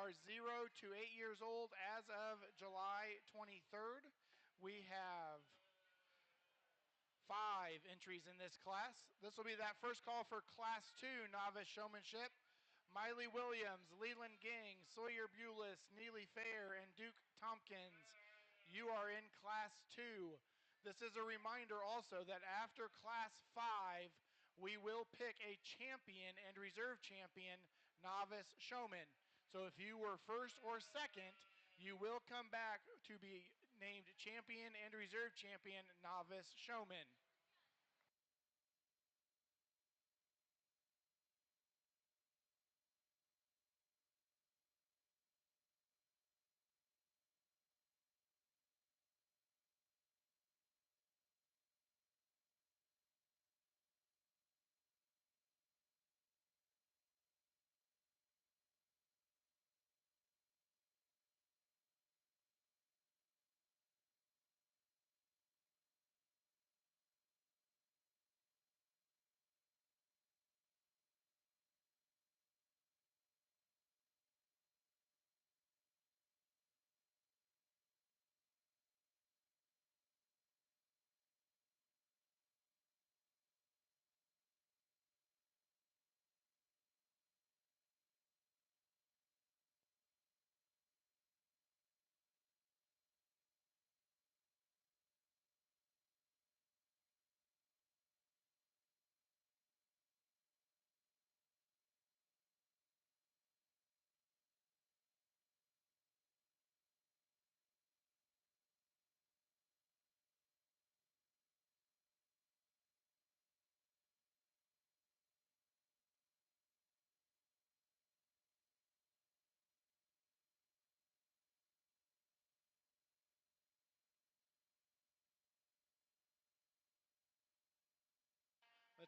are 0 to 8 years old as of July 23rd. We have 5 entries in this class. This will be that first call for Class 2 Novice Showmanship. Miley Williams, Leland Ging, Sawyer Bulis, Neely Fair, and Duke Tompkins. You are in Class 2. This is a reminder also that after Class 5, we will pick a champion and reserve champion novice showman. So if you were first or second, you will come back to be named champion and reserve champion novice showman.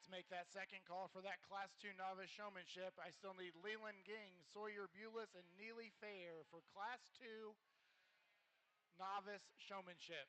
Let's make that second call for that Class 2 Novice Showmanship. I still need Leland Ging, Sawyer Bulis, and Neely Fair for Class 2 Novice Showmanship.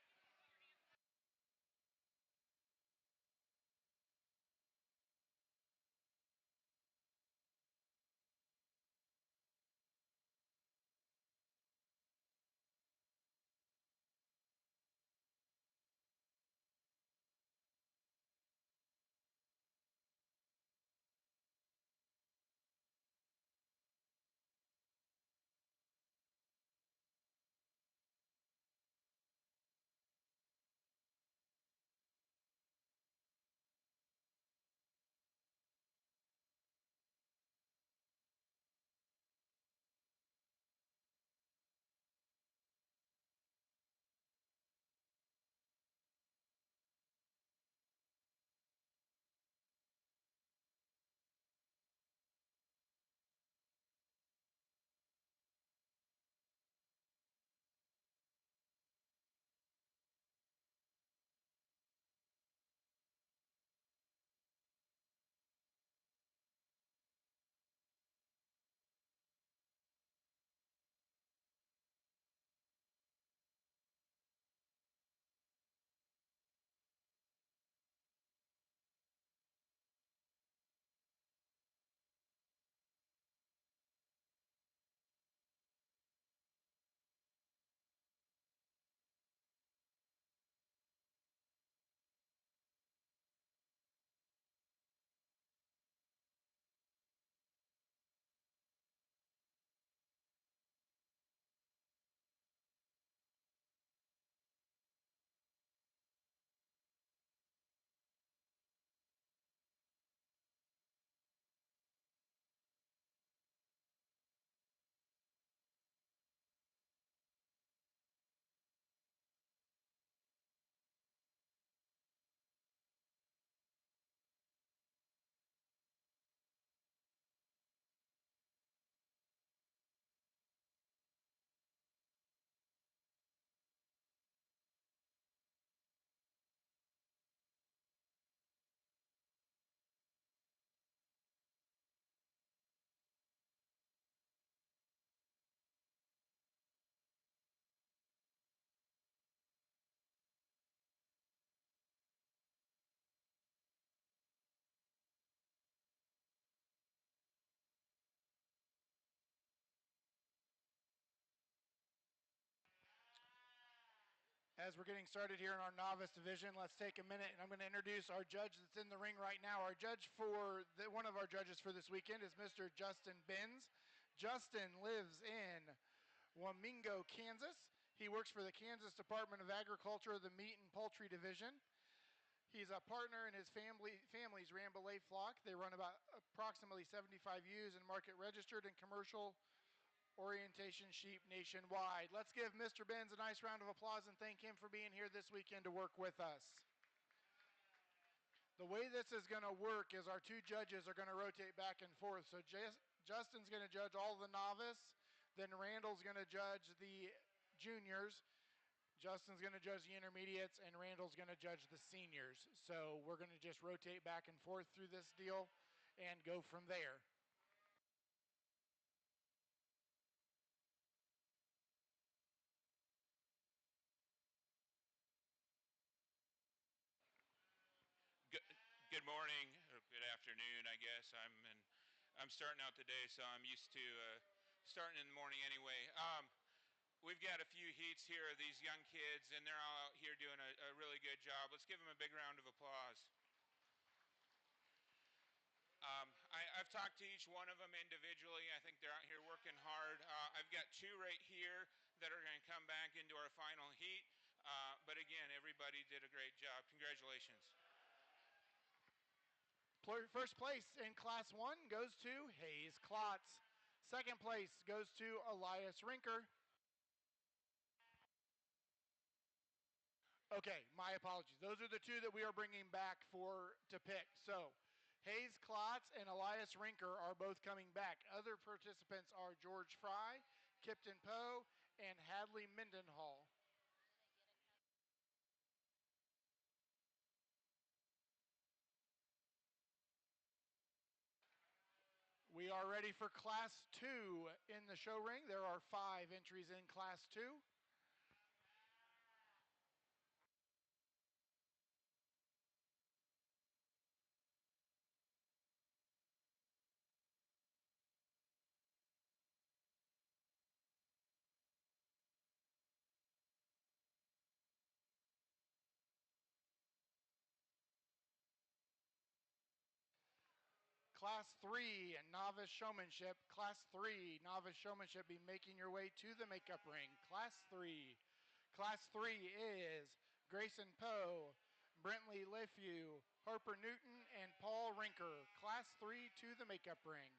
As we're getting started here in our novice division, let's take a minute and I'm going to introduce our judge that's in the ring right now. Our judge one of our judges for this weekend is Mr. Justin Benz. Justin lives in Wamingo, Kansas. He works for the Kansas Department of Agriculture, the Meat and Poultry Division. He's a partner in his family's Rambouillet flock. They run about approximately 75 ewes and market registered and commercial orientation sheep nationwide. Let's give Mr. Benz a nice round of applause and thank him for being here this weekend to work with us. The way this is going to work is our two judges are going to rotate back and forth. So Justin's going to judge all the novice, then Randall's going to judge the juniors, Justin's going to judge the intermediates, and Randall's going to judge the seniors. So we're going to just rotate back and forth through this deal and go from there. Good morning, or good afternoon, I guess. I'm starting out the day, so I'm used to starting in the morning anyway. We've got a few heats here of these young kids, and they're all out here doing a really good job. Let's give them a big round of applause. I've talked to each one of them individually. I think they're out here working hard. I've got two right here that are going to come back into our final heat. But again, everybody did a great job. Congratulations. First place in Class 1 goes to Hayes Klotz. Second place goes to Elias Rinker. Okay, my apologies. Those are the two that we are bringing back to pick. So Hayes Klotz and Elias Rinker are both coming back. Other participants are George Fry, Kipton Poe, and Hadley Mendenhall. We are ready for Class 2 in the show ring. There are 5 entries in Class 2. Class 3 and Novice Showmanship. Class 3 Novice Showmanship, be making your way to the makeup ring. Class 3. Class 3 is Grayson Poe, Brentley Lefew, Harper Newton, and Paul Rinker. Class 3 to the makeup ring.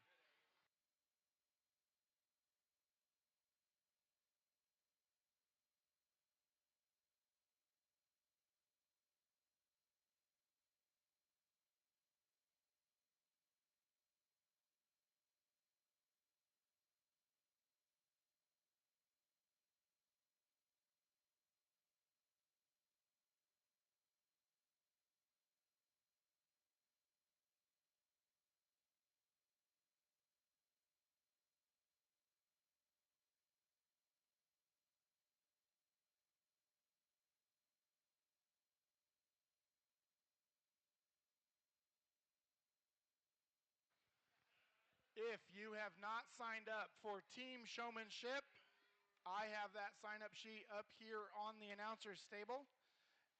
If you have not signed up for Team Showmanship, I have that sign-up sheet up here on the announcer's table.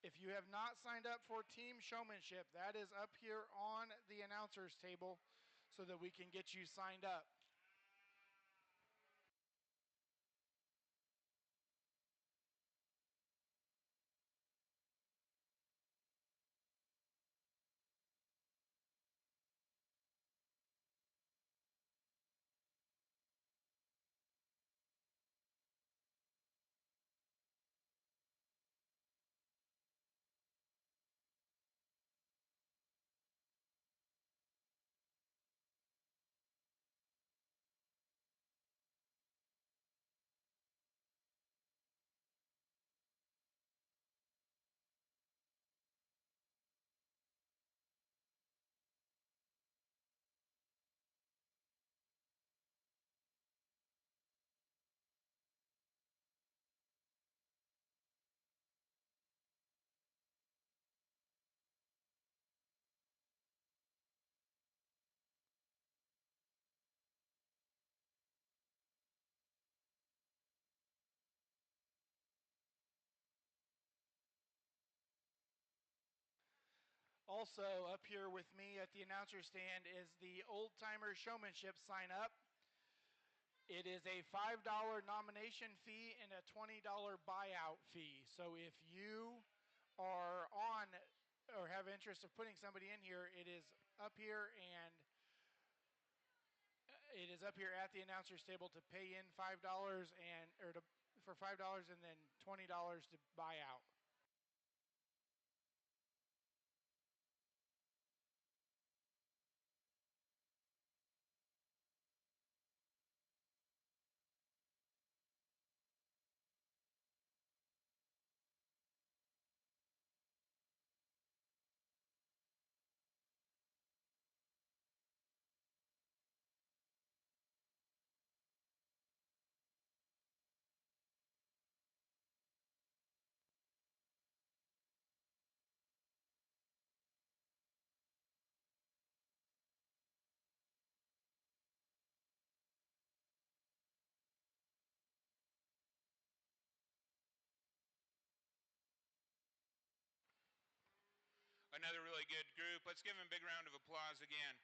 If you have not signed up for Team Showmanship, that is up here on the announcer's table so that we can get you signed up. Also up here with me at the announcer stand is the oldtimer showmanship sign up. It is a $5 nomination fee and a $20 buyout fee. So if you are on or have interest of putting somebody in here, it is up here at the announcer's table to pay in $5 for $5 and then $20 to buy out. Another really good group. Let's give them a big round of applause again.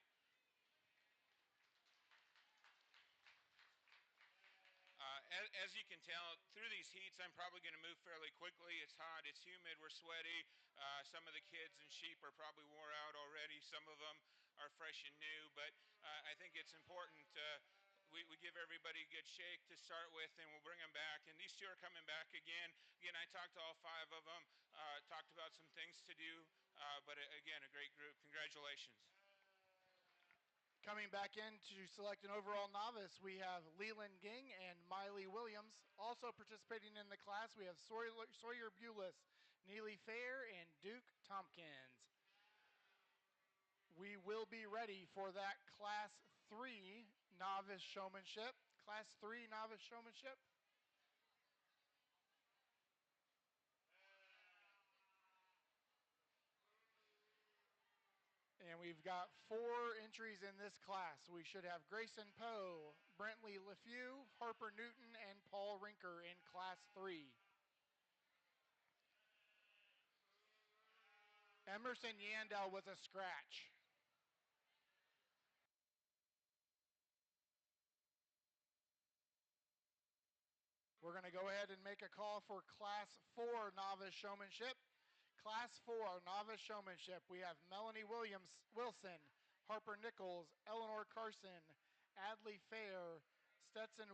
As you can tell, through these heats, I'm probably going to move fairly quickly. It's hot, it's humid, we're sweaty. Some of the kids and sheep are probably wore out already. Some of them are fresh and new, but I think it's important we give everybody a good shake to start with, and we'll bring them back. And these two are coming back again. Again, I talked to all 5 of them, talked about some things to do, but again, a great group. Congratulations. Coming back in to select an overall novice, we have Leland Ging and Miley Williams. Also participating in the class, we have Sawyer Bulis, Neely Fair, and Duke Tompkins. We will be ready for that Class 3 novice showmanship. Class 3 novice showmanship. And we've got 4 entries in this class. We should have Grayson Poe, Brentley LeFew, Harper Newton, and Paul Rinker in Class 3. Emerson Yandel with a scratch. We're going to go ahead and make a call for Class 4 novice showmanship. Class 4 novice showmanship. We have Melanie Wilson, Harper Nichols, Eleanor Carson, Adley Fair, Stetson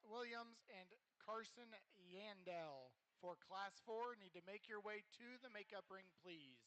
Williams, and Carson Yandel. For Class 4, need to make your way to the makeup ring, please.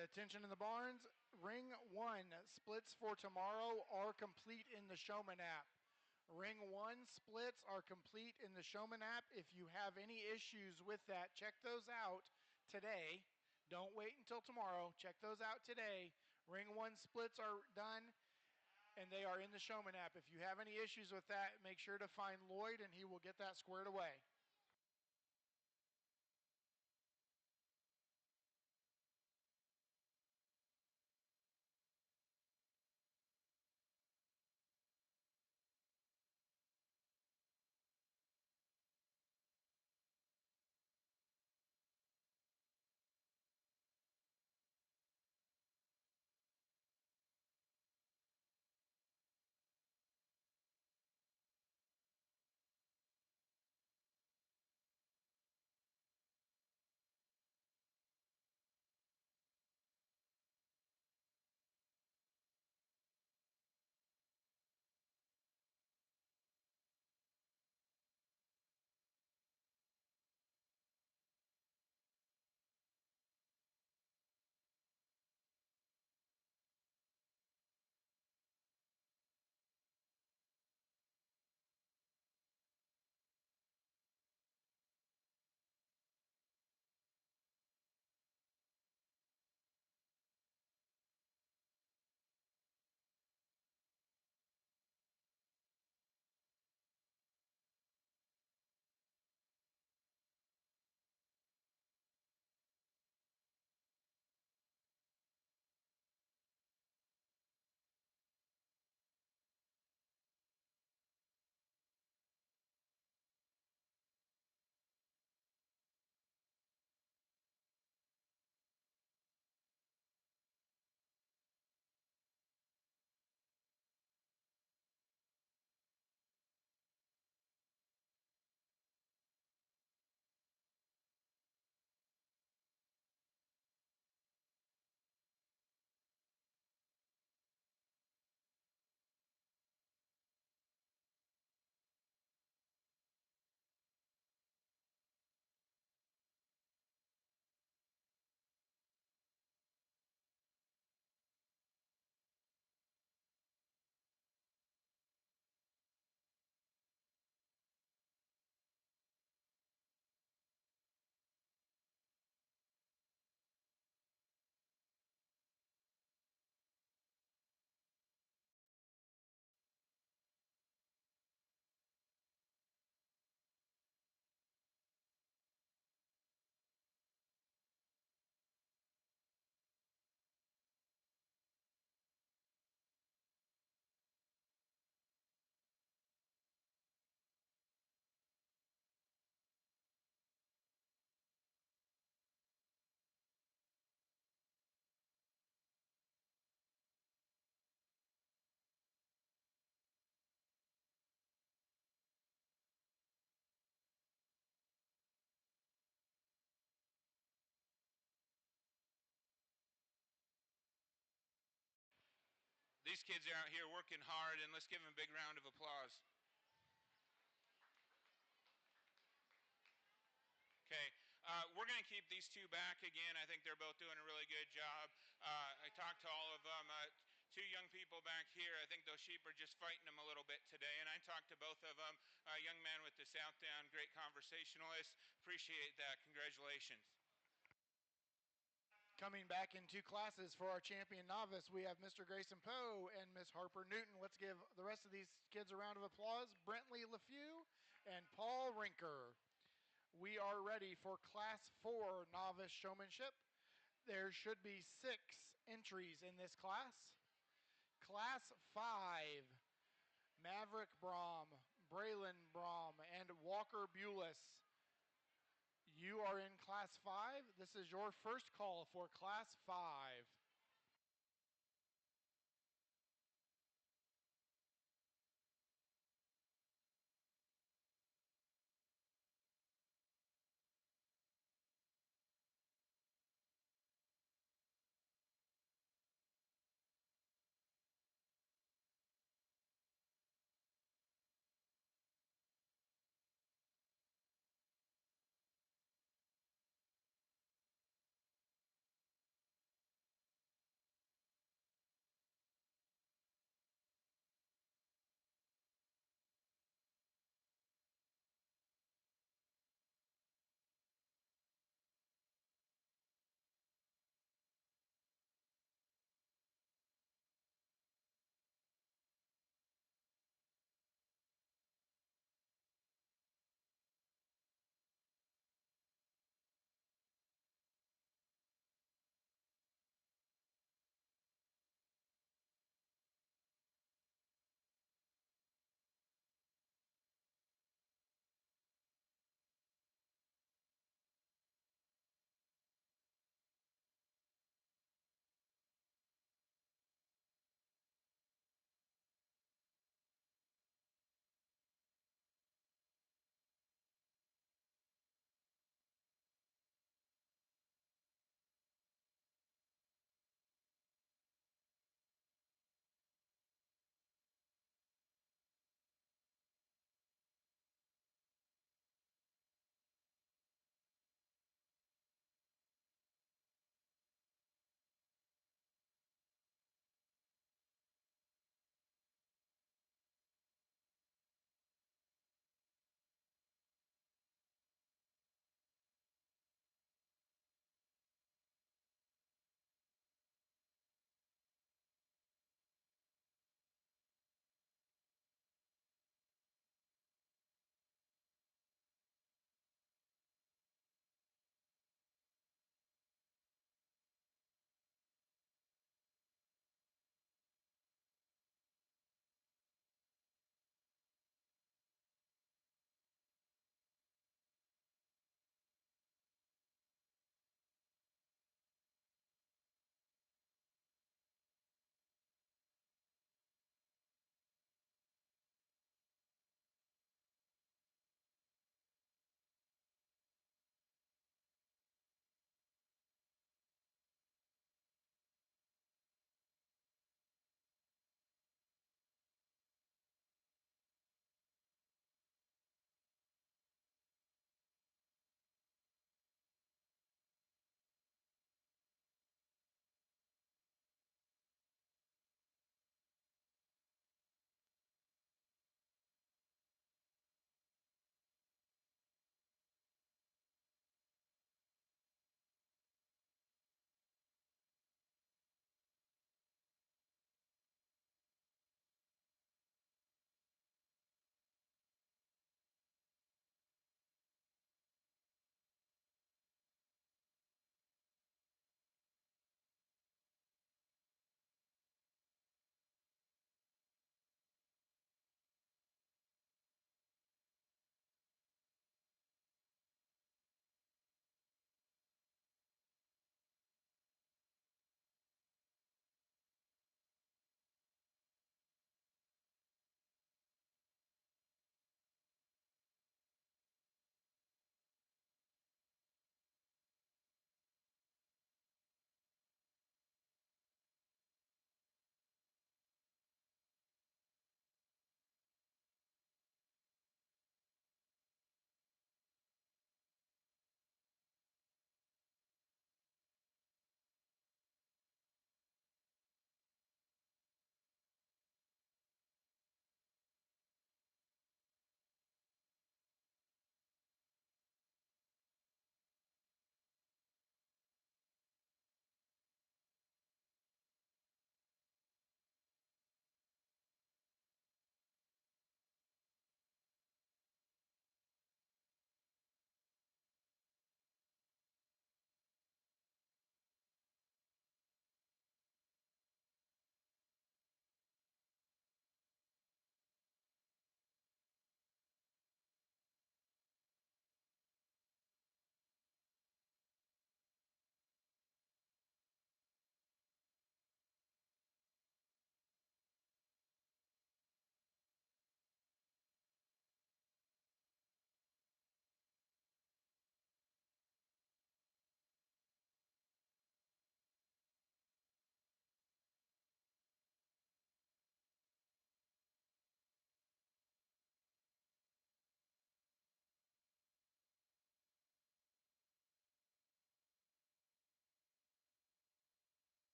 Attention in the barns. Ring 1 splits for tomorrow are complete in the Showman app. Ring 1 splits are complete in the Showman app. If you have any issues with that, check those out today. Don't wait until tomorrow. Check those out today. Ring 1 splits are done, and they are in the Showman app. If you have any issues with that, make sure to find Lloyd, and he will get that squared away. These kids are out here working hard, and let's give them a big round of applause. Okay, we're going to keep these two back again. I think they're both doing a really good job. I talked to all of them. Two young people back here. I think those sheep are just fighting them a little bit today. And I talked to both of them. Young man with the South Down, great conversationalist. Appreciate that. Congratulations. Coming back in two classes for our champion novice, we have Mr. Grayson Poe and Miss Harper Newton. Let's give the rest of these kids a round of applause. Brentley LeFew and Paul Rinker. We are ready for Class 4 Novice Showmanship. There should be 6 entries in this class. Class 5, Maverick Brom, Braylon Brom, and Walker Bulis. You are in Class 5. This is your first call for Class 5.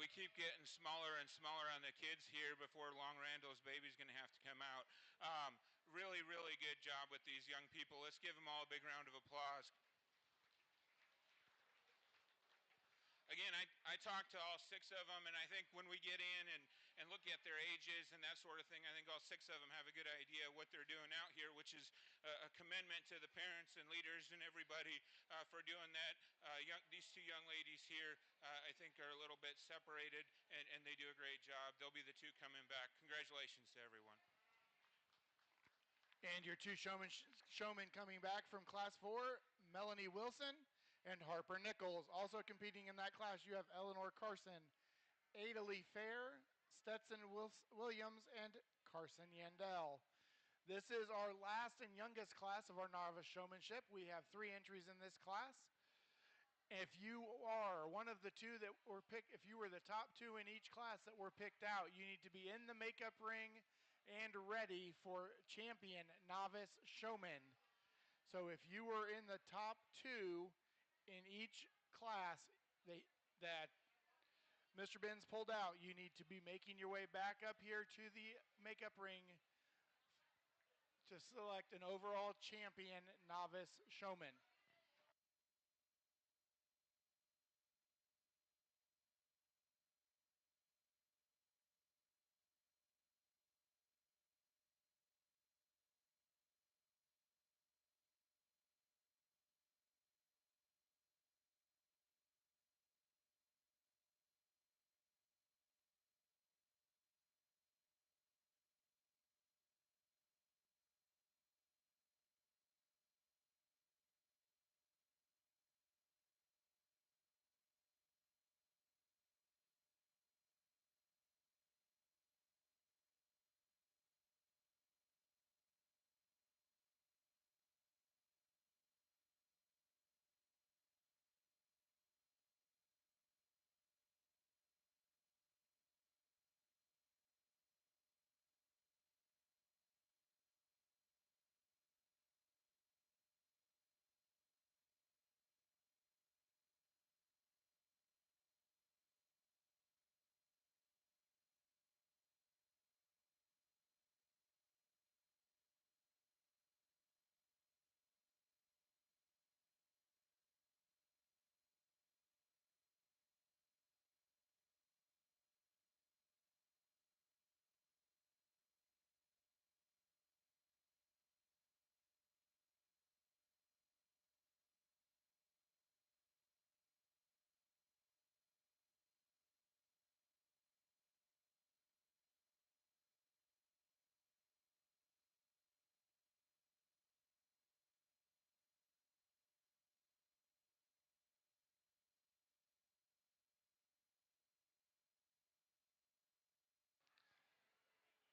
we keep getting smaller and smaller on the kids here before Long Randall's baby's going to have to come out. Really, really good job with these young people. Let's give them all a big round of applause. Again, I talked to all 6 of them, and I think when we get in and look at their ages and that sort of thing, I think all 6 of them have a good idea what they're doing out here, which is a commendment to the parents and leaders and everybody for doing that. These 2 young ladies here, I think, are a little bit separated, and they do a great job. They'll be the 2 coming back. Congratulations to everyone. And your 2 showmen coming back from Class 4, Melanie Wilson and Harper Nichols. Also competing in that class, you have Eleanor Carson, Adalee Fair, Stetson Williams, and Carson Yandel. This is our last and youngest class of our novice showmanship. We have 3 entries in this class. If you are one of the 2 that were picked, if you were the top 2 in each class that were picked out, you need to be in the makeup ring and ready for champion novice showman. So if you were in the top 2 in each class that Mr. Benz pulled out, you need to be making your way back up here to the makeup ring to select an overall champion novice showman.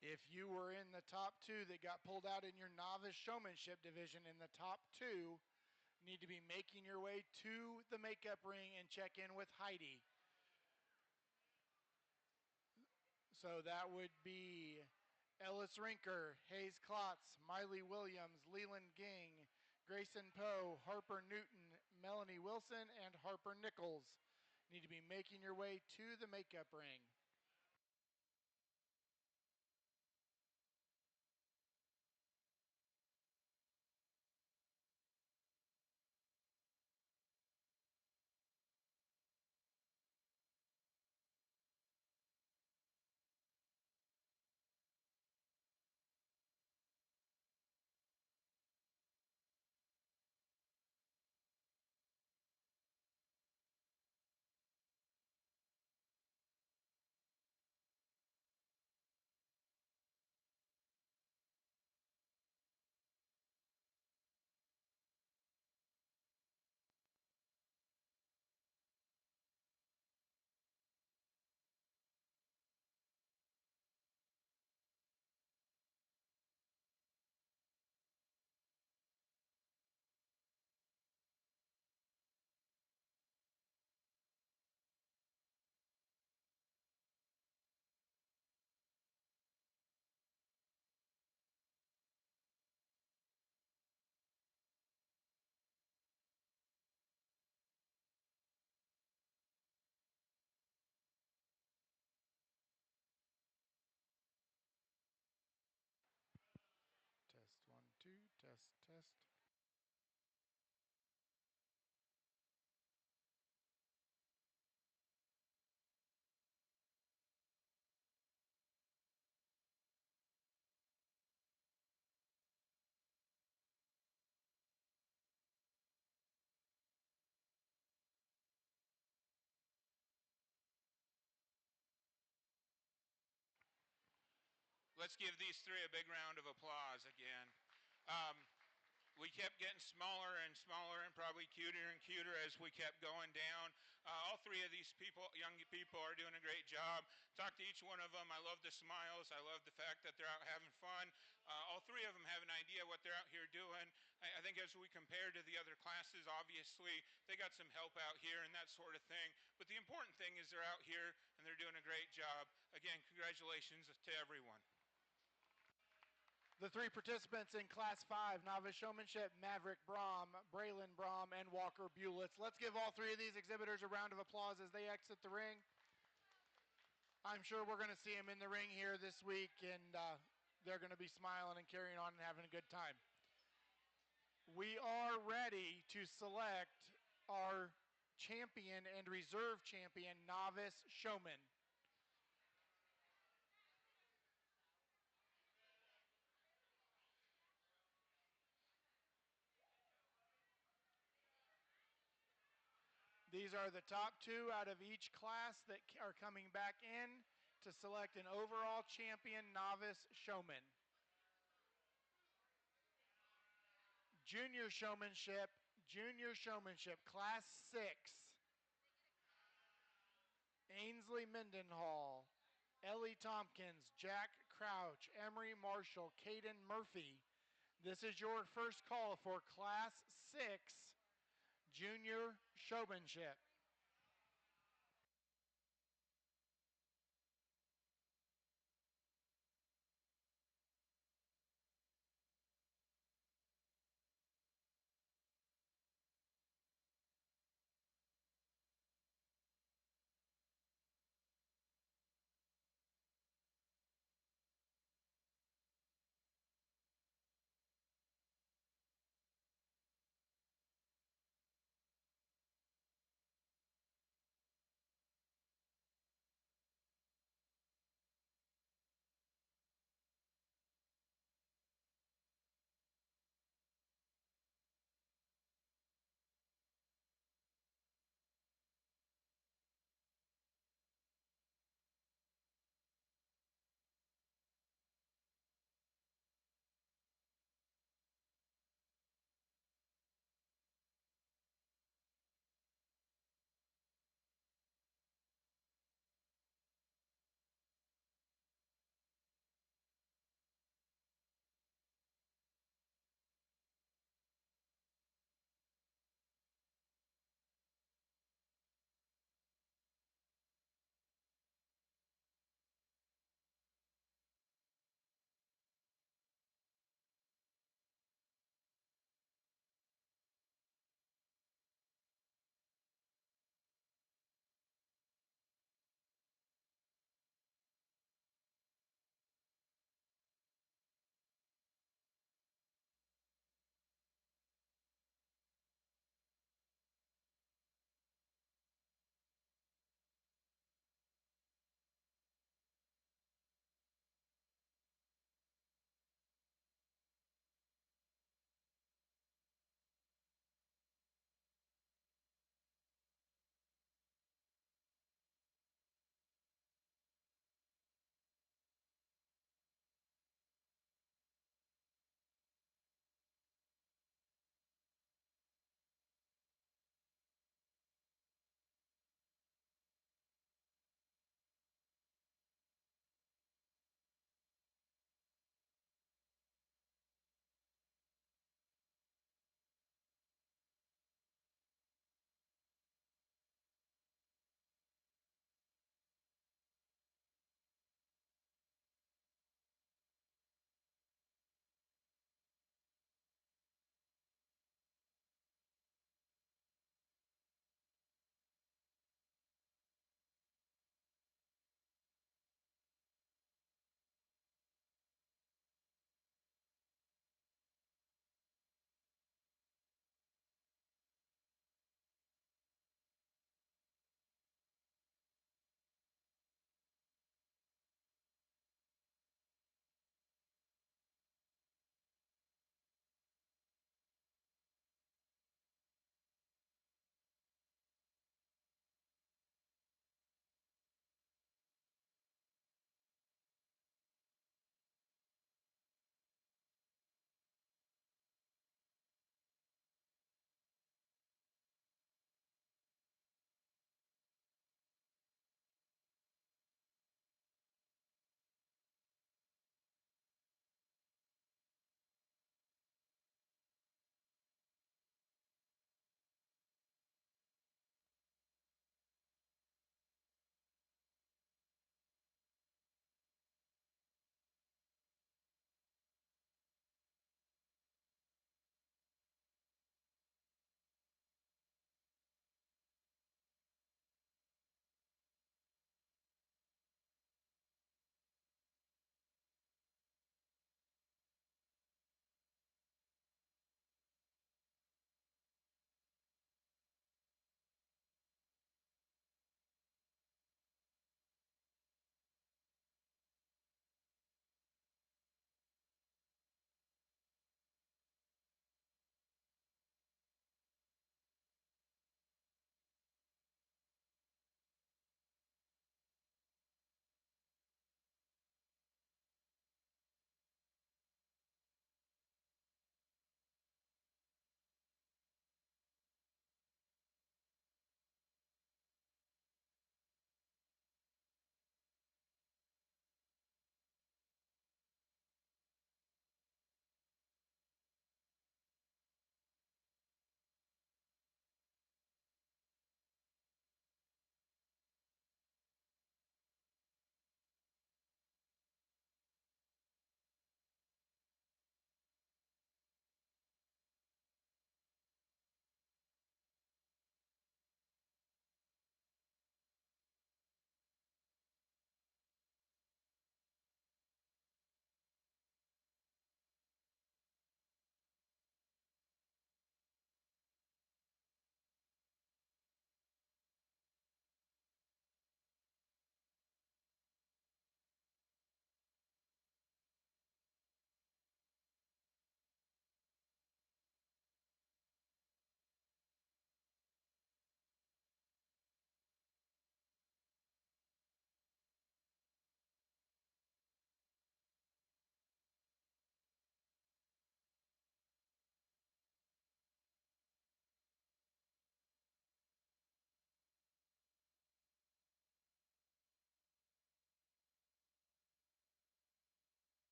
If you were in the top 2 that got pulled out in your novice showmanship division in the top 2, you need to be making your way to the makeup ring and check in with Heidi. So that would be Ellis Rinker, Hayes Klotz, Miley Williams, Leland Ging, Grayson Poe, Harper Newton, Melanie Wilson, and Harper Nichols. You need to be making your way to the makeup ring. dismissed. Let's give these three a big round of applause again. Um, we kept getting smaller and smaller and probably cuter and cuter as we kept going down. All three of these people, young people, are doing a great job. Talk to each one of them. I love the smiles. I love the fact that they're out having fun. All three of them have an idea what they're out here doing. I think as we compare to the other classes, obviously, they got some help out here and that sort of thing. But the important thing is they're out here and they're doing a great job. Again, congratulations to everyone. The three participants in Class 5, Novice Showmanship, Maverick Brom, Braylon Brom, and Walker Bewlitz. Let's give all three of these exhibitors a round of applause as they exit the ring. I'm sure we're going to see them in the ring here this week, and they're going to be smiling and carrying on and having a good time. We are ready to select our champion and reserve champion, Novice Showman. These are the top two out of each class that are coming back in to select an overall champion novice showman. Junior showmanship, class 6. Ainsley Mendenhall, Ellie Tompkins, Jack Crouch, Emery Marshall, Caden Murphy. This is your first call for class 6 junior showmanship.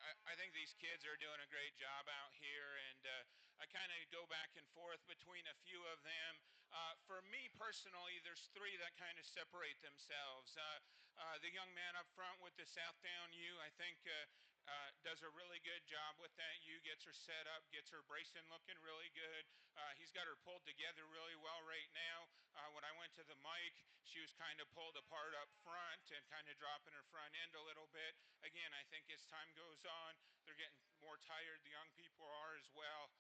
I think these kids are doing a great job out here, and I kind of go back and forth between a few of them. For me personally, there's three that kind of separate themselves. The young man up front with the Southdown U, I think does a really good job with that U, gets her set up, gets her bracing looking really good. He's got her pulled together really well right now. When I went to the mic, she was kind of pulled apart up front and kind of dropping her front end a little bit. Again, I think as time goes on, they're getting more tired. The young people are as well.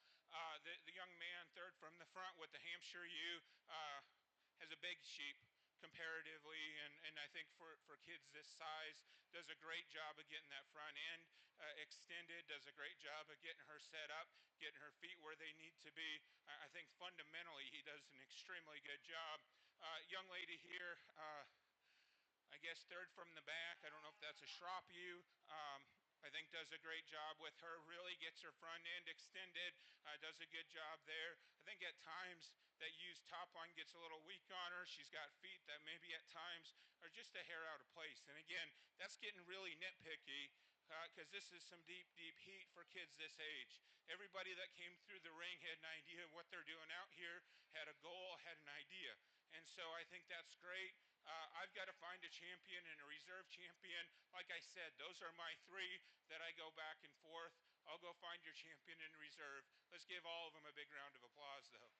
The young man third from the front with the Hampshire U has a big sheep comparatively, and I think for kids this size, does a great job of getting that front end extended, does a great job of getting her set up, getting her feet where they need to be. I think fundamentally he does an extremely good job. Young lady here, I guess third from the back. I don't know if that's a Schropp U. I think does a great job with her, really gets her front end extended, does a good job there. I think at times that U's top line gets a little weak on her. She's got feet that maybe at times are just a hair out of place. And again, that's getting really nitpicky because this is some deep, deep heat for kids this age. Everybody that came through the ring had an idea of what they're doing out here, had a goal, had an idea. And so I think that's great. I've got to find a champion and a reserve champion. Like I said, those are my three that I go back and forth. I'll go find your champion in reserve. Let's give all of them a big round of applause, though.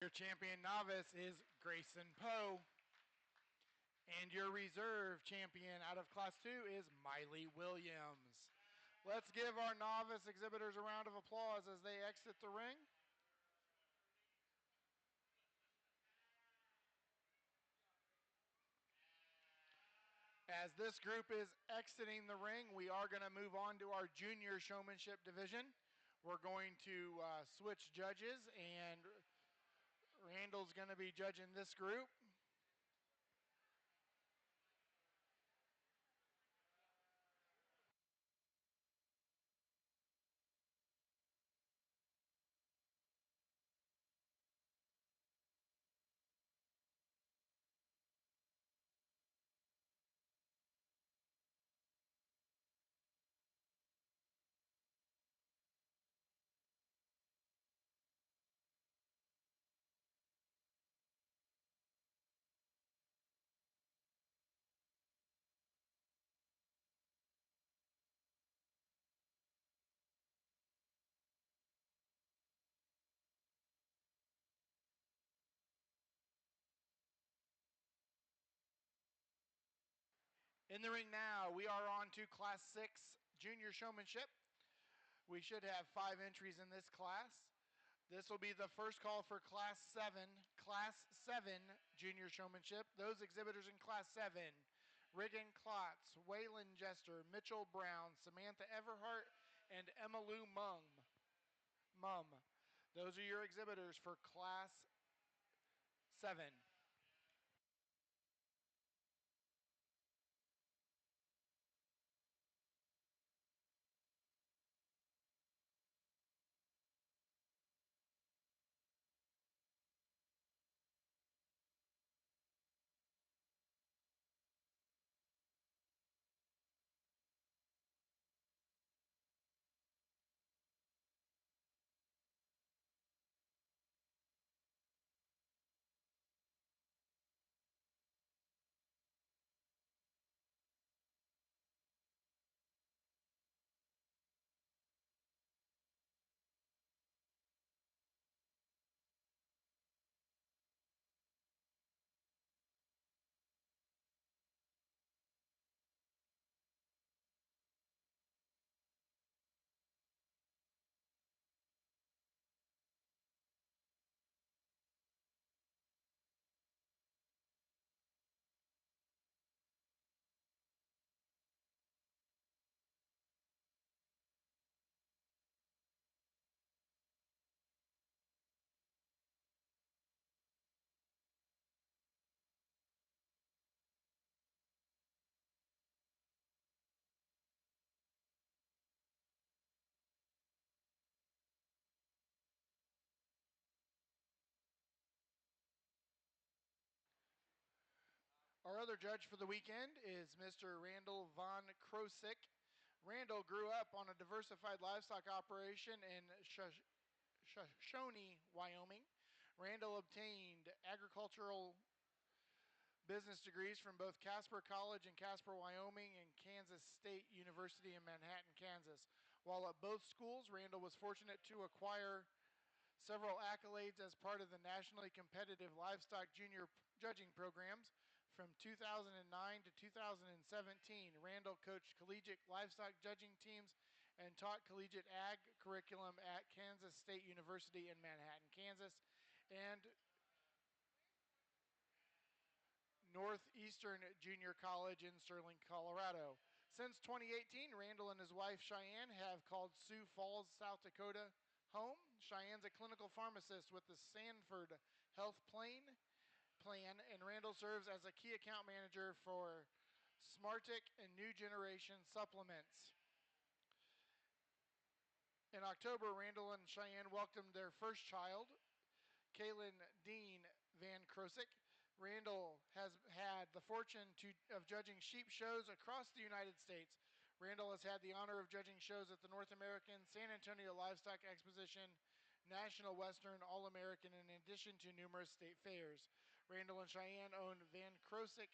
Your champion novice is Grayson Poe. And your reserve champion out of Class 2 is Miley Williams. Let's give our novice exhibitors a round of applause as they exit the ring. As this group is exiting the ring, we are going to move on to our junior showmanship division. We're going to switch judges, and Randall's going to be judging this group. In the ring now, we are on to Class 6 junior showmanship. We should have 5 entries in this class. This will be the first call for Class 7 junior showmanship. Those exhibitors in Class 7, Regan Klotz, Waylon Jester, Mitchell Brown, Samantha Everhart, and Emma Lou Mum. Those are your exhibitors for Class 7. other judge for the weekend is Mr. Randall Von Krosick. Randall grew up on a diversified livestock operation in Shoshone, Wyoming. Randall obtained agricultural business degrees from both Casper College in Casper, Wyoming, and Kansas State University in Manhattan, Kansas. While at both schools, Randall was fortunate to acquire several accolades as part of the nationally competitive livestock junior judging programs. From 2009 to 2017, Randall coached collegiate livestock judging teams and taught collegiate ag curriculum at Kansas State University in Manhattan, Kansas, and Northeastern Junior College in Sterling, Colorado. Since 2018, Randall and his wife Cheyenne have called Sioux Falls, South Dakota home. Cheyenne's a clinical pharmacist with the Sanford Health Plan, and Randall serves as a key account manager for Smartic and New Generation Supplements. In October, Randall and Cheyenne welcomed their first child, Kaylin Dean Van Krosick. Randall has had the fortune of judging sheep shows across the United States. Randall has had the honor of judging shows at the North American San Antonio Livestock Exposition, National Western, All-American, in addition to numerous state fairs. Randall and Cheyenne own Van Krosick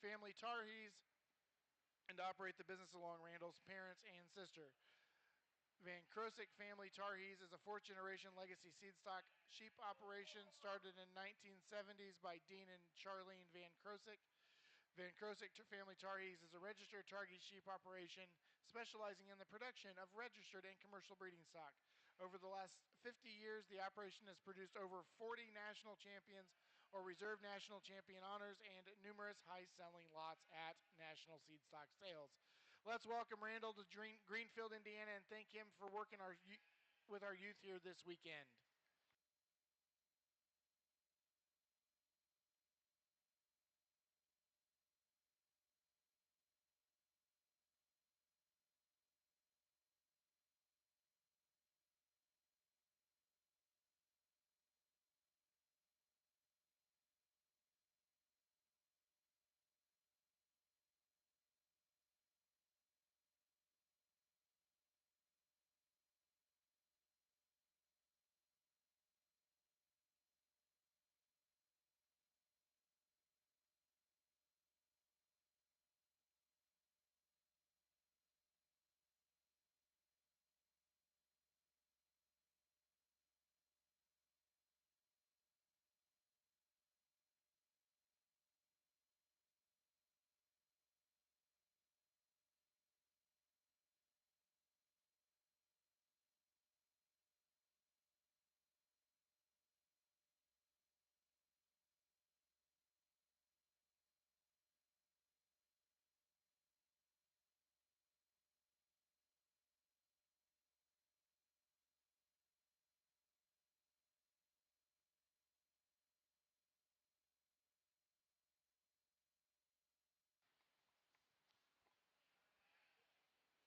Family Tarhees and operate the business along Randall's parents and sister. Van Krosick Family Tarhees is a fourth-generation legacy seedstock sheep operation started in 1970s by Dean and Charlene Van Krosick. Van Krosick Family Tarhees is a registered Targhee sheep operation specializing in the production of registered and commercial breeding stock. Over the last 50 years, the operation has produced over 40 national champions or reserve national champion honors and numerous high-selling lots at national seed stock sales. Let's welcome Randall to Greenfield, Indiana, and thank him for working with our youth here this weekend.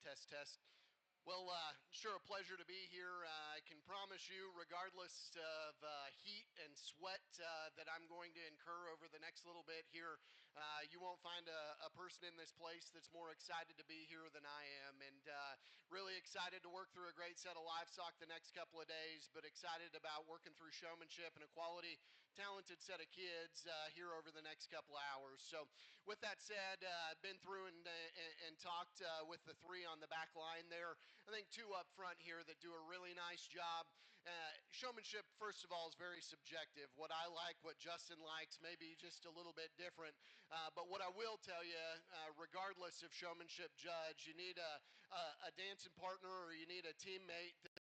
Test, test. Well, sure, a pleasure to be here. I can promise you, regardless of heat and sweat that I'm going to incur over the next little bit here, you won't find a person in this place that's more excited to be here than I am. And really excited to work through a great set of livestock the next couple of days, but excited about working through showmanship and a quality, talented set of kids here over the next couple of hours. So with that said, I've been through and talked with the three on the back line there. I think two up front here that do a really nice job. Showmanship, first of all, is very subjective. What I like, what Justin likes, may be just a little bit different. But what I will tell you, regardless of showmanship judge, you need a dancing partner or you need a teammate that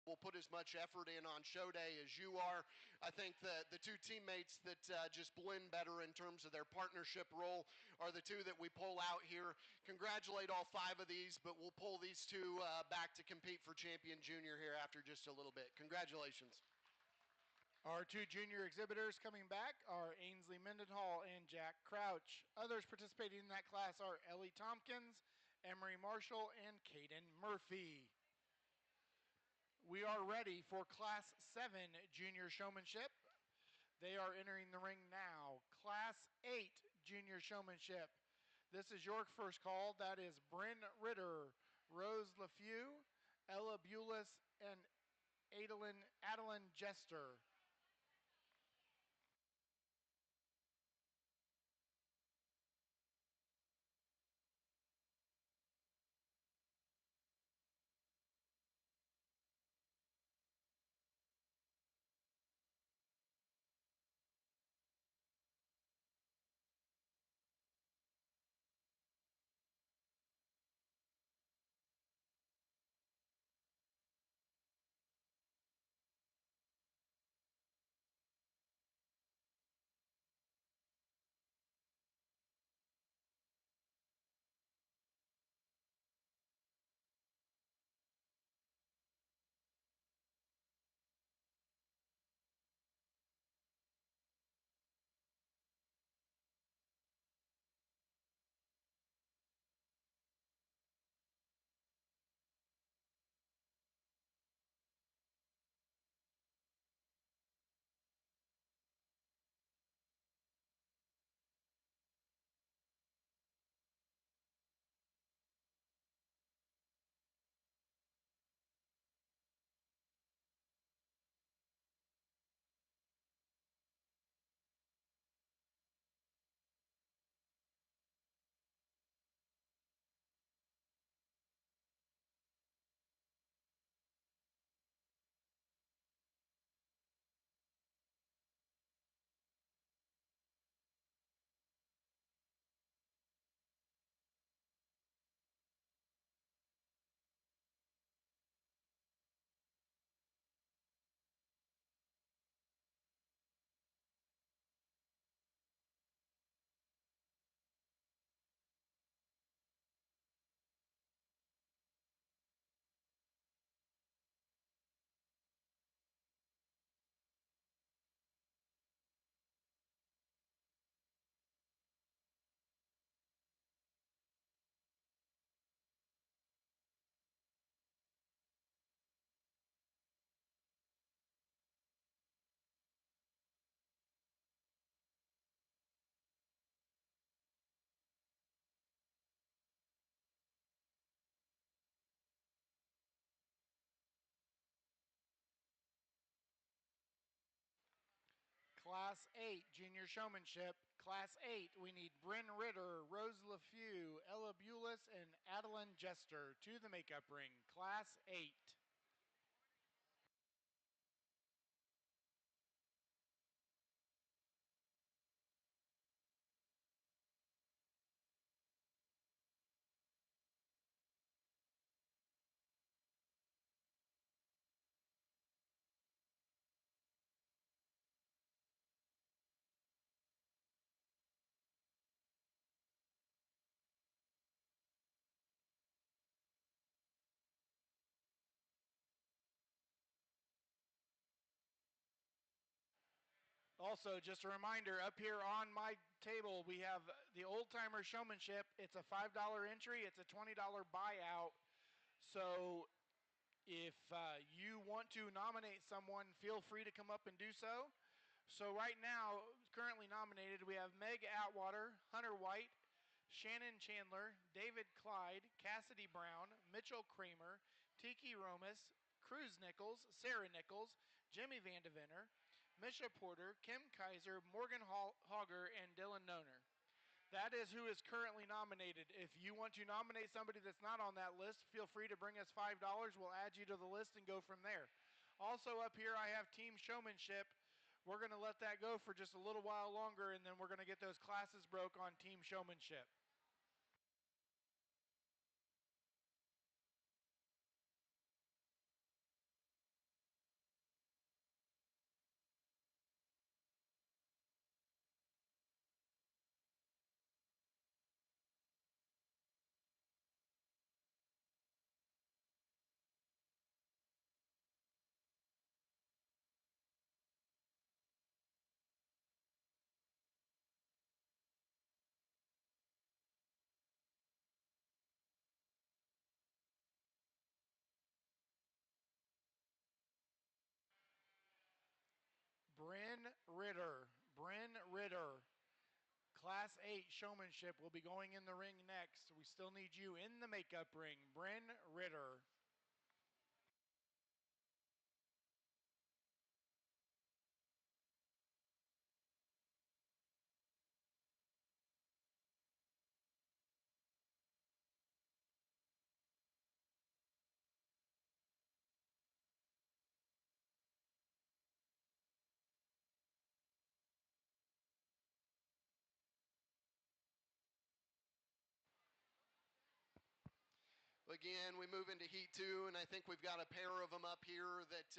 will put as much effort in on show day as you are. I think the two teammates that just blend better in terms of their partnership role are the two that we pull out here. Congratulate all five of these, but we'll pull these two back to compete for champion junior here after just a little bit. Congratulations. Our two junior exhibitors coming back are Ainsley Mendenhall and Jack Crouch. Others participating in that class are Ellie Tompkins, Emery Marshall, and Caden Murphy. We are ready for Class 7 Junior Showmanship. They are entering the ring now. Class 8 junior showmanship. This is your first call. That is Bryn Ritter, Rose LaFew, Ella Bulis, and Adeline Jester. Class 8, junior showmanship. Class 8, we need Bryn Ritter, Rose LaFew, Ella Bulis, and Adeline Jester to the makeup ring. Class 8. Also, just a reminder, up here on my table, we have the oldtimer showmanship. It's a $5 entry. It's a $20 buyout. So if you want to nominate someone, feel free to come up and do so. So right now, currently nominated, we have Meg Atwater, Hunter White, Shannon Chandler, David Clyde, Cassidy Brown, Mitchell Kramer, Tiki Romas, Cruz Nichols, Sarah Nichols, Jimmy Vandeventer, Misha Porter, Kim Kaiser, Morgan Hogger, and Dylan Noner. That is who is currently nominated. If you want to nominate somebody that's not on that list, feel free to bring us $5. We'll add you to the list and go from there. Also up here, I have team showmanship. We're going to let that go for just a little while longer, and then we're going to get those classes broke on team showmanship. Bryn Ritter. Class 8 Showmanship will be going in the ring next. We still need you in the makeup ring. Bryn Ritter. Again, we move into Heat 2, and I think we've got a pair of them up here that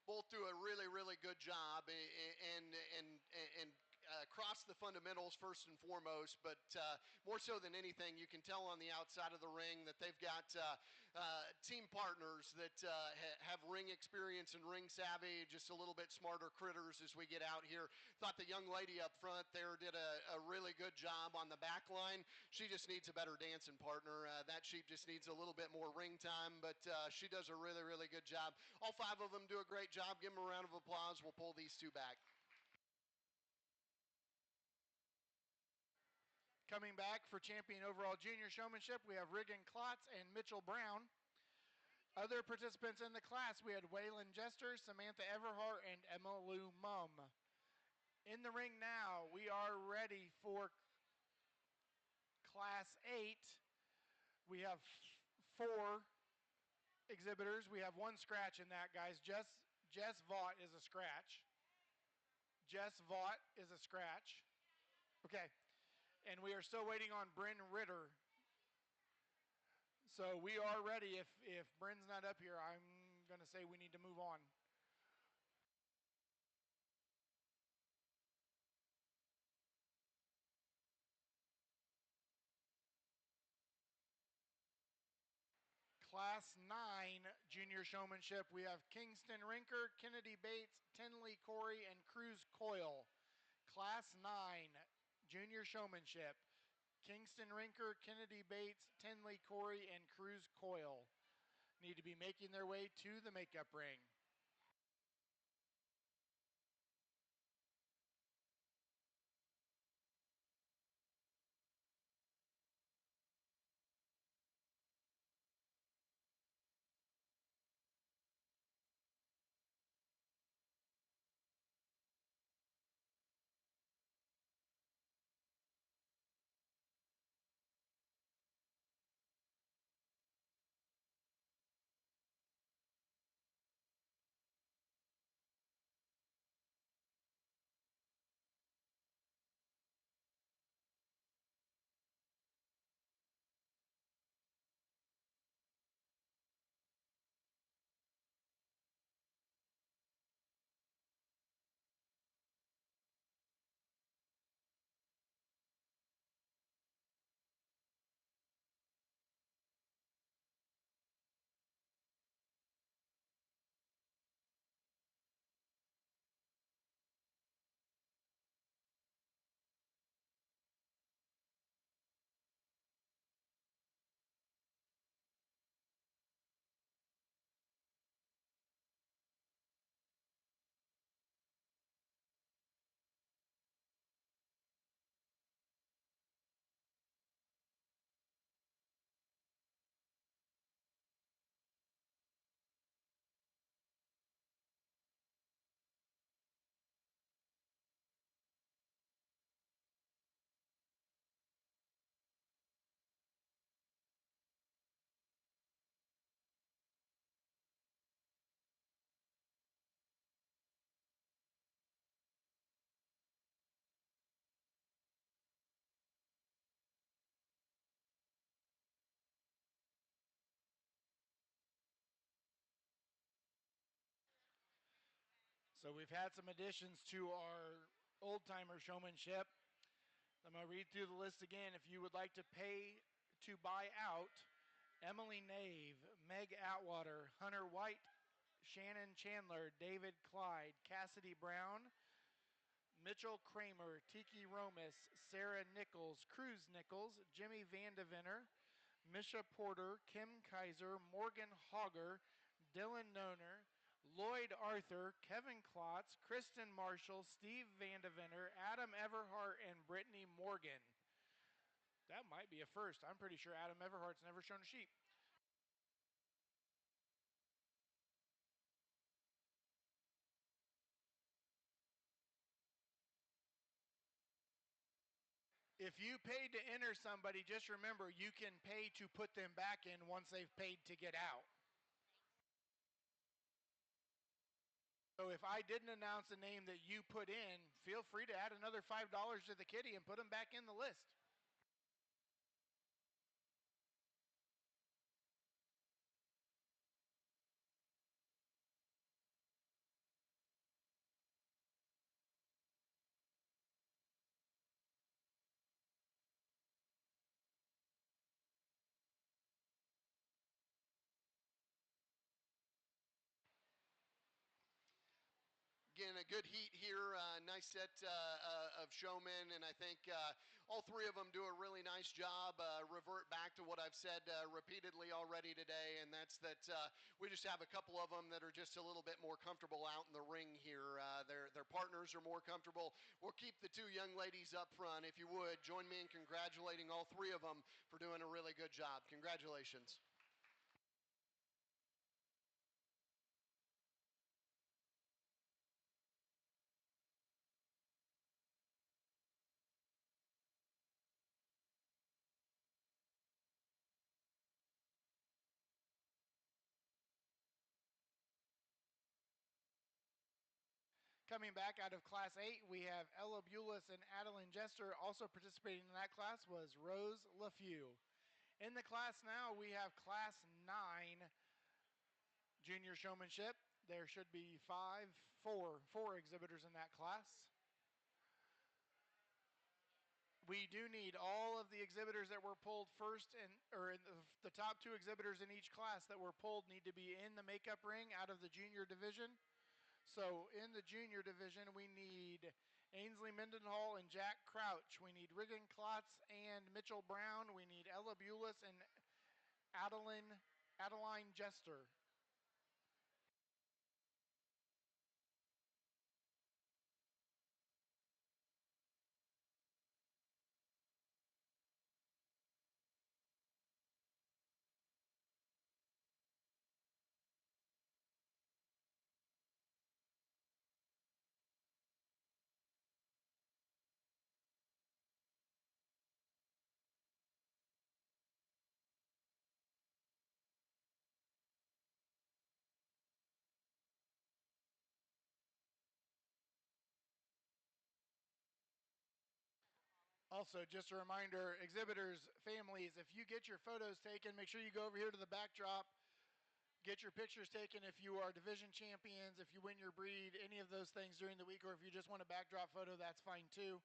both do a really, really good job and cross the fundamentals first and foremost, but more so than anything, you can tell on the outside of the ring that they've got team partners that have ring experience and ring savvy, just a little bit smarter critters as we get out here. Thought the young lady up front there did a really good job on the back line. She just needs a better dancing partner. That sheep just needs a little bit more ring time, but she does a really, really good job. All 5 of them do a great job. Give them a round of applause. We'll pull these 2 back. Coming back for champion overall junior showmanship, we have Regan Klotz and Mitchell Brown. Other participants in the class, we had Waylon Jester, Samantha Everhart, and Emma Lou Mum. In the ring now, we are ready for Class 8. We have 4 exhibitors. We have 1 scratch in that, guys. Jess Vaught is a scratch. Jess Vaught is a scratch. Okay. And we are still waiting on Bryn Ritter. So we are ready. If Bryn's not up here, I'm going to say we need to move on. Class 9 junior showmanship, we have Kingston Rinker, Kennedy Bates, Tinley Corey, and Cruz Coyle. Class 9 junior showmanship, Kingston Rinker, Kennedy Bates, Tinley Corey, and Cruz Coyle need to be making their way to the makeup ring. So we've had some additions to our old-timer showmanship. I'm going to read through the list again. If you would like to pay to buy out, Emily Nave, Meg Atwater, Hunter White, Shannon Chandler, David Clyde, Cassidy Brown, Mitchell Kramer, Tiki Romas, Sarah Nichols, Cruz Nichols, Jimmy Vandevenner, Misha Porter, Kim Kaiser, Morgan Hogger, Dylan Noner, Lloyd Arthur, Kevin Klotz, Kristen Marshall, Steve Vandeventer, Adam Everhart, and Brittany Morgan. That might be a first. I'm pretty sure Adam Everhart's never shown a sheep. If you paid to enter somebody, just remember you can pay to put them back in once they've paid to get out. So if I didn't announce a name that you put in, feel free to add another $5 to the kitty and put them back in the list. Again, a good heat here, nice set of showmen, and I think all three of them do a really nice job. Revert back to what I've said repeatedly already today, and that's that we just have a couple of them that are just a little bit more comfortable out in the ring here. Their partners are more comfortable. We'll keep the two young ladies up front. If you would, join me in congratulating all three of them for doing a really good job. Congratulations. Coming back out of Class 8, we have Ella Bulis and Adeline Jester. Also participating in that class was Rose LaFew. In the class now, we have Class 9 Junior Showmanship. There should be four exhibitors in that class. We do need all of the exhibitors that were pulled first, or in the top two exhibitors in each class that were pulled need to be in the makeup ring out of the junior division. So in the junior division, we need Ainsley Mendenhall and Jack Crouch. We need Riggin Klotz and Mitchell Brown. We need Ella Bulis and Adeline Jester. Also, just a reminder, exhibitors, families, if you get your photos taken, make sure you go over here to the backdrop, get your pictures taken if you are division champions, if you win your breed, any of those things during the week, or if you just want a backdrop photo, that's fine too.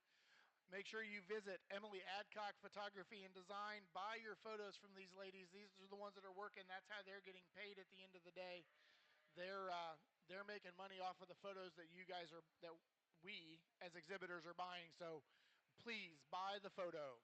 Make sure you visit Emily Adcock Photography and Design. Buy your photos from these ladies. These are the ones that are working. That's how they're getting paid at the end of the day. They're making money off of the photos that you guys are, that we as exhibitors are buying. So please buy the photo.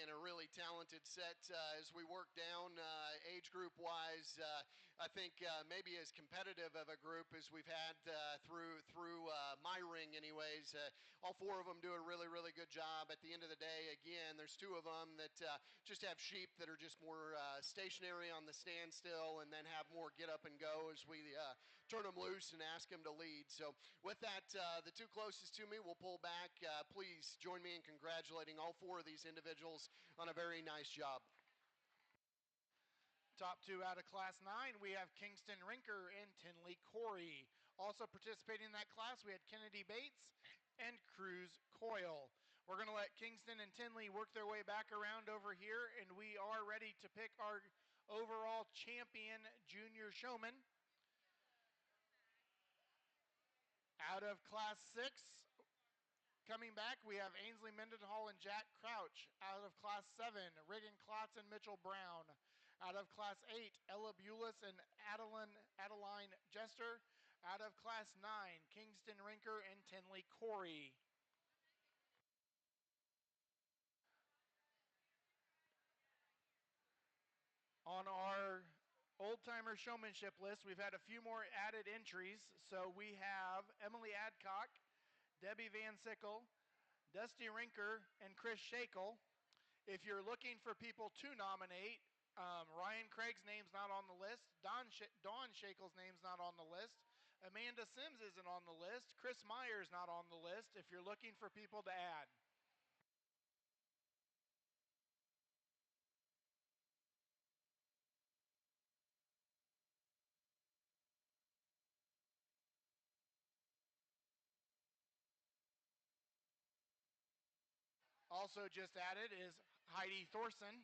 again, a really talented set as we work down age group wise. I think maybe as competitive of a group as we've had through my ring, anyways. All four of them do a really, really good job. At the end of the day, again, there's two of them that just have sheep that are just more stationary on the standstill, and then have more get up and go as we turn them loose and ask them to lead. So with that, the two closest to me will pull back. Please join me in congratulating all four of these individuals on a very nice job. Top two out of Class 9, we have Kingston Rinker and Tinley Corey. Also participating in that class, we had Kennedy Bates and Cruz Coyle. We're going to let Kingston and Tinley work their way back around over here, and we are ready to pick our overall champion junior showman. Out of Class 6, coming back, we have Ainsley Mendenhall and Jack Crouch. Out of Class 7, Regan Klotz and Mitchell Brown. Out of Class 8, Ella Bulis and Adeline Jester. Out of Class 9, Kingston Rinker and Tinley Corey. On our old-timer showmanship list, we've had a few more added entries. So we have Emily Adcock, Debbie Van Sickle, Dusty Rinker, and Chris Shakel. If you're looking for people to nominate, Ryan Craig's name's not on the list. Dawn Shakel's name's not on the list. Amanda Sims isn't on the list. Chris Meyer's not on the list. If you're looking for people to add. Also just added is Heidi Thorson.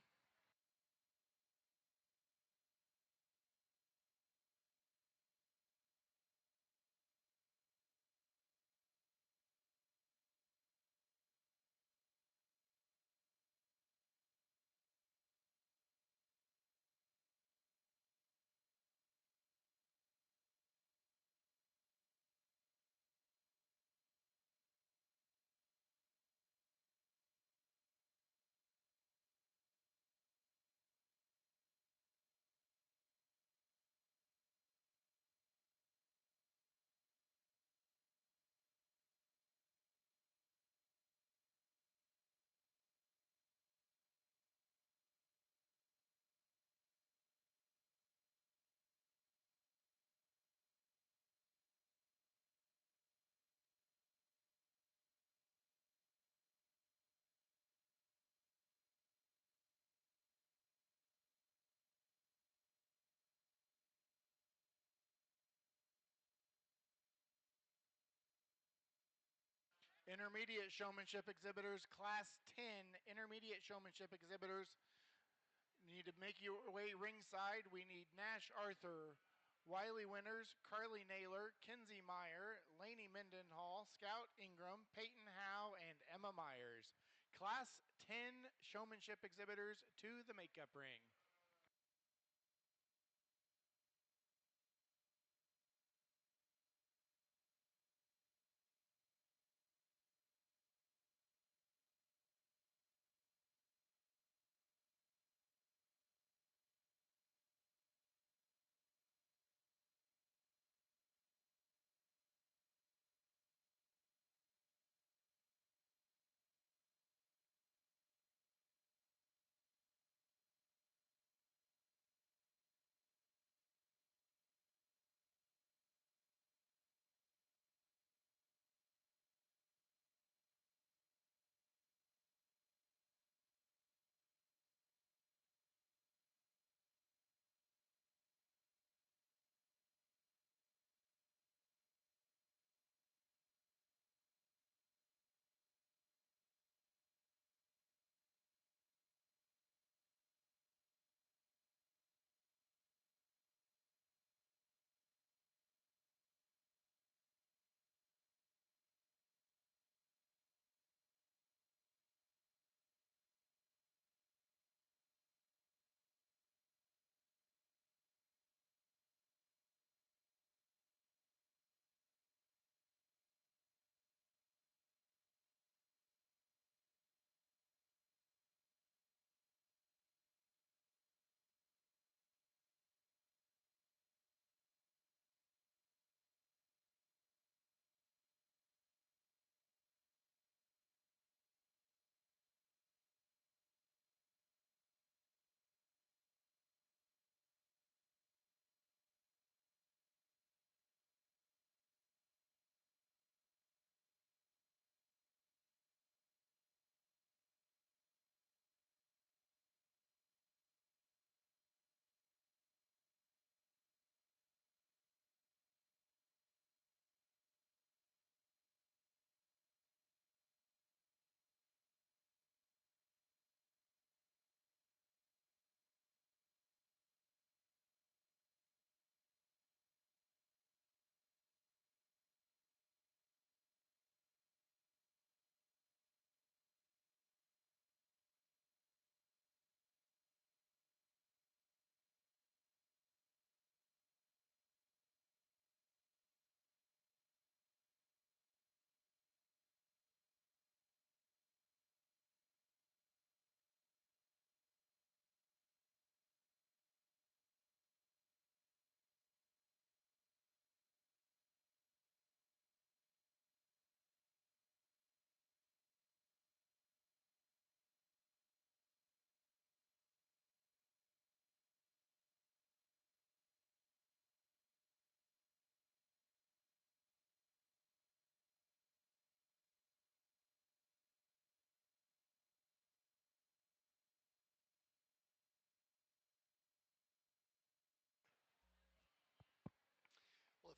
Intermediate showmanship exhibitors, Class 10 intermediate showmanship exhibitors. You need to make your way ringside. We need Nash Arthur, Wiley Winters, Carly Naylor, Kinsey Meyer, Lainey Mendenhall, Scout Ingram, Peyton Howe, and Emma Myers. Class 10 showmanship exhibitors to the makeup ring.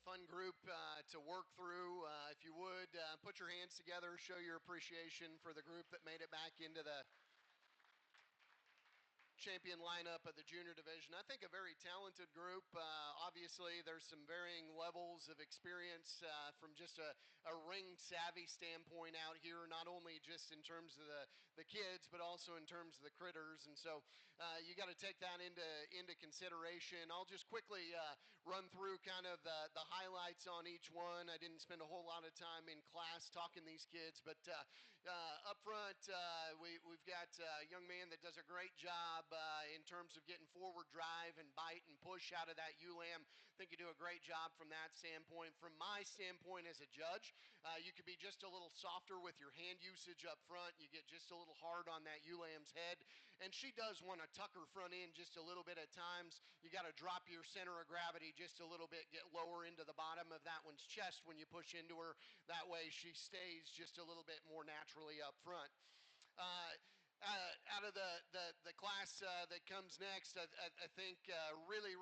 fun group to work through. If you would, put your hands together, show your appreciation for the group that made it back into the champion lineup of the junior division. I think a very talented group. Obviously, there's some varying levels of experience from just a ring savvy standpoint out here, not only just in terms of the kids, but also in terms of the critters. And so you got to take that into consideration. I'll just quickly run through kind of the highlights on each one. I didn't spend a whole lot of time in class talking these kids, but up front, we've got a young man that does a great job in terms of getting forward drive and bite and push out of that ULAM. I think you do a great job from that standpoint. From my standpoint as a judge, you could be just a little softer with your hand usage up front. You get just a little hard on that ULAM's head, and she does want to tuck her front end just a little bit at times. You got to drop your center of gravity just a little bit, get lower into the bottom of that one's chest when you push into her. That way she stays just a little bit more naturally up front. Out of the class that comes next, I think really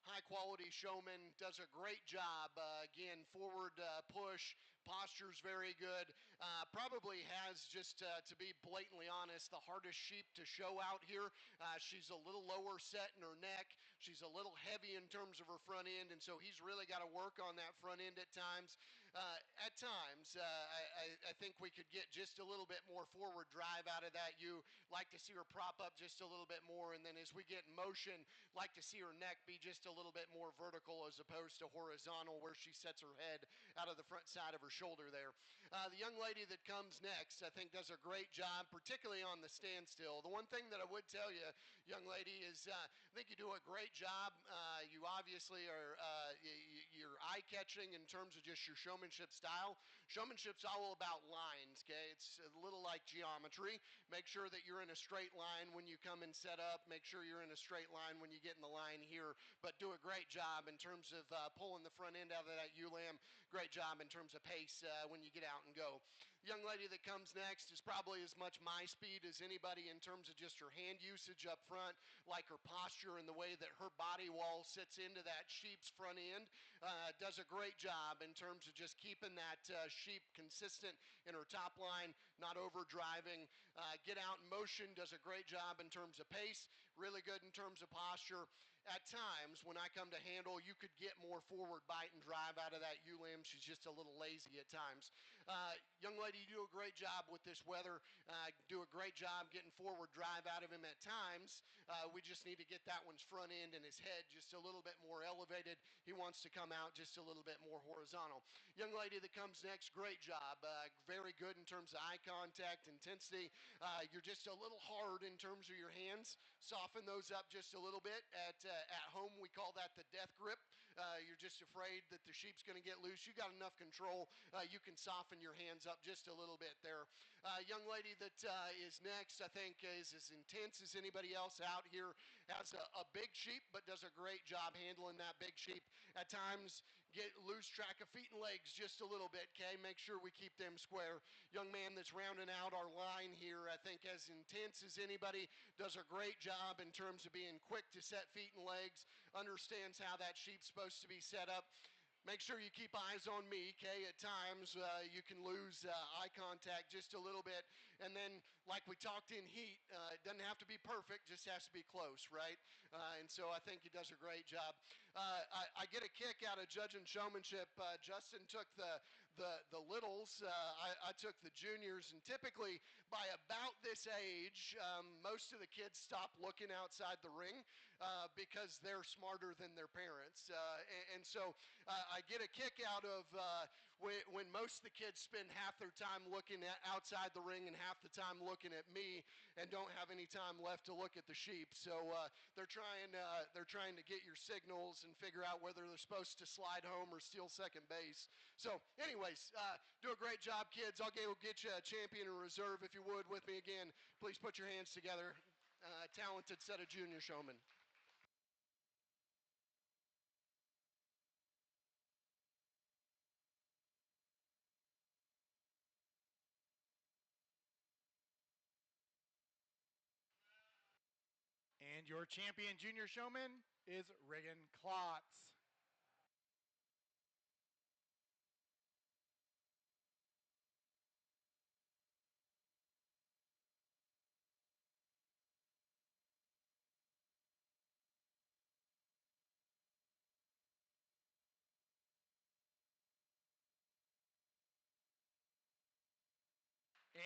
high quality showman, does a great job. Again, forward push, posture's very good. Probably has, just to be blatantly honest, the hardest sheep to show out here. She's a little lower set in her neck. She's a little heavy in terms of her front end, and so he's really got to work on that front end at times. I think we could get just a little bit more forward drive out of that. You like to see her prop up just a little bit more, and then as we get in motion, like to see her neck be just a little bit more vertical as opposed to horizontal, where she sets her head out of the front side of her shoulder there. The young lady that comes next, I think, does a great job, particularly on the standstill. The one thing that I would tell you, young lady, is I think you do a great job. You obviously are you're eye-catching in terms of just your showmanship style. Showmanship's all about lines, okay? It's a little like geometry. Make sure that you're in a straight line when you come and set up. Make sure you're in a straight line when you get in the line here. But do a great job in terms of pulling the front end out of that ULAM. Great job in terms of pace when you get out and go. The young lady that comes next is probably as much my speed as anybody in terms of just her hand usage up front, like her posture and the way that her body wall sits into that sheep's front end. Does a great job in terms of just keeping that sheep consistent in her top line, not over driving. Get out in motion, does a great job in terms of pace, really good in terms of posture. At times, when I come to handle, you could get more forward bite and drive out of that ULAM. She's just a little lazy at times. Young lady, you do a great job with this weather. Do a great job getting forward drive out of him at times. We just need to get that one's front end and his head just a little bit more elevated. He wants to come out just a little bit more horizontal. Young lady that comes next, great job. Very good in terms of eye contact, intensity. You're just a little hard in terms of your hands. Soften those up just a little bit. At home, we call that the death grip. You're just afraid that the sheep's going to get loose. You got enough control. You can soften your hands up just a little bit there. Young lady that is next, I think, is as intense as anybody else out here. Has a big sheep, but does a great job handling that big sheep. At times, lose track of feet and legs just a little bit, okay? Make sure we keep them square. Young man that's rounding out our line here, I think, as intense as anybody, does a great job in terms of being quick to set feet and legs, understands how that sheep's supposed to be set up. Make sure you keep eyes on me, okay? At times, you can lose eye contact just a little bit. And then, like we talked in heat, it doesn't have to be perfect, just has to be close, right? And so I think he does a great job. I get a kick out of judging showmanship. Justin took the littles. I took the juniors. And typically, by about this age, most of the kids stop looking outside the ring because they're smarter than their parents. And so I get a kick out of when most of the kids spend half their time looking outside the ring and half the time looking at me and don't have any time left to look at the sheep. So they're trying to get your signals and figure out whether they're supposed to slide home or steal second base. So anyways, do a great job, kids. I'll get you a champion in reserve if you would with me again. Please put your hands together. Talented set of junior showmen. And your champion junior showman is Reagan Klotz.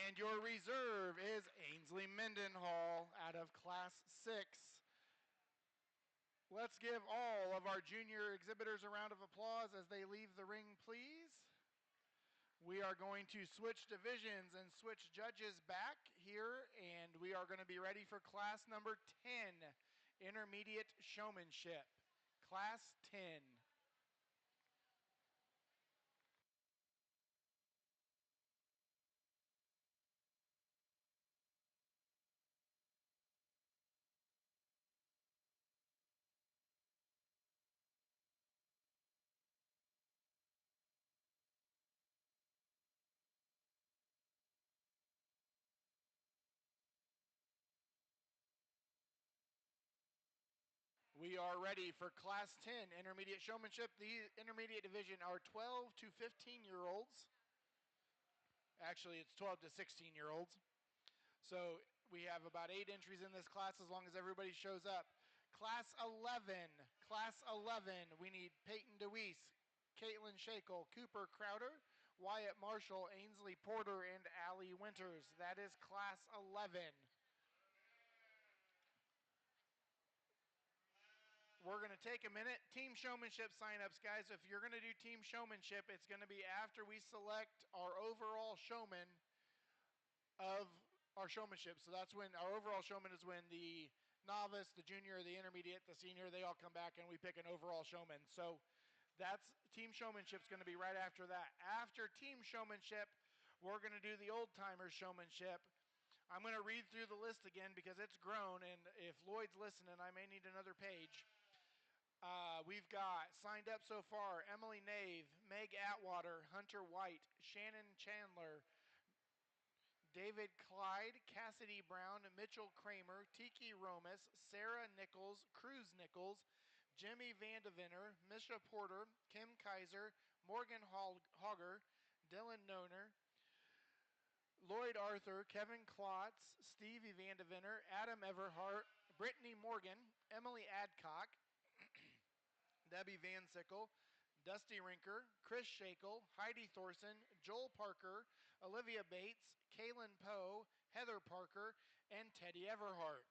And your reserve is Ainsley Mendenhall out of Class 6. Let's give all of our junior exhibitors a round of applause as they leave the ring, please. We are going to switch divisions and switch judges back here, and we are going to be ready for class number 10, Intermediate Showmanship. Class 10. We are ready for Class 10, Intermediate Showmanship. The intermediate division are 12 to 15-year-olds. Actually, it's 12 to 16-year-olds. So we have about 8 entries in this class as long as everybody shows up. Class 11, we need Peyton DeWeese, Caitlin Shakel, Cooper Crowder, Wyatt Marshall, Ainsley Porter, and Allie Winters. That is Class 11. We're going to take a minute. Team Showmanship signups, guys. If you're going to do Team Showmanship, it's going to be after we select our overall showman of our showmanship. So that's when our overall showman is when the novice, the junior, the intermediate, the senior, they all come back and we pick an overall showman. So that's Team Showmanship is going to be right after that. After Team Showmanship, we're going to do the old-timer showmanship. I'm going to read through the list again because it's grown, and if Lloyd's listening, I may need another page. We've got signed up so far Emily Nave, Meg Atwater, Hunter White, Shannon Chandler, David Clyde, Cassidy Brown, Mitchell Kramer, Tiki Romas, Sarah Nichols, Cruz Nichols, Jimmy Vandeventer, Misha Porter, Kim Kaiser, Morgan Hogger, Dylan Noner, Lloyd Arthur, Kevin Klotz, Stevie Vandeventer, Adam Everhart, Brittany Morgan, Emily Adcock, Debbie Van Sickle, Dusty Rinker, Chris Shakel, Heidi Thorson, Joel Parker, Olivia Bates, Kaylin Poe, Heather Parker, and Teddy Everhart.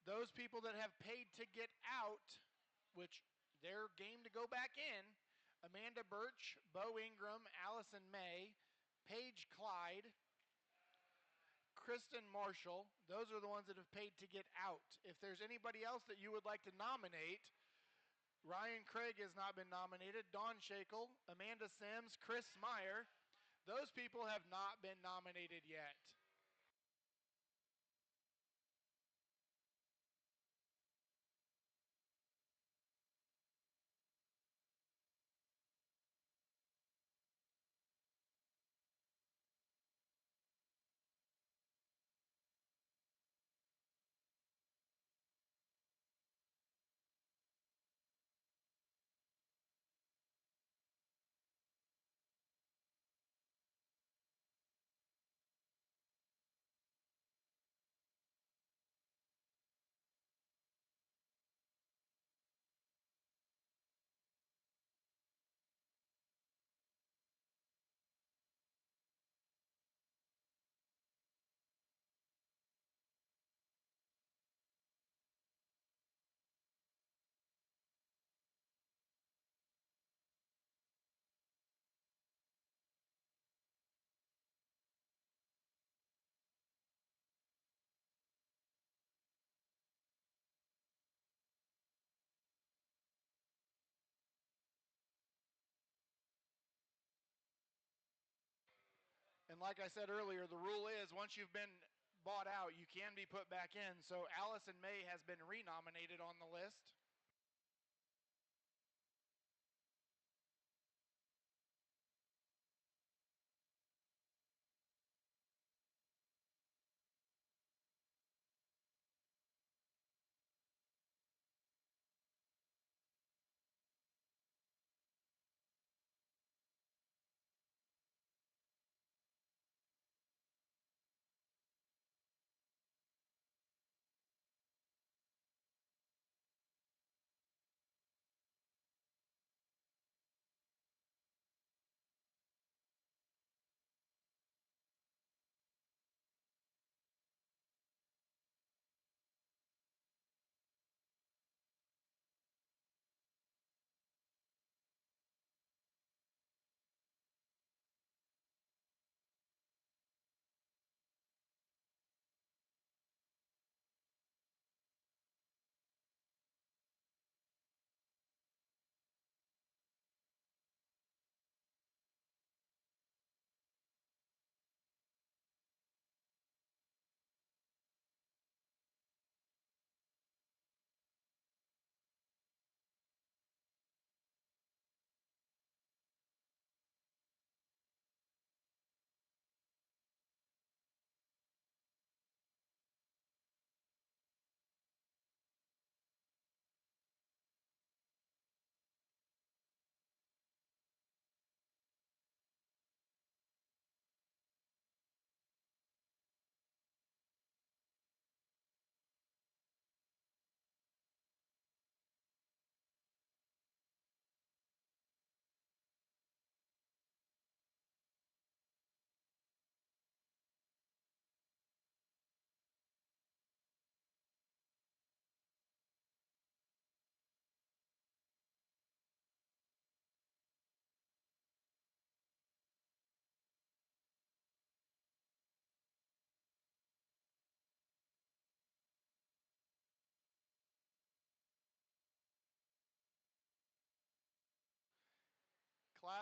Those people that have paid to get out, which they're game to go back in, Amanda Birch, Bo Ingram, Allison May, Paige Clyde, Kristen Marshall, those are the ones that have paid to get out. If there's anybody else that you would like to nominate, Ryan Craig has not been nominated, Dawn Shakel, Amanda Sims, Chris Meyer, those people have not been nominated yet. And like I said earlier, the rule is once you've been bought out, you can be put back in. So Allison May has been renominated on the list.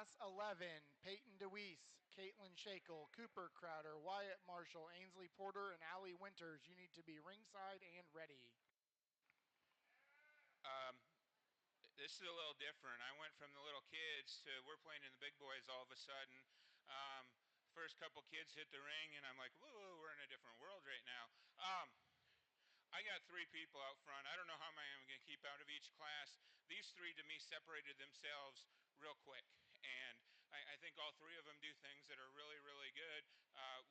Class 11, Peyton DeWeese, Caitlin Shakel, Cooper Crowder, Wyatt Marshall, Ainsley Porter, and Allie Winters. You need to be ringside and ready. This is a little different. I went from the little kids to we're playing in the big boys all of a sudden. First couple kids hit the ring, and I'm like, whoa, we're in a different world right now. I got three people out front. I don't know how many I'm going to keep out of each class. These three, to me, separated themselves real quick. And I think all three of them do things that are really, really good.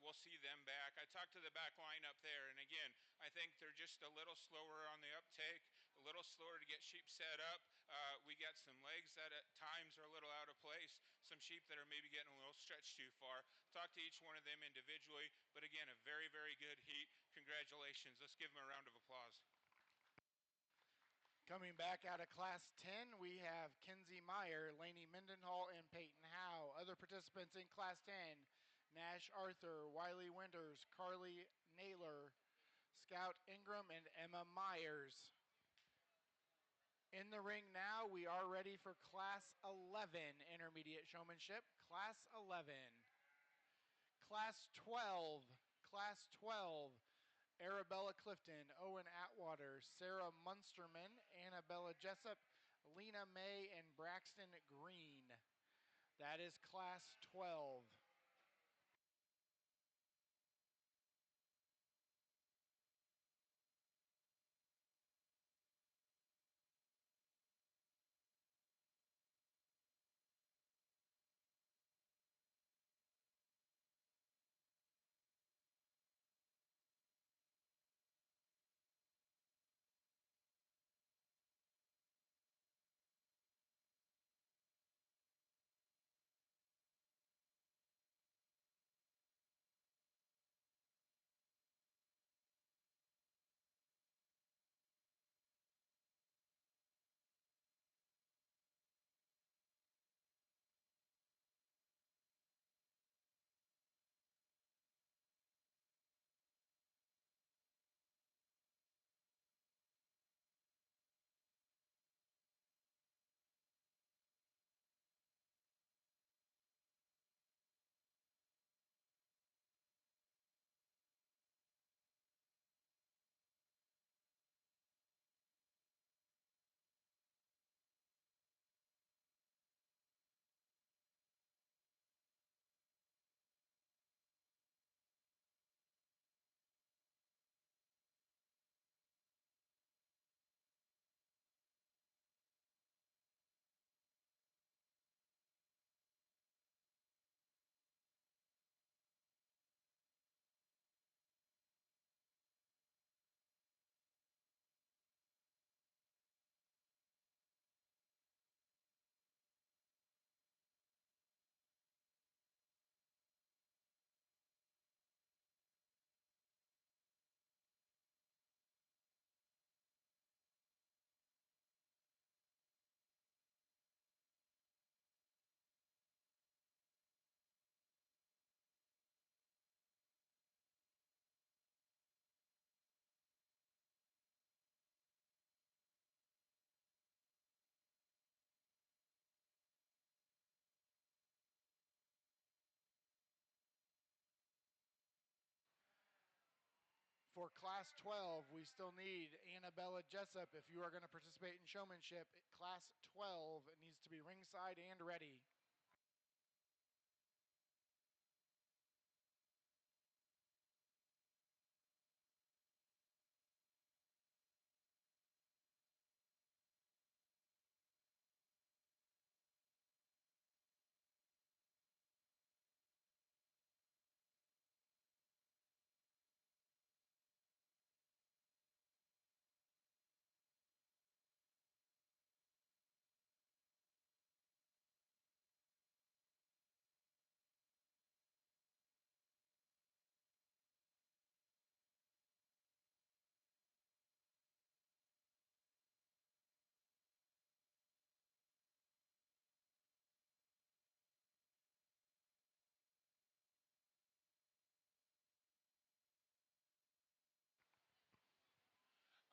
We'll see them back. I talked to the back line up there, and again, I think they're just a little slower on the uptake, a little slower to get sheep set up. We got some legs that at times are a little out of place, some sheep that are maybe getting a little stretched too far. Talk to each one of them individually, but again, a very, very good heat. Congratulations. Let's give them a round of applause. Coming back out of Class 10, we have Kenzie Meyer, Lainey Mendenhall, and Peyton Howe. Other participants in Class 10, Nash Arthur, Wiley Winters, Carly Naylor, Scout Ingram, and Emma Myers. In the ring now, we are ready for Class 11 Intermediate Showmanship. Class 11. Class 12. Class 12. Arabella Clifton, Owen Atwater, Sarah Munsterman, Annabella Jessup, Lena May, and Braxton Green. That is Class 12. For Class 12, we still need Annabella Jessup. If you are going to participate in showmanship, Class 12 it needs to be ringside and ready.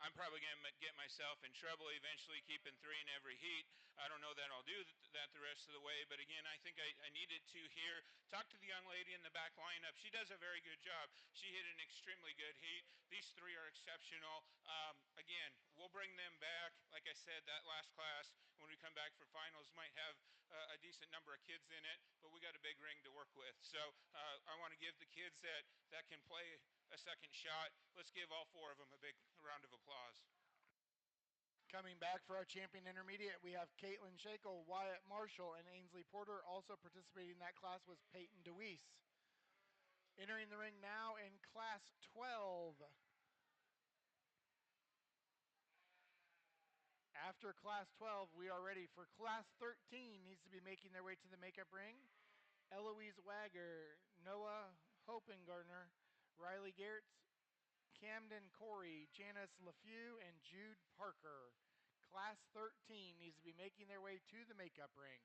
I'm probably going to get myself in trouble eventually keeping 3 in every heat. I don't know that I'll do that the rest of the way, but again, I think I needed to here. Talk to the young lady in the back lineup. She does a very good job. She hit an extremely good heat. These 3 are exceptional. Again, we'll bring them back. Like I said, that last class, when we come back for finals, might have a decent number of kids in it, but we got a big ring to work with. So I want to give the kids that can play a second shot. Let's give all 4 of them a big round of applause. Coming back for our champion intermediate, we have Caitlin Shakel, Wyatt Marshall, and Ainsley Porter. Also participating in that class was Peyton DeWeese. Entering the ring now in class 12. After class 12, we are ready for class 13. Needs to be making their way to the makeup ring. Eloise Wagger, Noah Hopengartner, Riley Gertz, Camden Corey, Janice LaFew, and Jude Parker. Class 13 needs to be making their way to the makeup ring.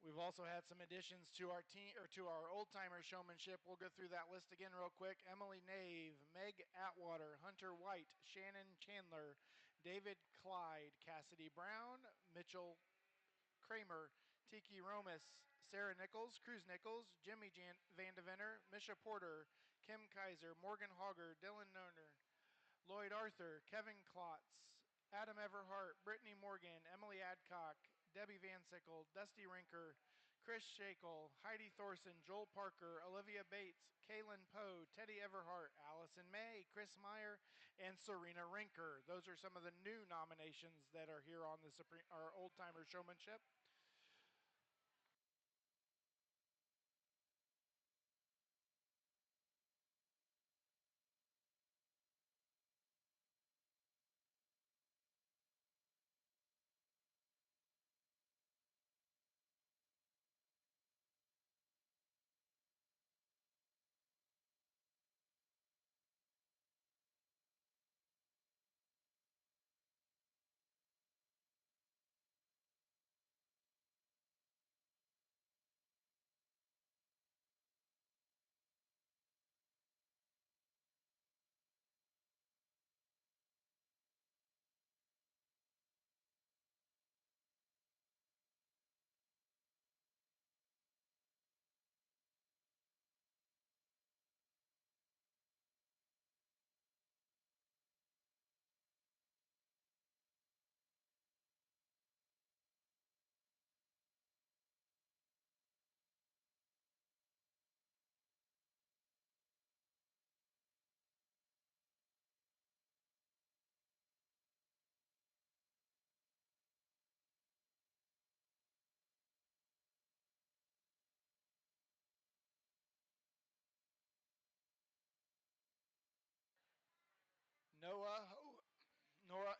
We've also had some additions to our team or to our old timer showmanship. We'll go through that list again real quick. Emily Nave, Meg Atwater, Hunter White, Shannon Chandler, David Clyde, Cassidy Brown, Mitchell Kramer, Tiki Romas, Sarah Nichols, Cruz Nichols, Jimmy Van Deventer, Misha Porter, Kim Kaiser, Morgan Hogger, Dylan Noner, Lloyd Arthur, Kevin Klotz, Adam Everhart, Brittany Morgan, Emily Adcock, Debbie Van Sickle, Dusty Rinker, Chris Shakel, Heidi Thorson, Joel Parker, Olivia Bates, Kaylin Poe, Teddy Everhart, Allison May, Chris Meyer, and Serena Rinker. Those are some of the new nominations that are here on our old timer showmanship.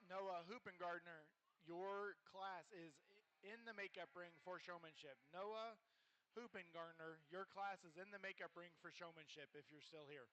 Noah Hoopengardner, your class is in the makeup ring for showmanship. Noah Hoopengardner, your class is in the makeup ring for showmanship if you're still here.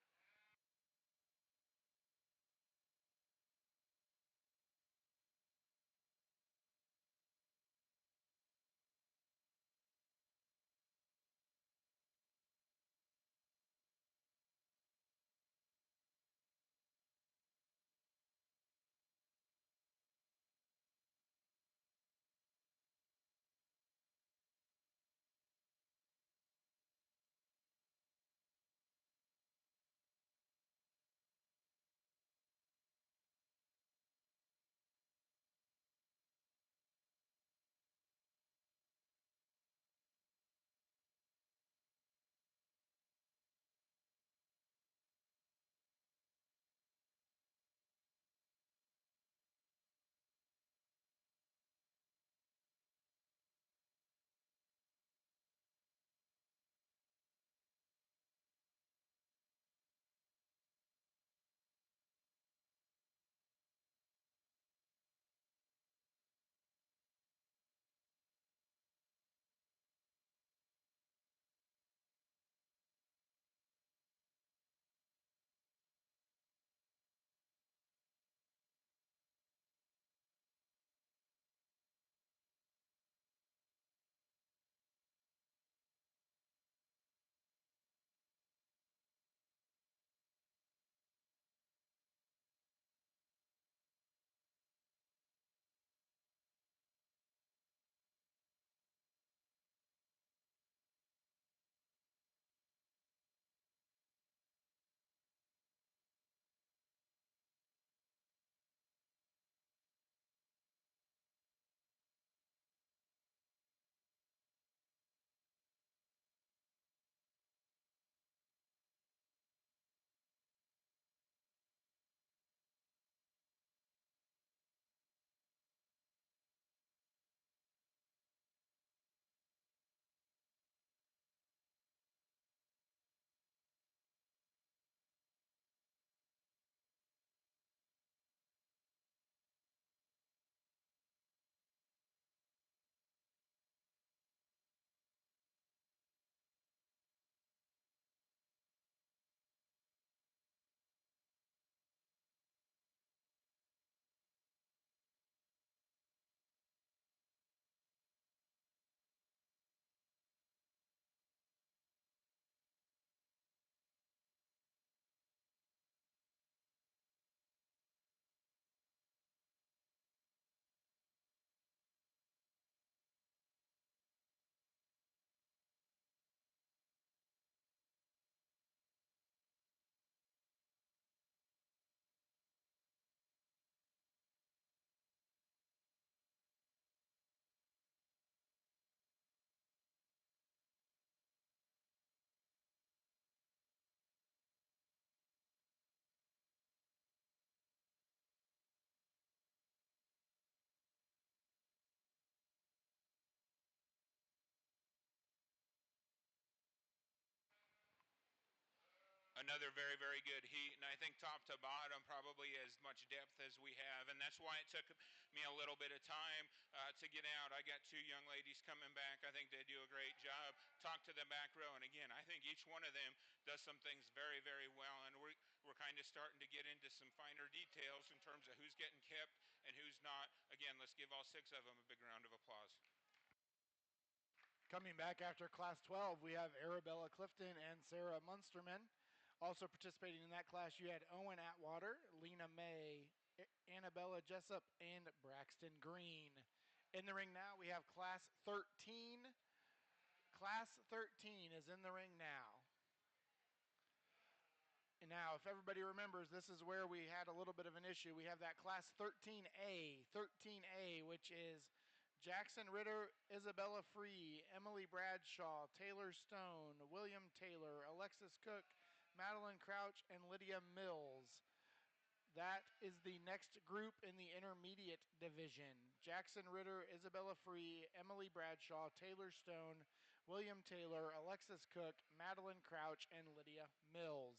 another very, very good heat. And I think top to bottom, probably as much depth as we have. And that's why it took me a little bit of time to get out. I got two young ladies coming back. I think they do a great job. Talk to the back row. And again, I think each one of them does some things very, very well. And we're kind of starting to get into some finer details in terms of who's getting kept and who's not. Again, let's give all 6 of them a big round of applause. Coming back after Class 12, we have Arabella Clifton and Sarah Munsterman. Also participating in that class, you had Owen Atwater, Lena May, Annabella Jessup, and Braxton Green. In the ring now, we have Class 13. Class 13 is in the ring now. And now, if everybody remembers, this is where we had a little bit of an issue. We have that Class 13A, which is Jackson Ritter, Isabella Free, Emily Bradshaw, Taylor Stone, William Taylor, Alexis Cook, Madeline Crouch, and Lydia Mills. That is the next group in the intermediate division. Jackson Ritter, Isabella Free, Emily Bradshaw, Taylor Stone, William Taylor, Alexis Cook, Madeline Crouch, and Lydia Mills.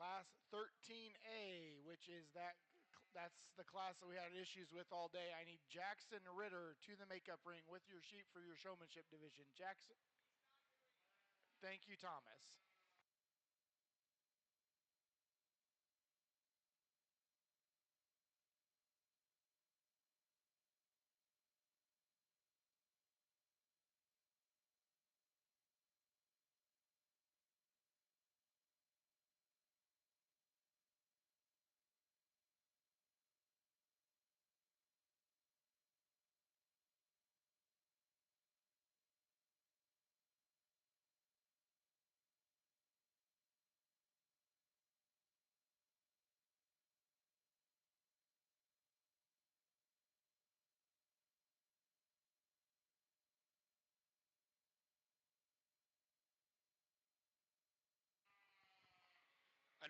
Class 13A, which is that's the class that we had issues with all day. I need Jackson Ritter to the makeup ring with your sheet for your showmanship division. Jackson. Thank you, Thomas.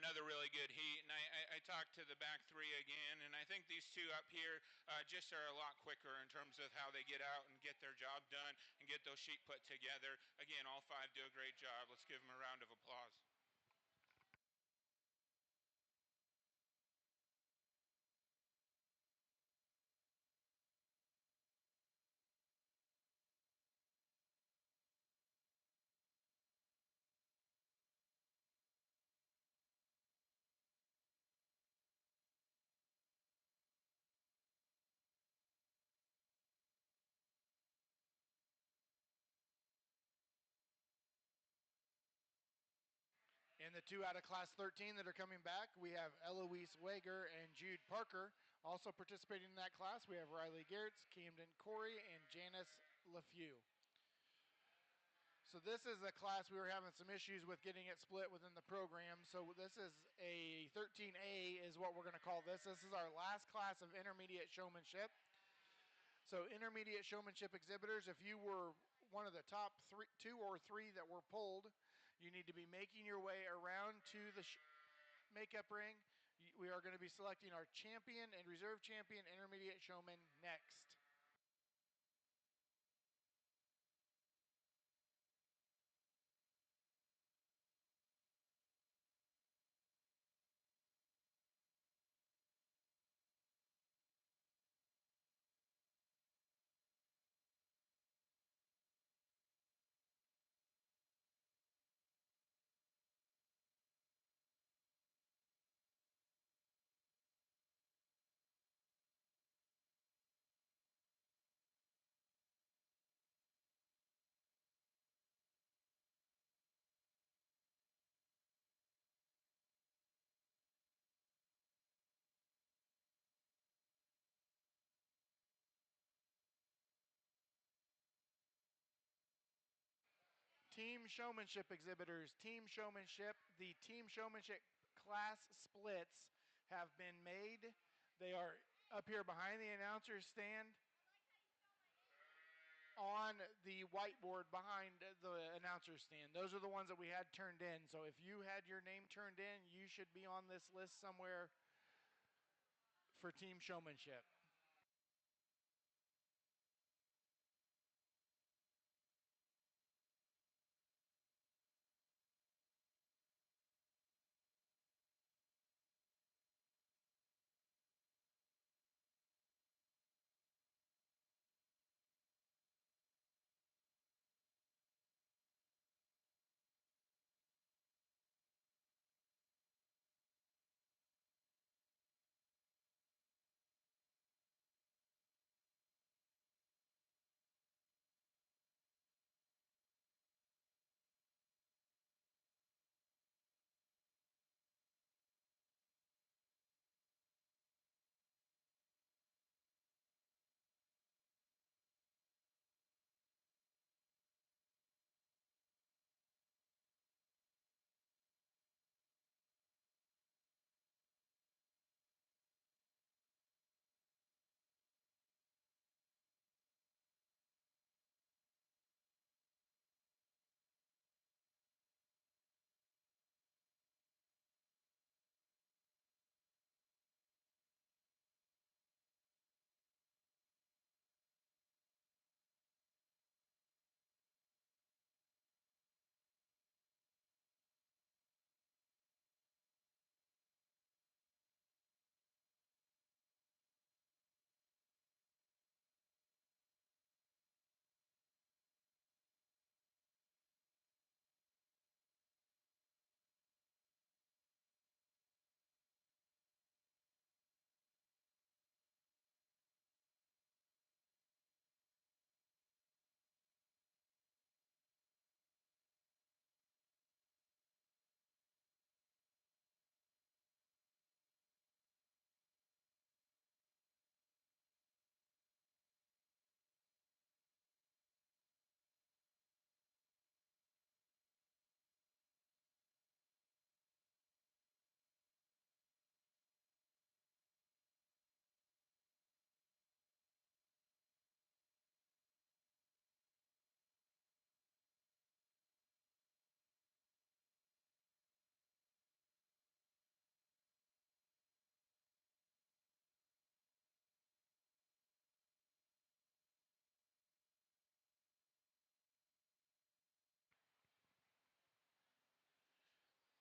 Another really good heat, and I talked to the back 3 again, and I think these 2 up here just are a lot quicker in terms of how they get out and get their job done and get those sheep put together. Again, all 5 do a great job. Let's give them a round of applause. In the 2 out of Class 13 that are coming back, we have Eloise Wager and Jude Parker. Also participating in that class, we have Riley Geertz, Camden Corey, and Janice LeFew. So this is a class we were having some issues with getting it split within the program. So this is a 13A is what we're going to call this. This is our last class of intermediate showmanship. So intermediate showmanship exhibitors, if you were one of the top 2 or 3 that were pulled, you need to be making your way around to the makeup ring. We are going to be selecting our champion and reserve champion intermediate showman next. Team showmanship exhibitors, team showmanship. The team showmanship class splits have been made. They are up here behind the announcer's stand on the whiteboard behind the announcer's stand. Those are the ones that we had turned in. So if you had your name turned in, you should be on this list somewhere for team showmanship.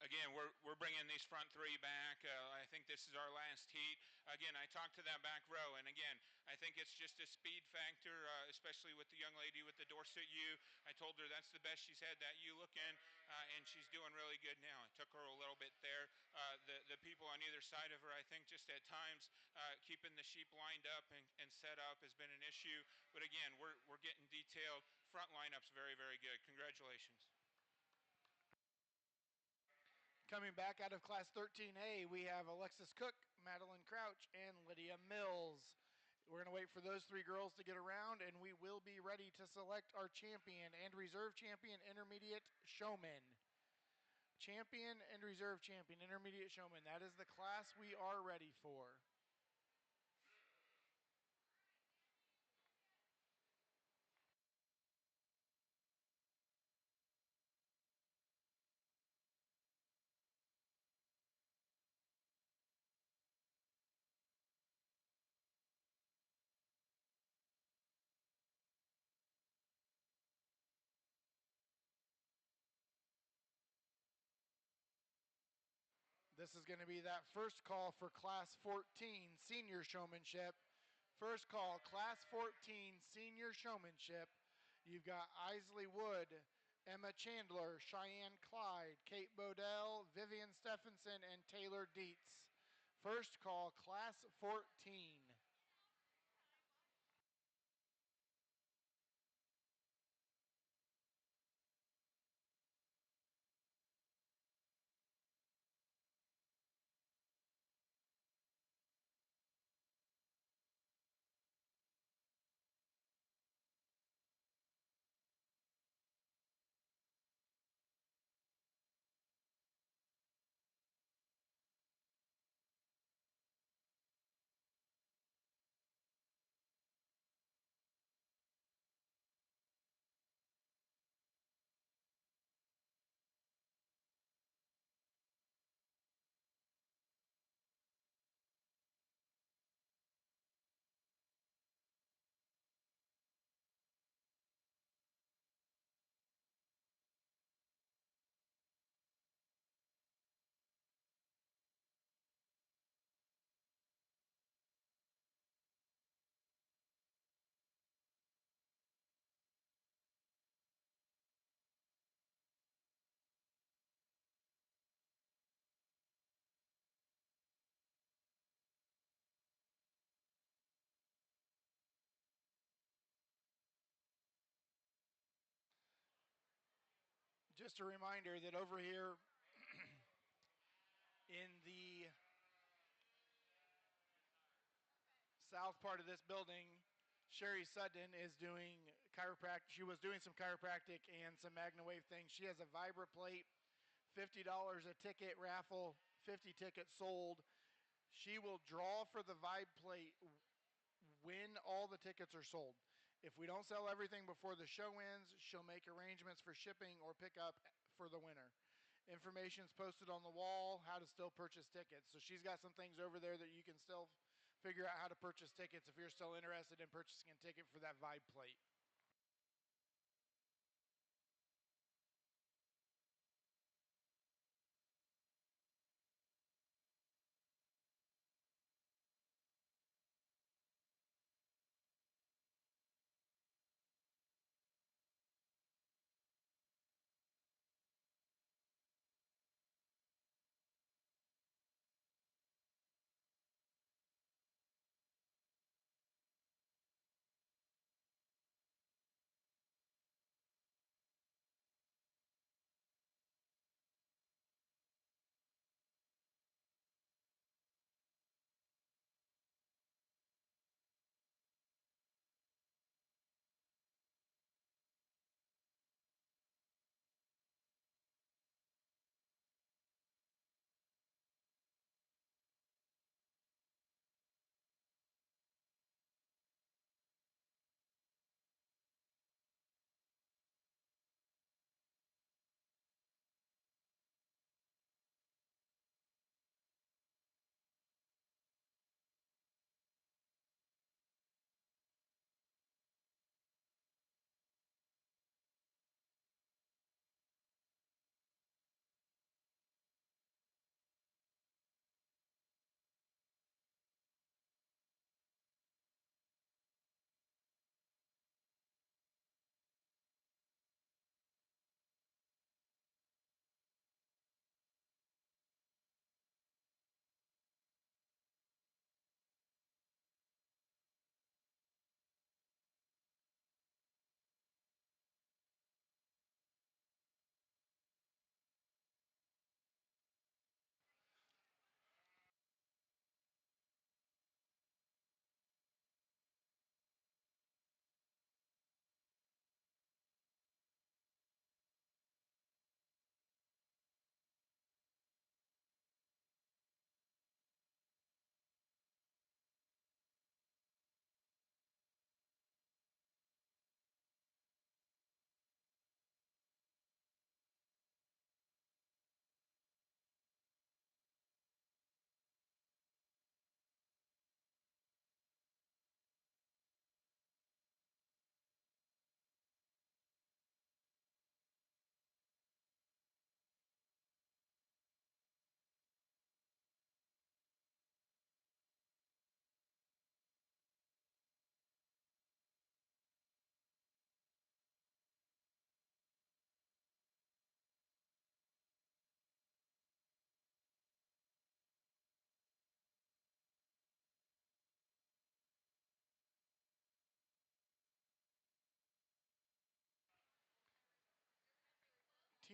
again, we're bringing these front three back. I think this is our last heat. Again, I talked to that back row, and again, I think it's just a speed factor, especially with the young lady with the Dorset U. I told her that's the best she's had that U look in, and she's doing really good now. It took her a little bit there. The people on either side of her, I think, just at times keeping the sheep lined up and set up has been an issue. But again, we're getting detailed. Front lineup's very, very good. Congratulations. Coming back out of Class 13A, we have Alexis Cook, Madeline Crouch, and Lydia Mills. We're going to wait for those three girls to get around, and we will be ready to select our champion and reserve champion intermediate showman. Champion and reserve champion intermediate showman. That is the class we are ready for. This is going to be that first call for Class 14 Senior Showmanship. First call, Class 14 Senior Showmanship. You've got Isley Wood, Emma Chandler, Cheyenne Clyde, Kate Bodell, Vivian Stephenson, and Taylor Dietz. First call, Class 14. Just a reminder that over here in the south part of this building, Sherry Sutton is doing chiropractic. She was doing some chiropractic and some Magna Wave things. She has a Vibra plate, $50 a ticket raffle, 50 tickets sold. She will draw for the Vibe plate when all the tickets are sold. If we don't sell everything before the show ends, she'll make arrangements for shipping or pickup for the winner. Information's posted on the wall, how to still purchase tickets. So she's got some things over there that you can still figure out how to purchase tickets if you're still interested in purchasing a ticket for that Vibe plate.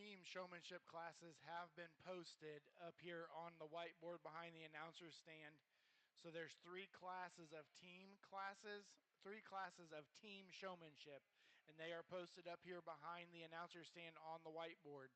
team showmanship classes have been posted up here on the whiteboard behind the announcer's stand. So there's three classes of team classes, three classes of team showmanship, and they are posted up here behind the announcer's stand on the whiteboard.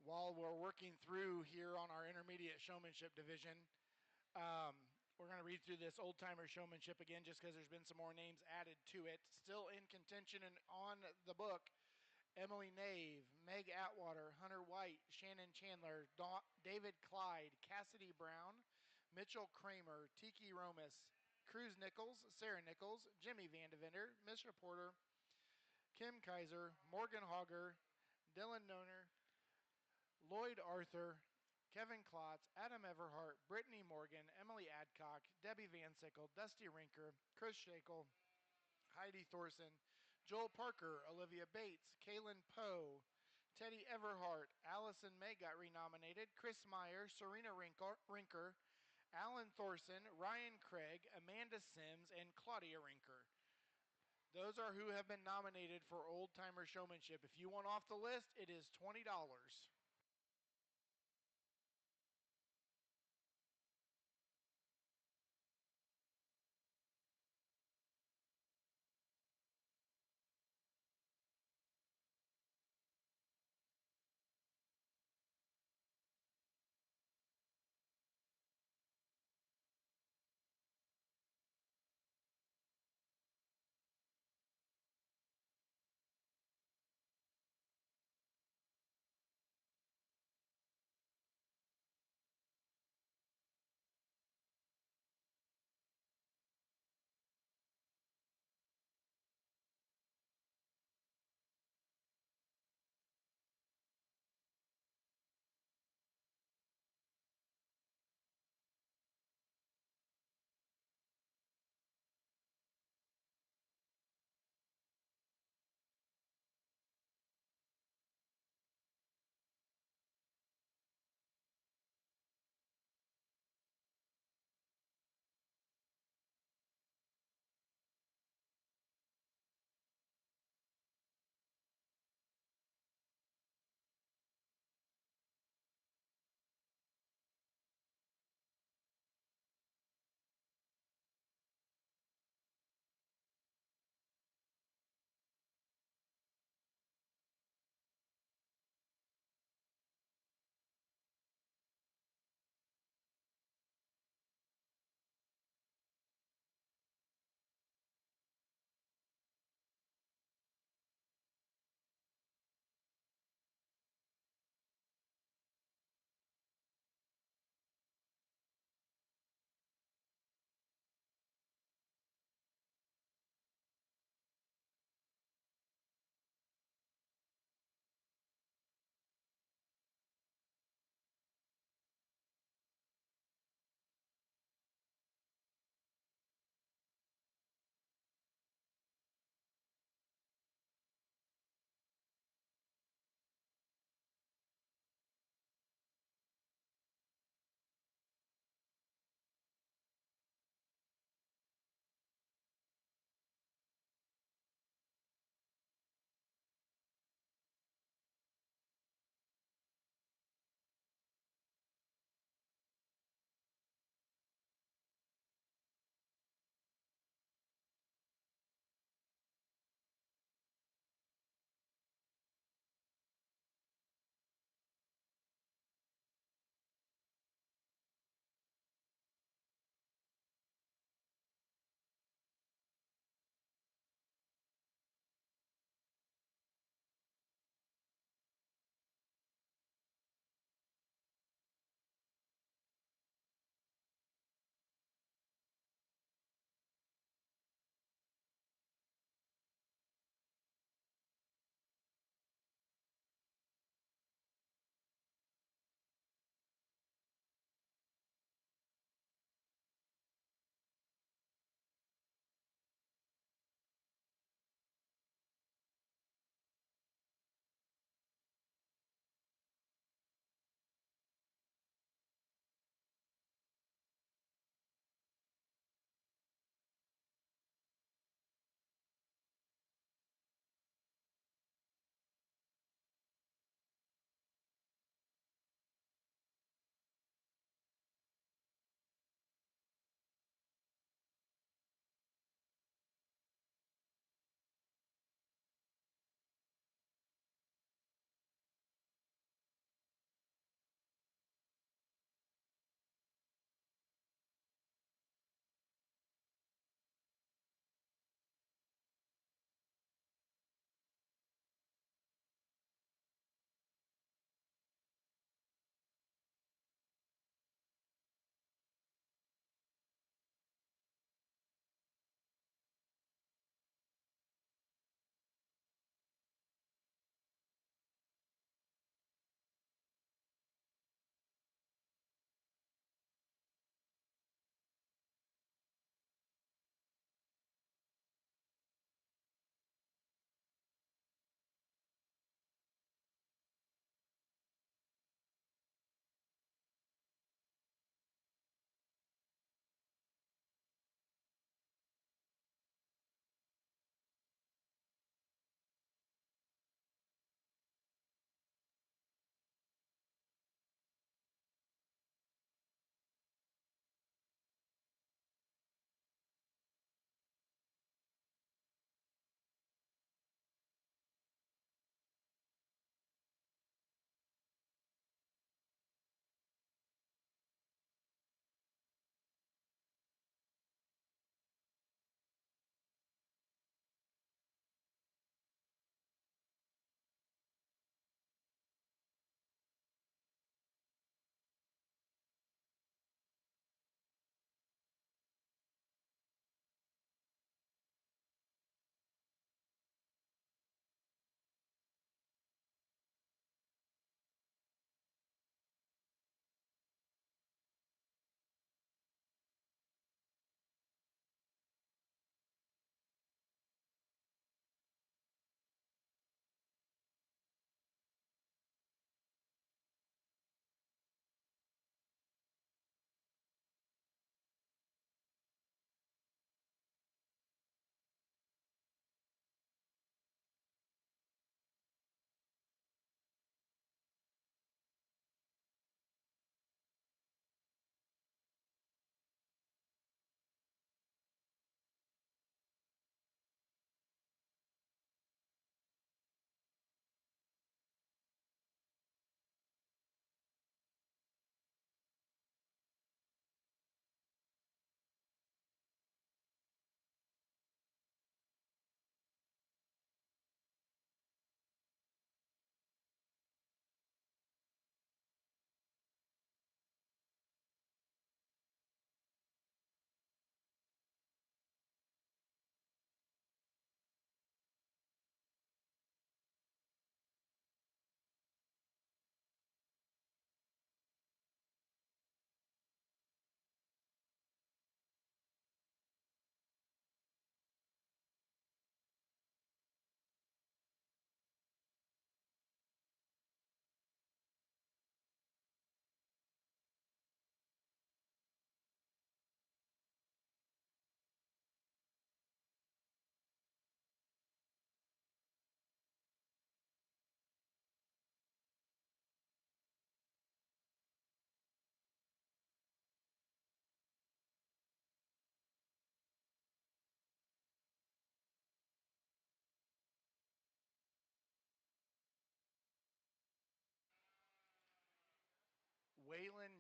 While we're working through here on our intermediate showmanship division, we're going to read through this old timer showmanship again just because there's been some more names added to it. Still in contention and on the book, Emily Nave, Meg Atwater, Hunter White, Shannon Chandler, David Clyde, Cassidy Brown, Mitchell Kramer, Tiki Romas, Cruz Nichols, Sarah Nichols, Jimmy Vandevender, Misha Porter, Kim Kaiser, Morgan Hogger, Dylan Noner, Lloyd Arthur, Kevin Klotz, Adam Everhart, Brittany Morgan, Emily Adcock, Debbie Van Sickle, Dusty Rinker, Chris Shakel, Heidi Thorson, Joel Parker, Olivia Bates, Kaylin Poe, Teddy Everhart, Allison May got renominated, Chris Meyer, Serena Rinker, Alan Thorson, Ryan Craig, Amanda Sims, and Claudia Rinker. Those are who have been nominated for Old Timer Showmanship. If you want off the list, it is $20.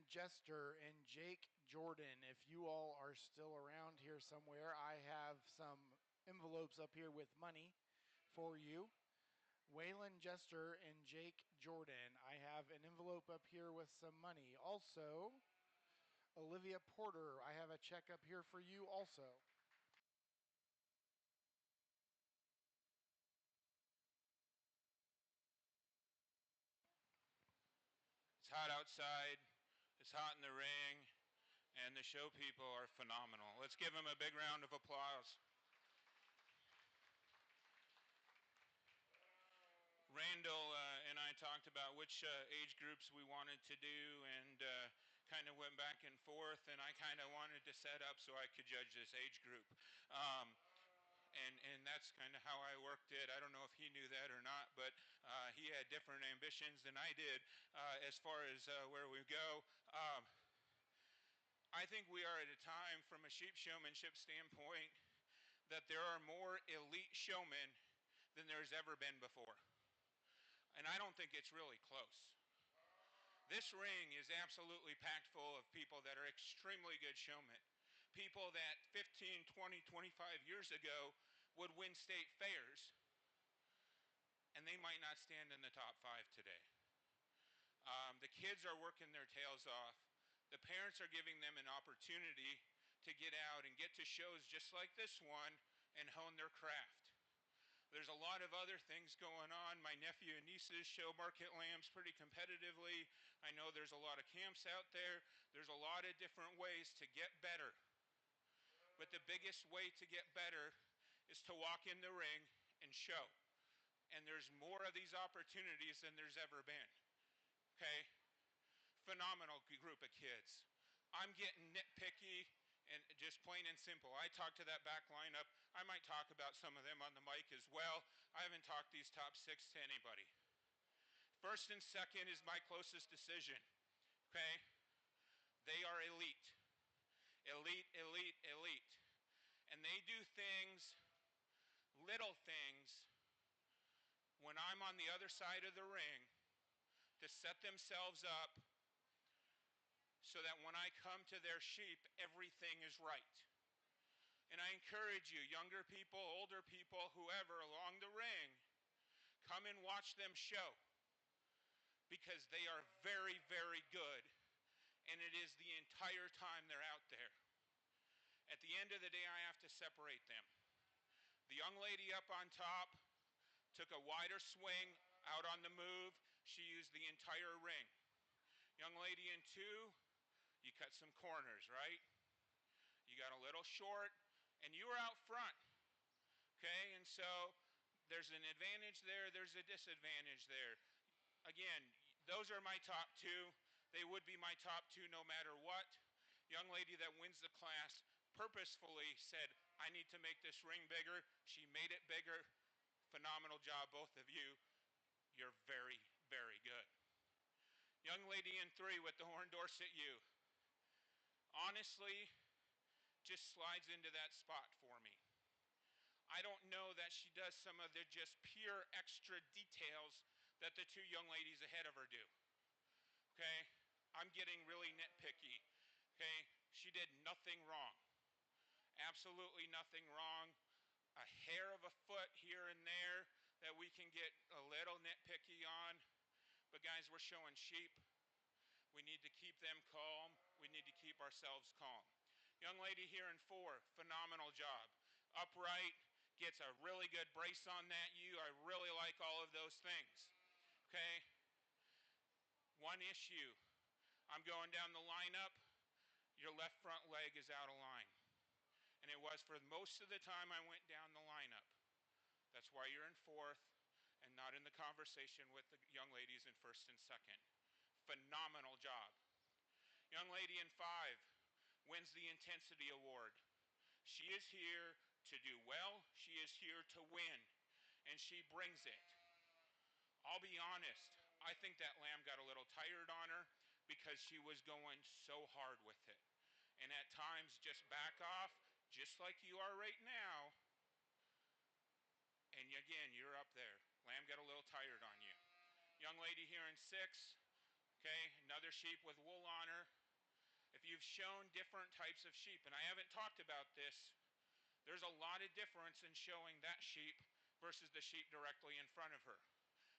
Jester and Jake Jordan. If you all are still around here somewhere, I have some envelopes up here with money for you. Waylon Jester and Jake Jordan. I have an envelope up here with some money. Also, Olivia Porter, I have a check up here for you also. It's hot outside. It's hot in the ring. And the show people are phenomenal. Let's give them a big round of applause. Randall and I talked about which age groups we wanted to do and kind of went back and forth, and I kind of wanted to set up so I could judge this age group. And that's kind of how I worked it. I don't know if he knew that or not, but he had different ambitions than I did as far as where we go. I think we are at a time from a sheep showmanship standpoint that there are more elite showmen than there's ever been before. And I don't think it's really close. This ring is absolutely packed full of people that are extremely good showmen. People that 15, 20, 25 years ago would win state fairs, and they might not stand in the top 5 today. The kids are working their tails off. The parents are giving them an opportunity to get out and get to shows just like this one and hone their craft. There's a lot of other things going on. My nephew and nieces show market lambs pretty competitively. I know there's a lot of camps out there. There's a lot of different ways to get better. But the biggest way to get better is to walk in the ring and show. And there's more of these opportunities than there's ever been. Okay? Phenomenal group of kids. I'm getting nitpicky. And just plain and simple, I talk to that back lineup. I might talk about some of them on the mic as well. I haven't talked these top 6 to anybody. First and second is my closest decision, okay? They are elite. Elite, elite, elite. And they do things, little things, when I'm on the other side of the ring to set themselves up so that when I come to their sheep, everything is right. And I encourage you, younger people, older people, whoever, along the ring, come and watch them show. Because they are very, very good. And it is the entire time they're out there. At the end of the day, I have to separate them. The young lady up on top took a wider swing out on the move. She used the entire ring. Young lady in 2, you cut some corners, right? You got a little short, and you were out front, okay? And so there's an advantage there, there's a disadvantage there. Again, those are my top 2. They would be my top 2 no matter what. Young lady that wins the class purposefully said, I need to make this ring bigger. She made it bigger. Phenomenal job, both of you. You're very, very good. Young lady in 3 with the Horn Dorset U. Honestly, just slides into that spot for me. I don't know that she does some of the just pure extra details that the 2 young ladies ahead of her do. Okay? I'm getting really nitpicky. Okay? She did nothing wrong. Absolutely nothing wrong. A hair of a foot here and there that we can get a little nitpicky on. But guys, we're showing sheep. We need to keep them calm. We need to keep ourselves calm. Young lady here in 4, phenomenal job. Upright, gets a really good brace on that U. I really like all of those things. Okay? One issue. I'm going down the lineup. Your left front leg is out of line. And it was for most of the time I went down the lineup. That's why you're in 4th and not in the conversation with the young ladies in 1st and 2nd. Phenomenal job. Young lady in 5 wins the Intensity Award. She is here to do well. She is here to win. And she brings it. I'll be honest. I think that lamb got a little tired on her because she was going so hard with it. And at times, just back off, just like you are right now. And again, you're up there. Lamb got a little tired on you. Young lady here in 6, Okay, another sheep with wool on her. If you've shown different types of sheep, and I haven't talked about this, there's a lot of difference in showing that sheep versus the sheep directly in front of her.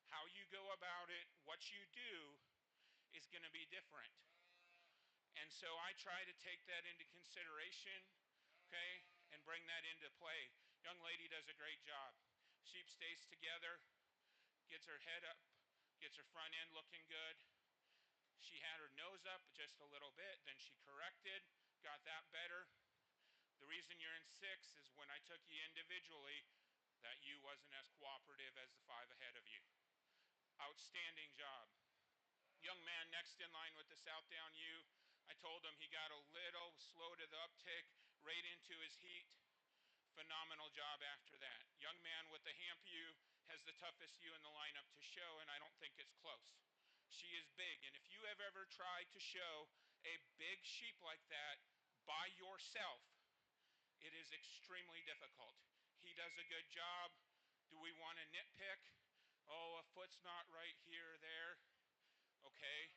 How you go about it, what you do, is going to be different. And so I try to take that into consideration, okay, and bring that into play. Young lady does a great job. Sheep stays together, gets her head up, gets her front end looking good. She had her nose up just a little bit, then she corrected, got that better. The reason you're in 6 is when I took you individually, that ewe wasn't as cooperative as the 5 ahead of you. Outstanding job. Young man next in line with the South Down ewe, I told him he got a little slow to the uptick, right into his heat. Phenomenal job after that. Young man with the Hamp ewe has the toughest ewe in the lineup to show, and I don't think it's close. She is big, and if you have ever tried to show a big sheep like that by yourself, it is extremely difficult. He does a good job. Do we want to nitpick? Oh, a foot's not right here or there. Okay.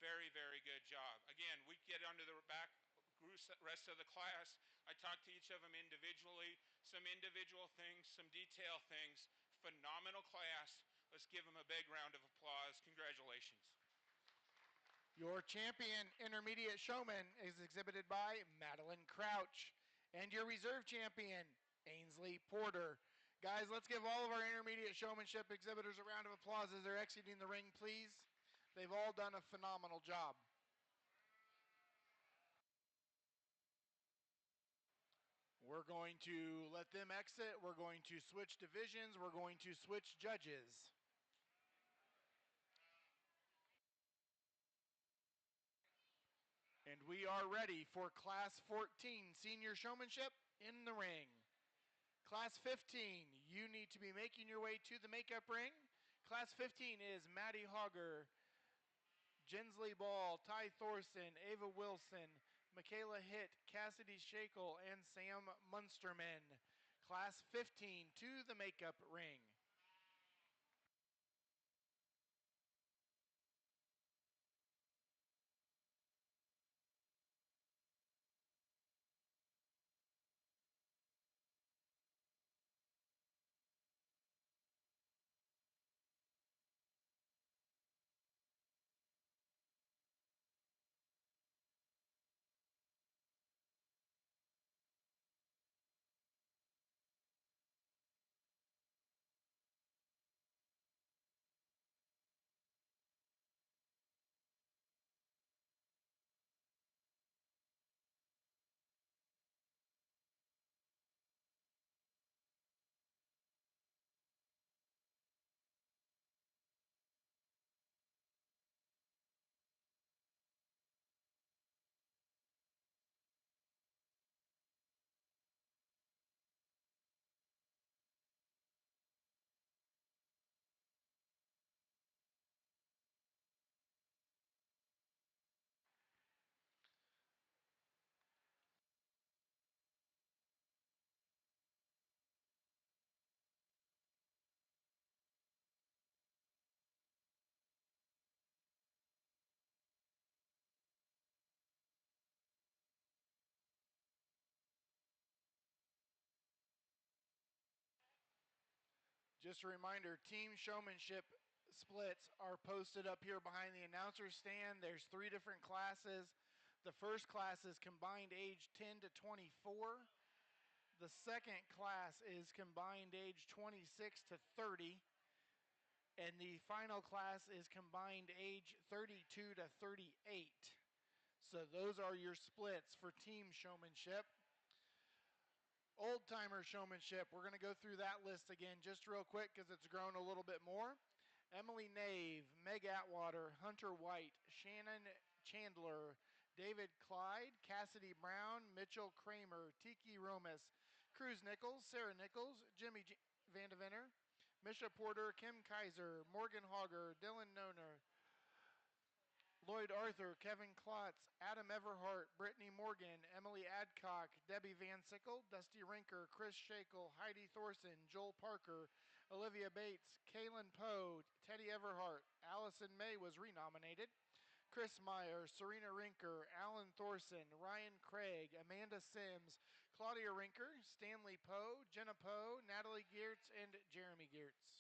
Very, very good job. Again, we get under the rest of the class. I talk to each of them individually, some individual things, some detail things. Phenomenal class. Let's give them a big round of applause. Congratulations. Your champion intermediate showman is exhibited by Madeline Crouch. And your reserve champion, Ainsley Porter. Guys, let's give all of our intermediate showmanship exhibitors a round of applause as they're exiting the ring, please. They've all done a phenomenal job. We're going to let them exit. We're going to switch divisions. We're going to switch judges. And we are ready for Class 14 Senior Showmanship in the ring. Class 15, you need to be making your way to the makeup ring. Class 15 is Maddie Hogger, Jensley Ball, Ty Thorson, Ava Wilson, Michaela Hitt, Cassidy Shakel, and Sam Munsterman. Class 15 to the makeup ring. Just a reminder, team showmanship splits are posted up here behind the announcer stand. There's 3 different classes. The first class is combined age 10 to 24. The second class is combined age 26 to 30. And the final class is combined age 32 to 38. So those are your splits for team showmanship. Old-timer showmanship, we're going to go through that list again just real quick because it's grown a little bit more. Emily Nave, Meg Atwater, Hunter White, Shannon Chandler, David Clyde, Cassidy Brown, Mitchell Kramer, Tiki Romas, Cruz Nichols, Sarah Nichols, Jimmy Vandeventer, Misha Porter, Kim Kaiser, Morgan Hogger, Dylan Noner, Lloyd Arthur, Kevin Klotz, Adam Everhart, Brittany Morgan, Emily Adcock, Debbie Van Sickle, Dusty Rinker, Chris Shakel, Heidi Thorson, Joel Parker, Olivia Bates, Kaylin Poe, Teddy Everhart, Allison May was renominated. Chris Meyer, Serena Rinker, Alan Thorson, Ryan Craig, Amanda Sims, Claudia Rinker, Stanley Poe, Jenna Poe, Natalie Geertz, and Jeremy Geertz.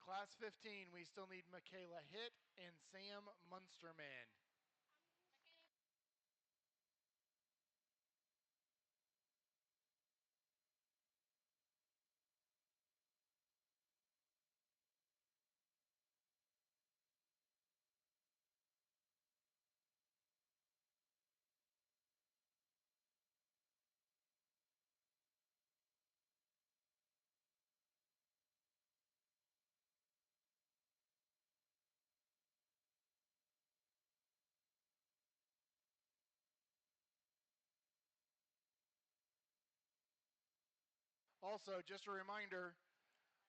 Class 15, we still need Michaela Hitt and Sam Munsterman. Also, just a reminder,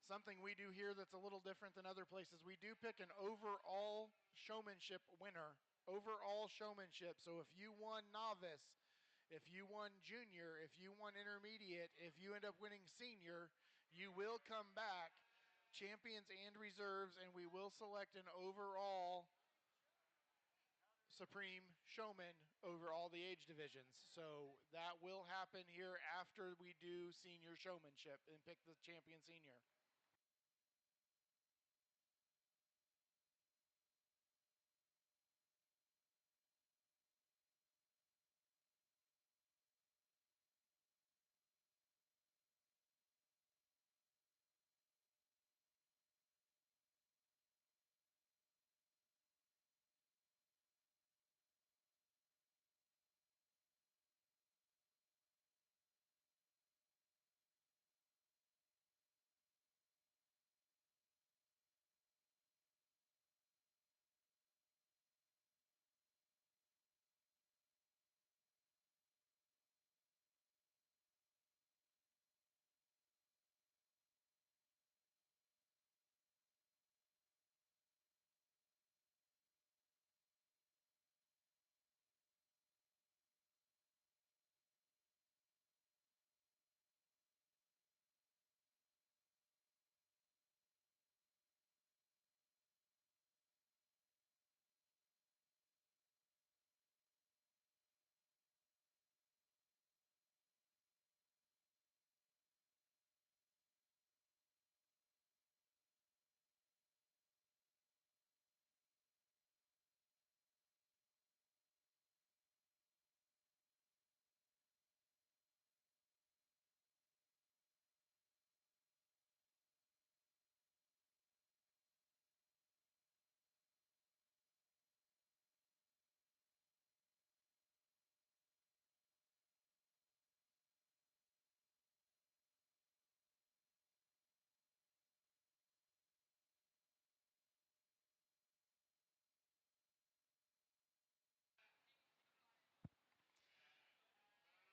something we do here that's a little different than other places, we do pick an overall showmanship winner. Overall showmanship. So if you won novice, if you won junior, if you won intermediate, if you end up winning senior, you will come back, champions and reserves, and we will select an overall supreme showman over all the age divisions. So that will happen here after we do senior showmanship and pick the champion senior.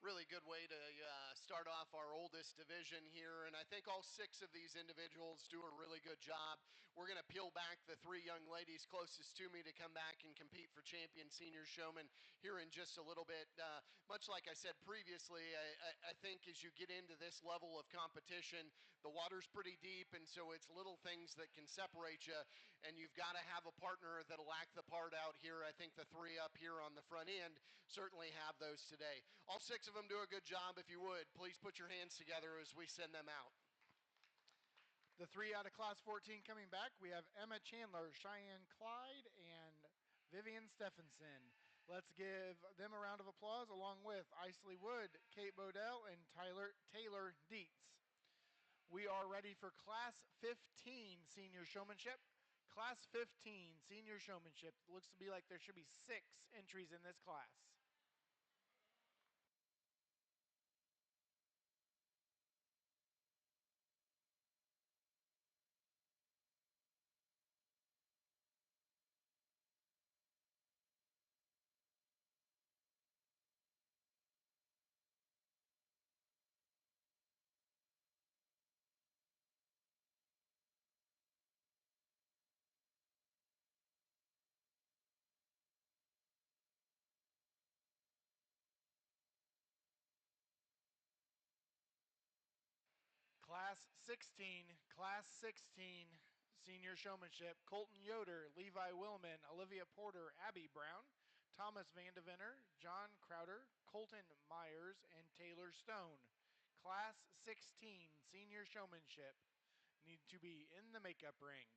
Really good way to start off our oldest division here, and I think all 6 of these individuals do a really good job. We're going to peel back the 3 young ladies closest to me to come back and compete for champion senior showman here in just a little bit. Much like I said previously, I think as you get into this level of competition, the water's pretty deep, and so it's little things that can separate you, and you've got to have a partner that'll act the part out here. I think the 3 up here on the front end certainly have those today. All 6 of them do a good job. If you would, please put your hands together as we send them out. The 3 out of class 14 coming back, we have Emma Chandler, Cheyenne Clyde, and Vivian Stephenson. Let's give them a round of applause along with Isley Wood, Kate Bodell, and Taylor Dietz. We are ready for class 15 senior showmanship. Class 15 senior showmanship. Looks to be like there should be 6 entries in this class. Class 16, senior showmanship, Colton Yoder, Levi Willman, Olivia Porter, Abby Brown, Thomas Vandevenner, John Crowder, Colton Myers, and Taylor Stone. Class 16, senior showmanship, need to be in the makeup ring.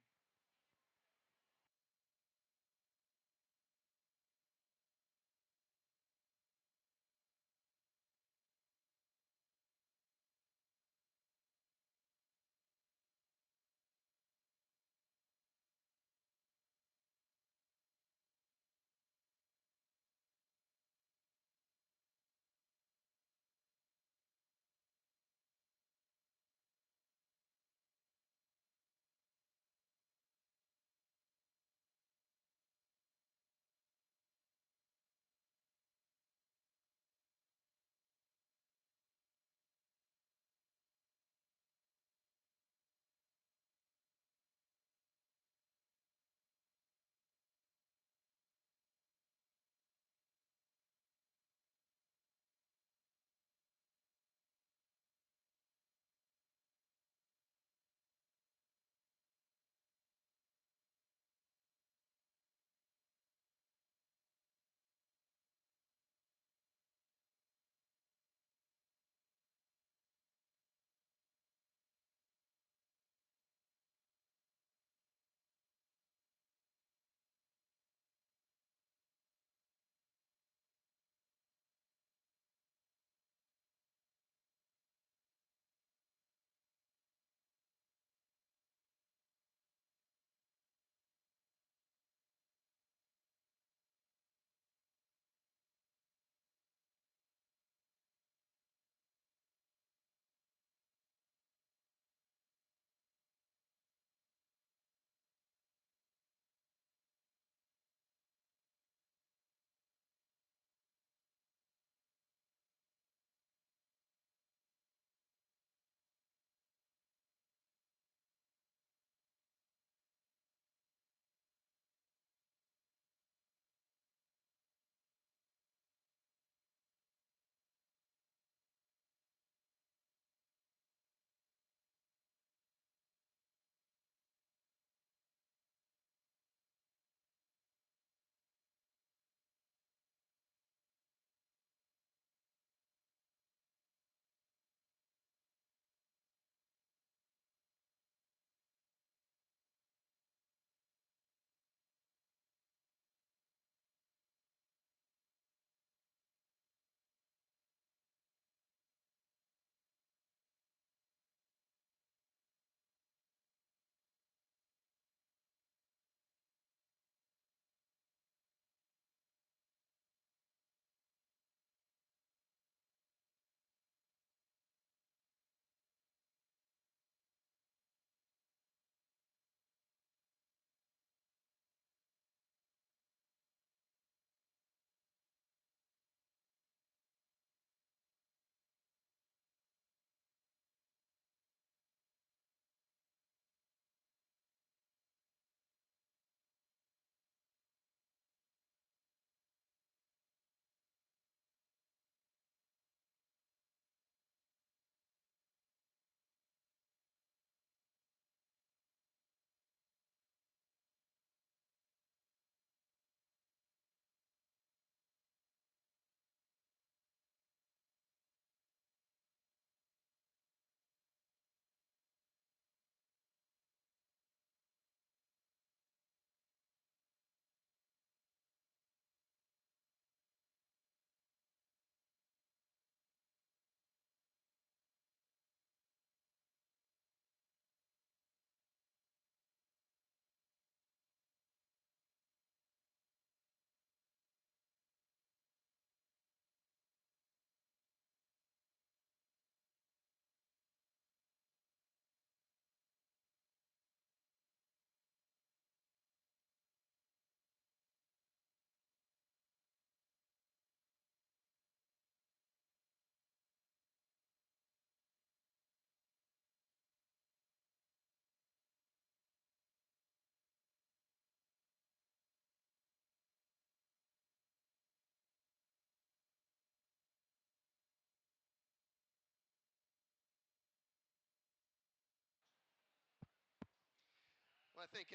Well, I think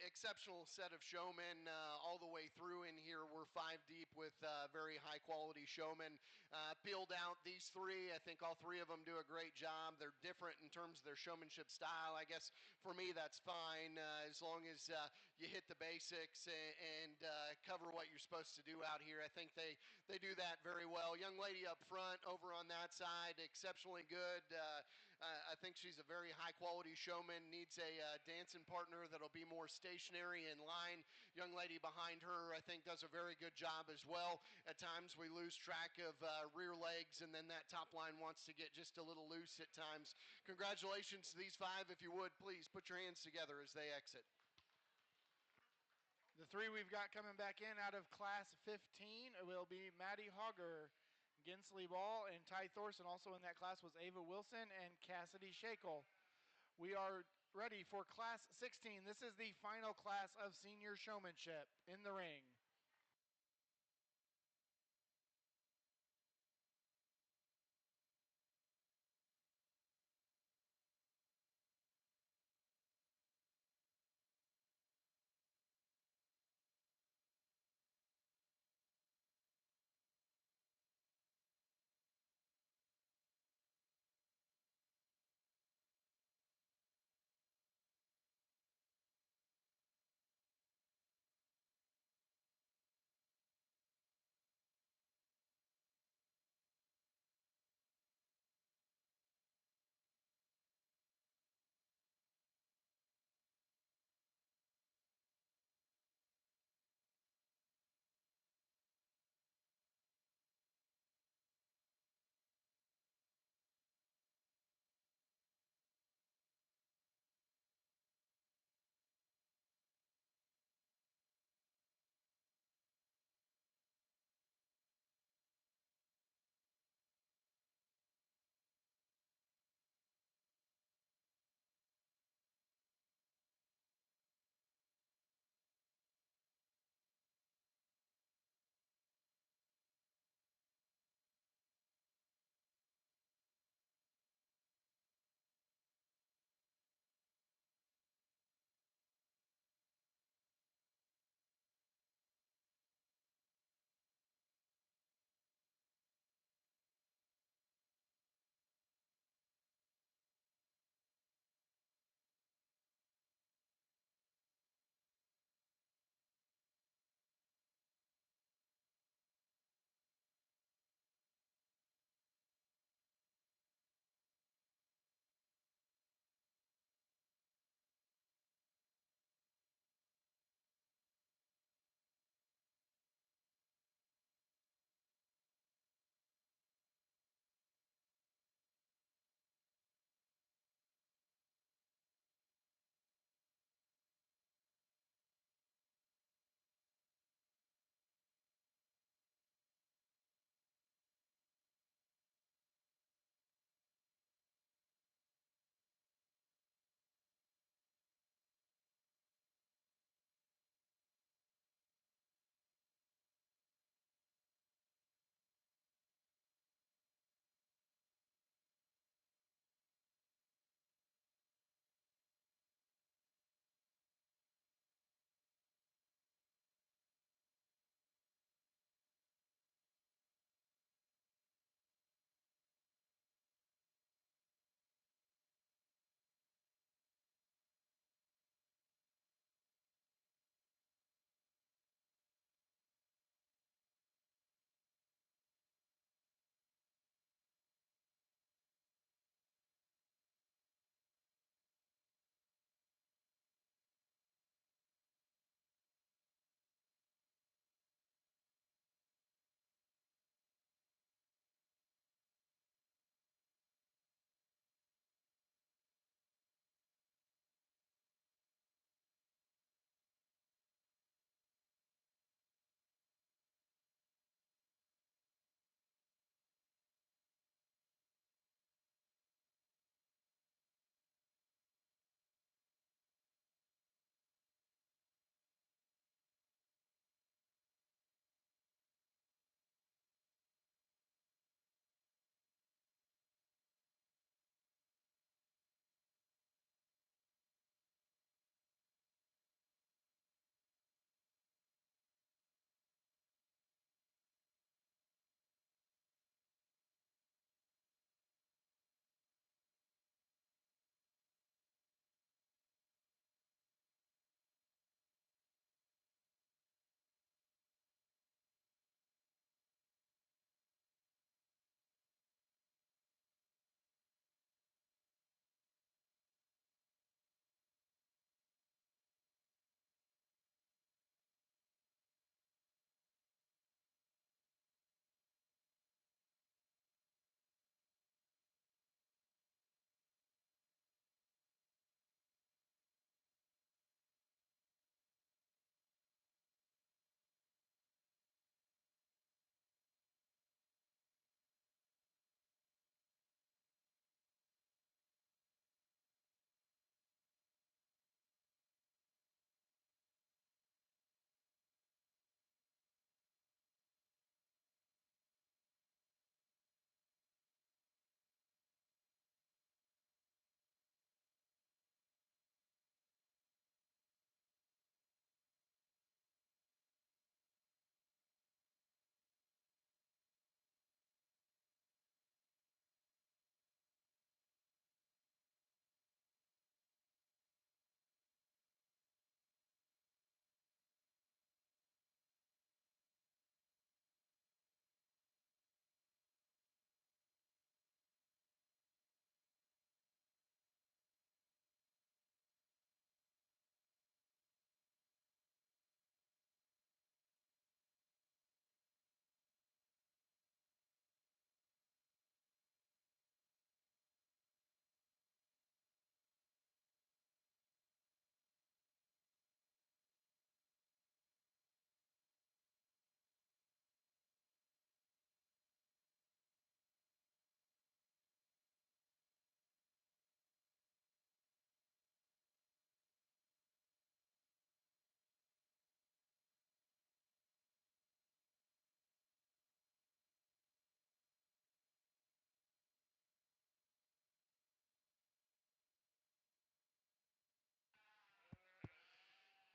exceptional set of showmen all the way through in here. We're five deep with very high quality showmen. Peeled out these three. I think all three of them do a great job. They're different in terms of their showmanship style. I guess for me that's fine as long as you hit the basics and cover what you're supposed to do out here. I think they do that very well. Young lady up front over on that side, exceptionally good. I think she's a very high quality showman. Needs a dancing partner that'll be more stationary in line. Young lady behind her, I think, does a very good job as well. At times we lose track of rear legs, and then that top line wants to get just a little loose at times. Congratulations to these five. If you would, please put your hands together as they exit. The three we've got coming back in out of class 15 will be Maddie Hogger, Gensley Ball, and Ty Thorson. Also in that class was Ava Wilson and Cassidy Shakel. We are ready for class 16. This is the final class of senior showmanship in the ring.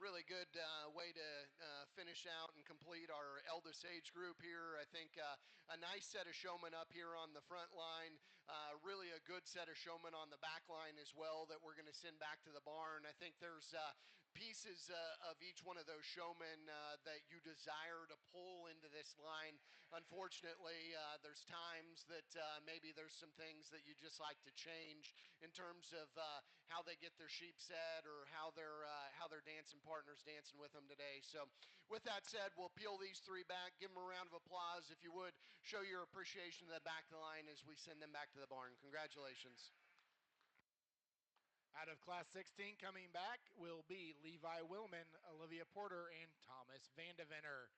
really good way to finish out and complete our eldest age group here. I think a nice set of showmen up here on the front line, really a good set of showmen on the back line as well that we're going to send back to the barn. I think there's pieces of each one of those showmen that you desire to pull into this line. Unfortunately, there's times that maybe there's some things that you just like to change in terms of how they get their sheep set or how their dancing partners dancing with them today. So with that said, we'll peel these three back, give them a round of applause. If you would, show your appreciation to the back of the line as we send them back to the barn. Congratulations. Out of Class 16 coming back will be Levi Willman, Olivia Porter, and Thomas Vandeventer.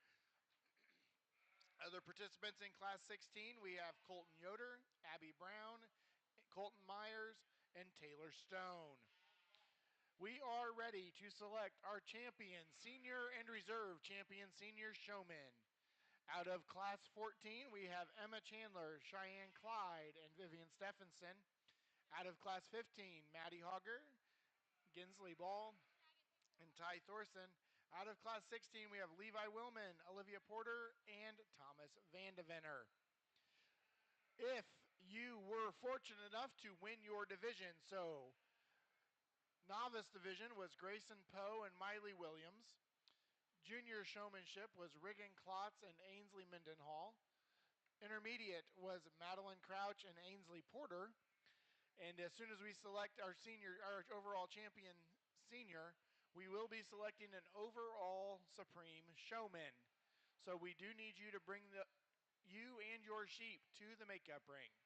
Other participants in Class 16, we have Colton Yoder, Abby Brown, Colton Myers, and Taylor Stone. We are ready to select our champion, senior and reserve champion senior showmen. Out of Class 14, we have Emma Chandler, Cheyenne Clyde, and Vivian Stephenson. Out of Class 15, Maddie Hogger, Ginsley Ball, and Ty Thorson. Out of Class 16, we have Levi Willman, Olivia Porter, and Thomas Vandeventer. If you were fortunate enough to win your division, so novice division was Grayson Poe and Miley Williams. Junior showmanship was Riggin Klotz and Ainsley Mendenhall. Intermediate was Madeline Crouch and Ainsley Porter. And as soon as we select our overall champion senior, we will be selecting an overall supreme showman. So we do need you to bring you and your sheep to the makeup ring.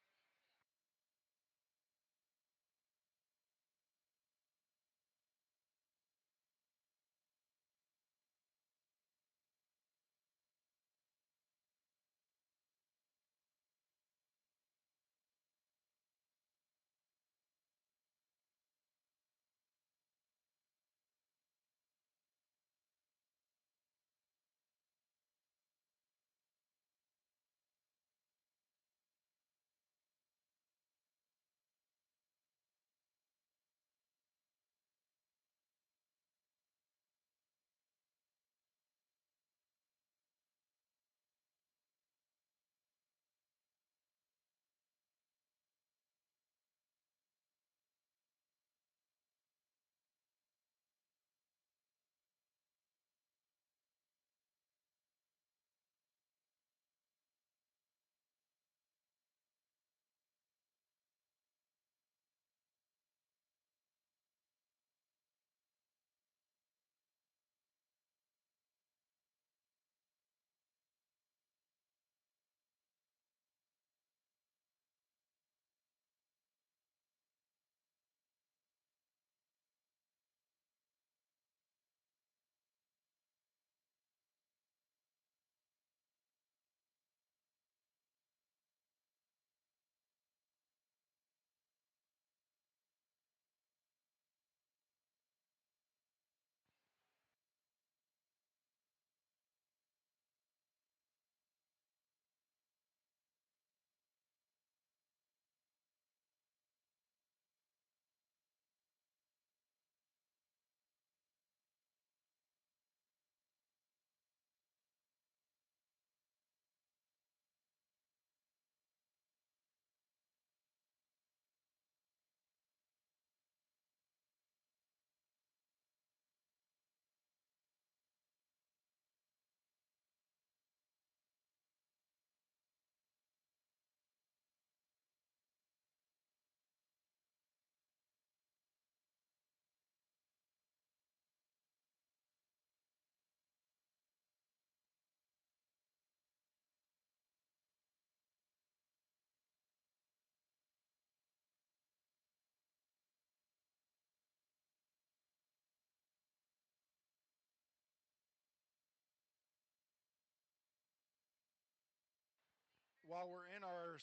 While we're in our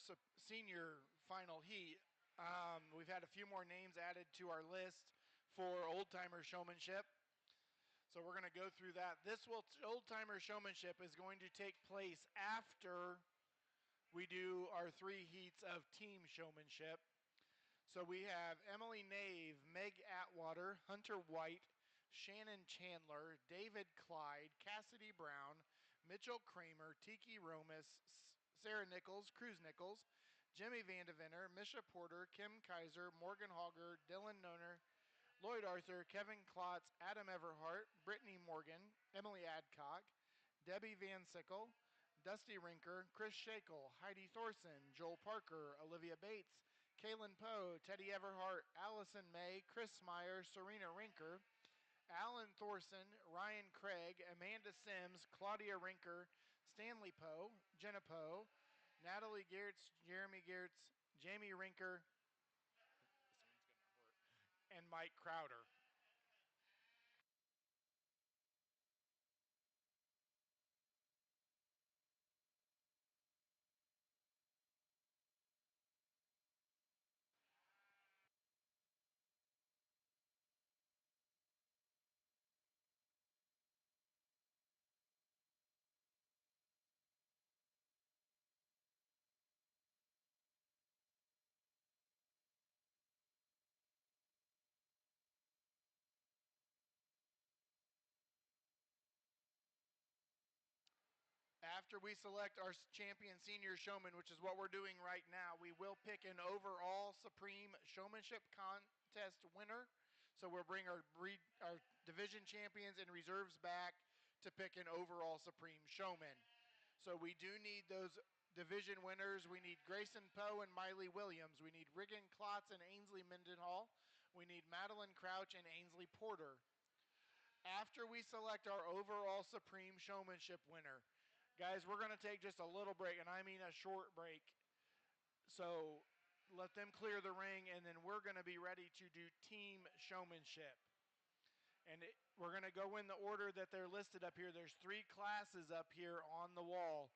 senior final heat, we've had a few more names added to our list for old-timer showmanship. So we're going to go through that. This old-timer showmanship is going to take place after we do our 3 heats of team showmanship. So we have Emily Nave, Meg Atwater, Hunter White, Shannon Chandler, David Clyde, Cassidy Brown, Mitchell Kramer, Tiki Romas, Sarah Nichols, Cruz Nichols, Jimmy Vandeventer, Misha Porter, Kim Kaiser, Morgan Hogger, Dylan Noner, Lloyd Arthur, Kevin Klotz, Adam Everhart, Brittany Morgan, Emily Adcock, Debbie Van Sickle, Dusty Rinker, Chris Shakel, Heidi Thorson, Joel Parker, Olivia Bates, Kaylin Poe, Teddy Everhart, Allison May, Chris Meyer, Serena Rinker, Alan Thorson, Ryan Craig, Amanda Sims, Claudia Rinker, Stanley Poe, Jenna Poe, Natalie Geertz, Jeremy Geertz, Jamie Rinker, and Mike Crowder. After we select our champion senior showman, which is what we're doing right now, we will pick an overall Supreme Showmanship contest winner. So we'll bring our division champions and reserves back to pick an overall Supreme Showman. So we do need those division winners. We need Grayson Poe and Miley Williams. We need Riggin Klotz and Ainsley Mendenhall. We need Madeline Crouch and Ainsley Porter. After we select our overall Supreme Showmanship winner, guys, we're going to take just a little break, and I mean a short break. So let them clear the ring, and then we're going to be ready to do team showmanship. And we're going to go in the order that they're listed up here. There's 3 classes up here on the wall.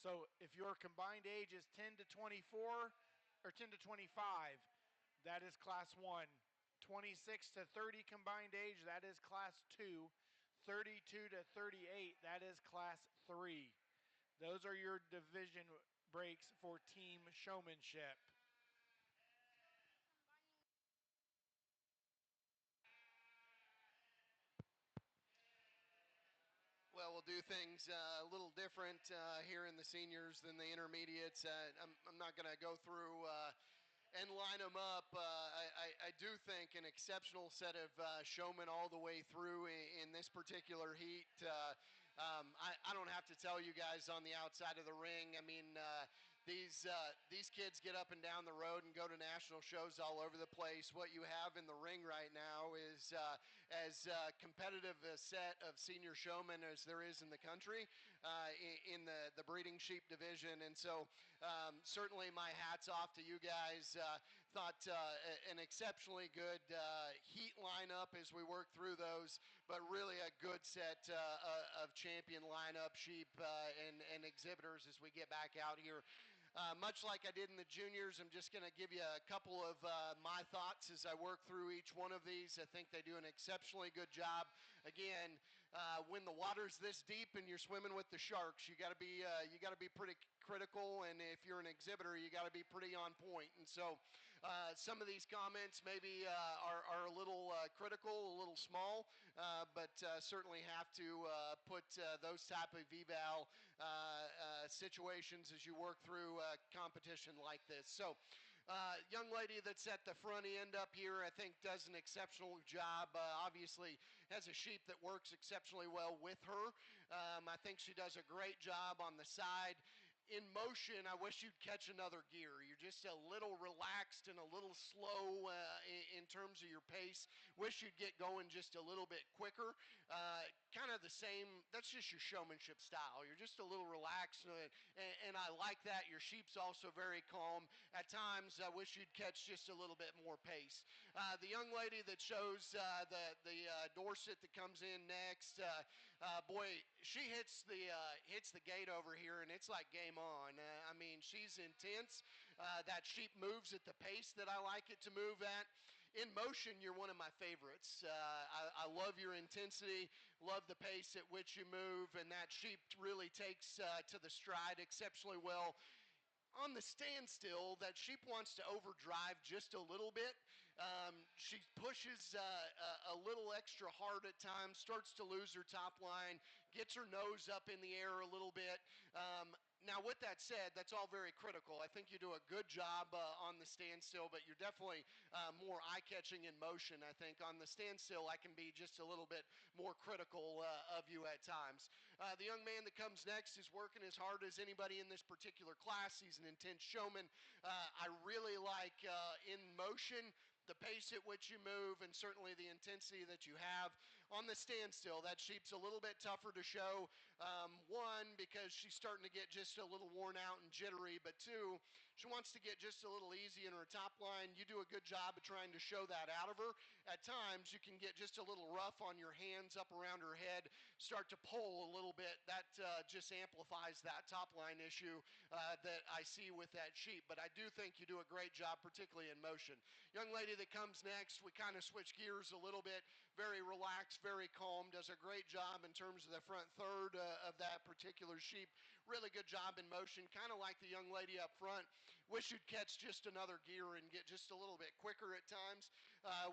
So if your combined age is 10 to 24 or 10 to 25, that is class 1. 26 to 30 combined age, that is class 2. 32 to 38, that is class 3. Those are your division breaks for team showmanship. Well, we'll do things a little different here in the seniors than the intermediates. I'm not going to go through and line them up. I do think an exceptional set of showmen all the way through in this particular heat. I don't have to tell you guys on the outside of the ring. I mean, these kids get up and down the road and go to national shows all over the place. What you have in the ring right now is as competitive a set of senior showmen as there is in the country in the breeding sheep division. And so certainly my hat's off to you guys. Thought an exceptionally good heat lineup as we work through those, but really a good set of champion lineup sheep and exhibitors as we get back out here. Much like I did in the juniors, I'm just going to give you a couple of my thoughts as I work through each one of these. I think they do an exceptionally good job. Again, when the water's this deep and you're swimming with the sharks, you got to be pretty critical, and if you're an exhibitor, you got to be pretty on point. And so some of these comments maybe are a little critical, a little small, but certainly have to put those type of eval situations as you work through competition like this. So young lady that's at the front end up here, I think does an exceptional job. Obviously has a sheep that works exceptionally well with her. I think she does a great job on the side. In motion, I wish you'd catch another gear. You're just a little relaxed and a little slow in terms of your pace. Wish you'd get going just a little bit quicker. Kind of the same, that's just your showmanship style. You're just a little relaxed, and I like that. Your sheep's also very calm. At times, I wish you'd catch just a little bit more pace. The young lady that shows the Dorset that comes in next, boy, she hits the gate over here, and it's like game on. I mean, she's intense. That sheep moves at the pace that I like it to move at. In motion, you're one of my favorites. I love your intensity, love the pace at which you move, and that sheep really takes to the stride exceptionally well. On the standstill, that sheep wants to overdrive just a little bit. She pushes a little extra hard at times, starts to lose her top line, gets her nose up in the air a little bit. Now, with that said, that's all very critical. I think you do a good job on the standstill, but you're definitely more eye-catching in motion, I think. On the standstill, I can be just a little bit more critical of you at times. The young man that comes next is working as hard as anybody in this particular class. He's an intense showman. I really like in motion the pace at which you move, and certainly the intensity that you have. On the standstill, that sheep's a little bit tougher to show. One, because she's starting to get just a little worn out and jittery, but two, she wants to get just a little easy in her top line. You do a good job of trying to show that out of her. At times, you can get just a little rough on your hands up around her head, start to pull a little bit. That just amplifies that top line issue that I see with that sheep. But I do think you do a great job, particularly in motion. Young lady that comes next, we kind of switch gears a little bit. Very relaxed, very calm, does a great job in terms of the front third of that particular sheep. Really good job in motion, kind of like the young lady up front. Wish you'd catch just another gear and get just a little bit quicker at times.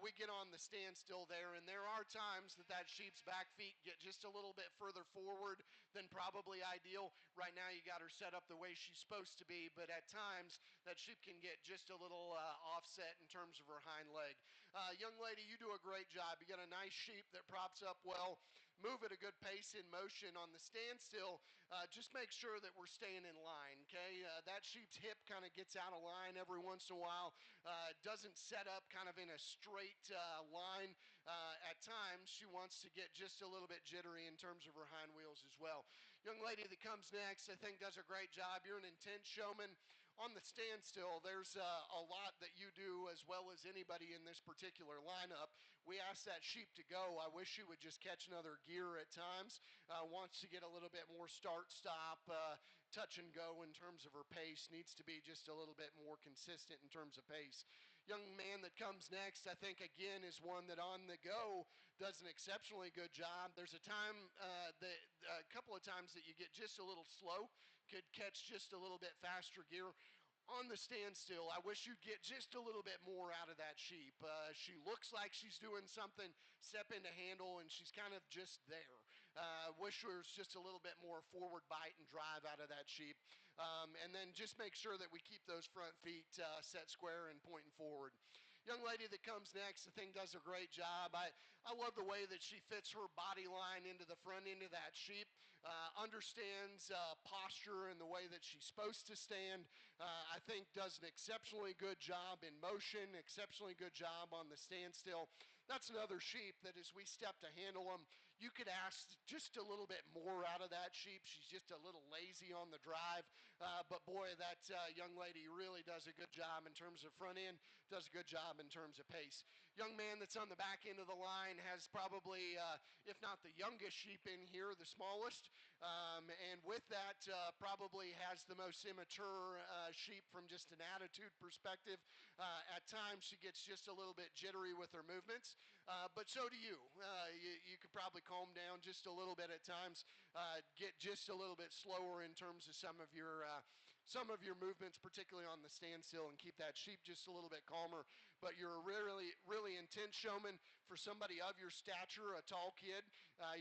We get on the standstill there, and there are times that sheep's back feet get just a little bit further forward than probably ideal. Right now you got her set up the way she's supposed to be, but at times that sheep can get just a little offset in terms of her hind leg. Young lady, you do a great job. You got a nice sheep that props up well. Move at a good pace in motion. On the standstill, just make sure that we're staying in line, okay? That sheep's hip kind of gets out of line every once in a while. Doesn't set up kind of in a straight line. At times, she wants to get just a little bit jittery in terms of her hind wheels as well. Young lady that comes next, I think, does a great job. You're an intense showman. On the standstill, there's a lot that you do as well as anybody in this particular lineup. We asked that sheep to go. I wish she would just catch another gear at times. Wants to get a little bit more start-stop, touch and go in terms of her pace. Needs to be just a little bit more consistent in terms of pace. Young man that comes next, I think, again, is one that on the go does an exceptionally good job. There's a couple of times that you get just a little slow, could catch just a little bit faster gear. On the standstill, I wish you'd get just a little bit more out of that sheep. She looks like she's doing something, step into handle, and she's kind of just there. Wish there was just a little bit more forward bite and drive out of that sheep. And then just make sure that we keep those front feet set square and pointing forward. Young lady that comes next, I think, does a great job. I love the way that she fits her body line into the front end of that sheep, understands posture and the way that she's supposed to stand. I think does an exceptionally good job in motion, exceptionally good job on the standstill. That's another sheep that as we step to handle them, you could ask just a little bit more out of that sheep. She's just a little lazy on the drive. But boy, that young lady really does a good job in terms of front end, does a good job in terms of pace. Young man that's on the back end of the line has probably, if not the youngest sheep in here, the smallest. And with that, probably has the most immature sheep from just an attitude perspective. At times, she gets just a little bit jittery with her movements. But so do you. You could probably calm down just a little bit at times, get just a little bit slower in terms of some of your movements, particularly on the standstill, and keep that sheep just a little bit calmer. But you're a really, really intense showman for somebody of your stature, a tall kid.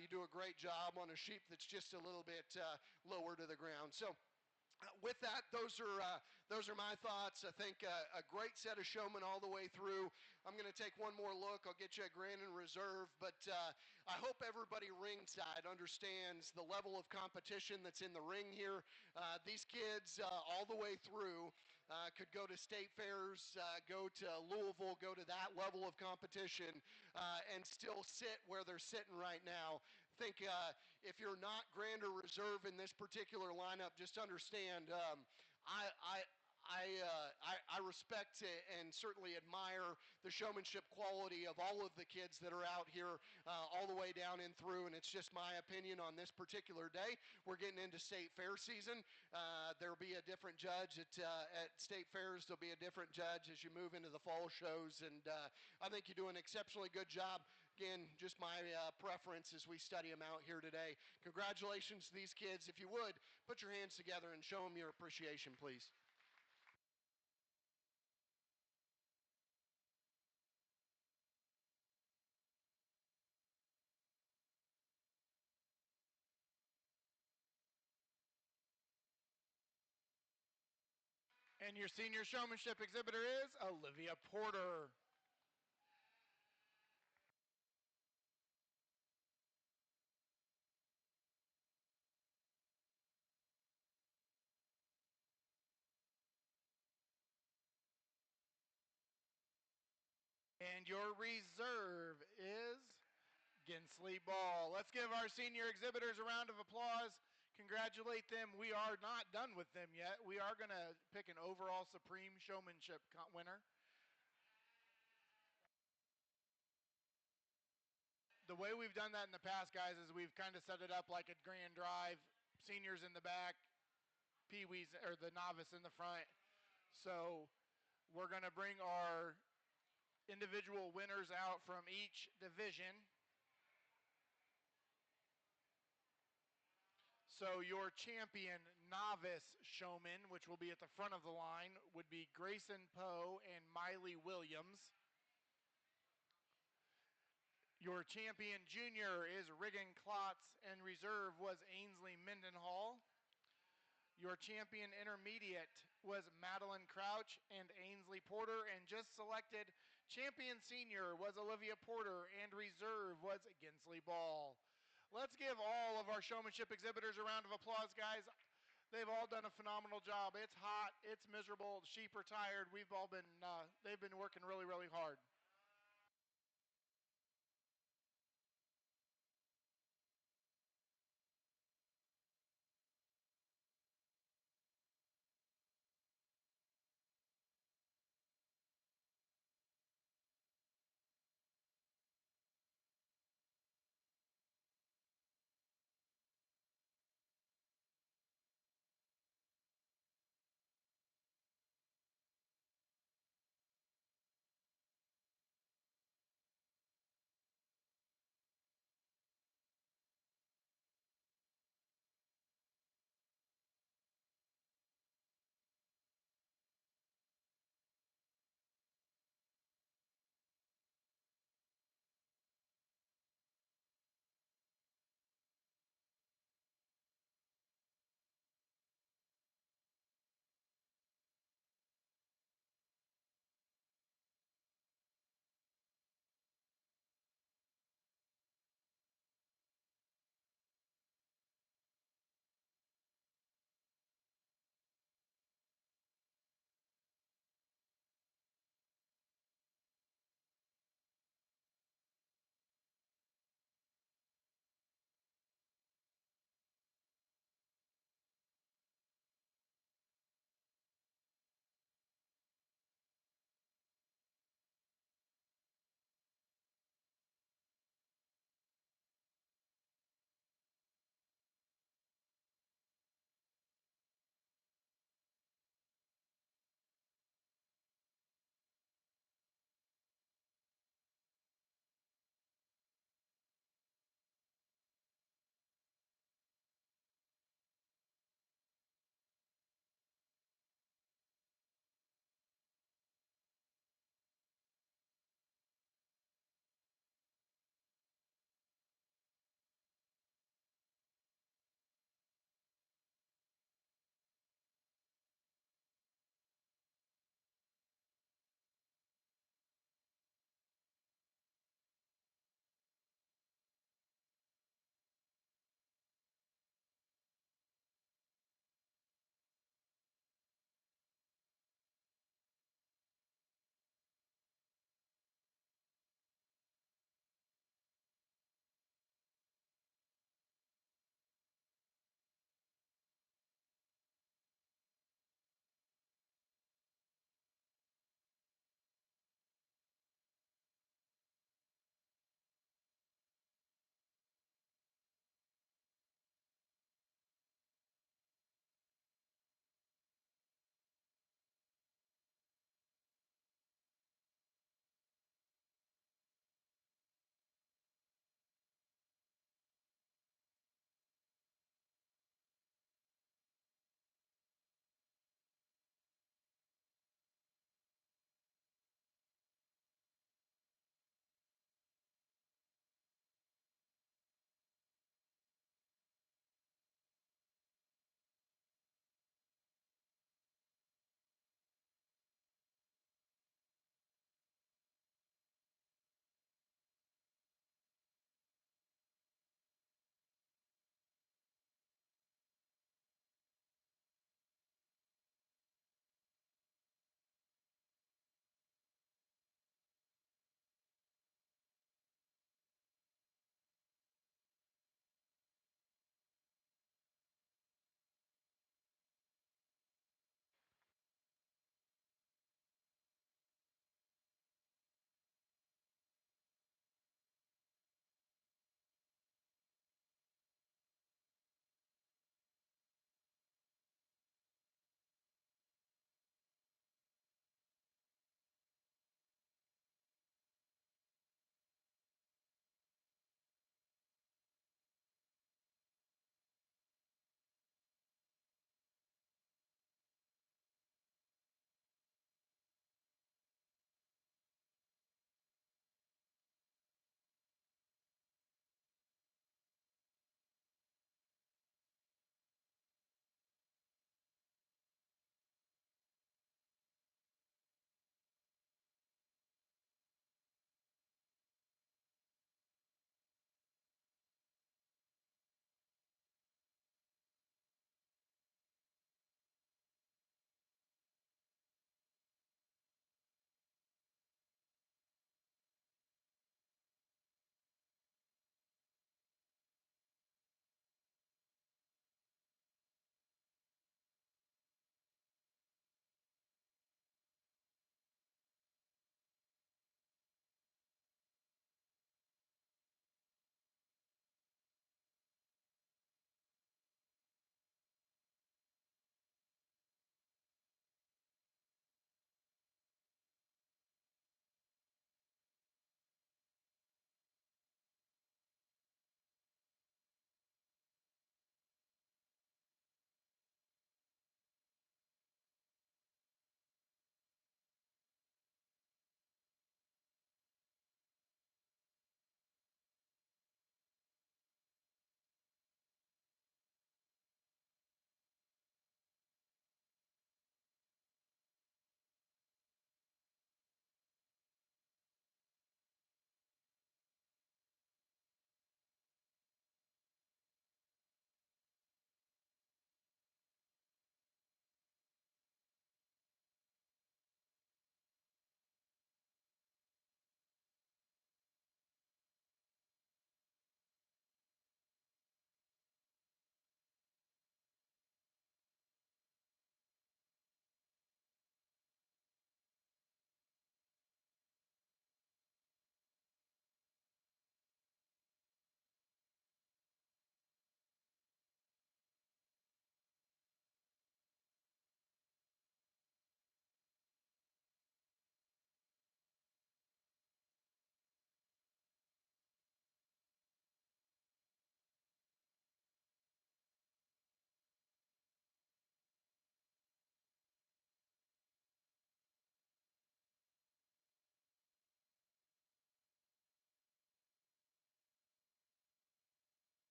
You do a great job on a sheep that's just a little bit lower to the ground. So with that, those are my thoughts. I think a great set of showmen all the way through. I'm going to take one more look. I'll get you a grand and reserve, but I hope everybody ringside understands the level of competition that's in the ring here. These kids all the way through could go to state fairs, go to Louisville, go to that level of competition, and still sit where they're sitting right now. Think if you're not grand or reserve in this particular lineup, just understand I respect and certainly admire the showmanship quality of all of the kids that are out here all the way down and through, and it's just my opinion on this particular day. We're getting into state fair season. There'll be a different judge at state fairs. There'll be a different judge as you move into the fall shows, and I think you do an exceptionally good job. Again, just my preference as we study them out here today. Congratulations to these kids. If you would, put your hands together and show them your appreciation, please. And your senior showmanship exhibitor is Olivia Porter. And your reserve is Gensley Ball. Let's give our senior exhibitors a round of applause. Congratulate them. We are not done with them yet. We are going to pick an overall Supreme Showmanship winner. The way we've done that in the past, guys, is we've kind of set it up like a grand drive, seniors in the back, peewees or the novice in the front. So we're going to bring our individual winners out from each division. So your champion novice showman, which will be at the front of the line, would be Grayson Poe and Miley Williams. Your champion junior is Riggin Klotz, and reserve was Ainsley Mendenhall. Your champion intermediate was Madeline Crouch and Ainsley Porter, and just selected champion senior was Olivia Porter, and reserve was Gensley Ball. Let's give all of our showmanship exhibitors a round of applause, guys. They've all done a phenomenal job. It's hot, it's miserable, the sheep are tired. They've been working really, really hard.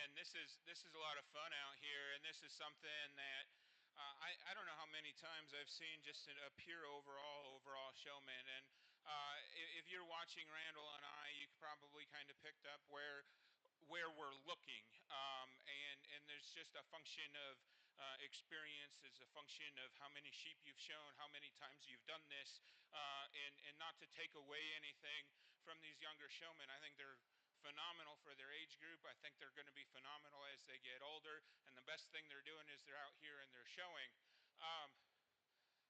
and this is a lot of fun out here, and this is something that I don't know how many times I've seen just a pure overall showman. And if you're watching Randall and I, you probably kind of picked up where we're looking, and there's just a function of experience. It's a function of how many sheep you've shown, how many times you've done this, and not to take away anything from these younger showmen. I think they're phenomenal for their age group. I think they're going to be phenomenal as they get older, and the best thing they're doing is they're out here and they're showing.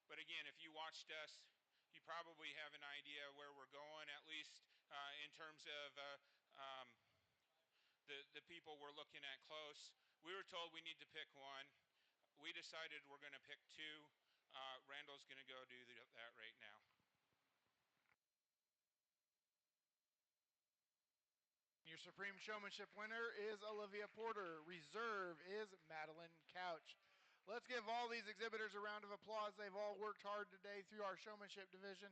But again, if you watched us, you probably have an idea where we're going, at least in terms of the people we're looking at close. We were told we need to pick one. We decided we're going to pick two. Randall's going to go do that right now. Your Supreme Showmanship winner is Olivia Porter. Reserve is Madeline Couch. Let's give all these exhibitors a round of applause. They've all worked hard today through our showmanship division.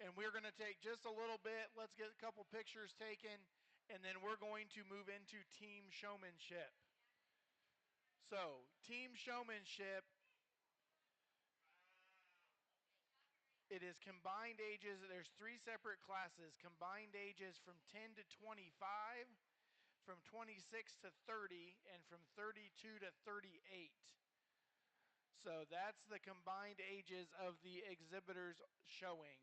And we're going to take just a little bit. Let's get a couple pictures taken, and then we're going to move into team showmanship. So, team showmanship, it is combined ages. There's 3 separate classes. Combined ages from 10 to 25, from 26 to 30, and from 32 to 38. So that's the combined ages of the exhibitors showing.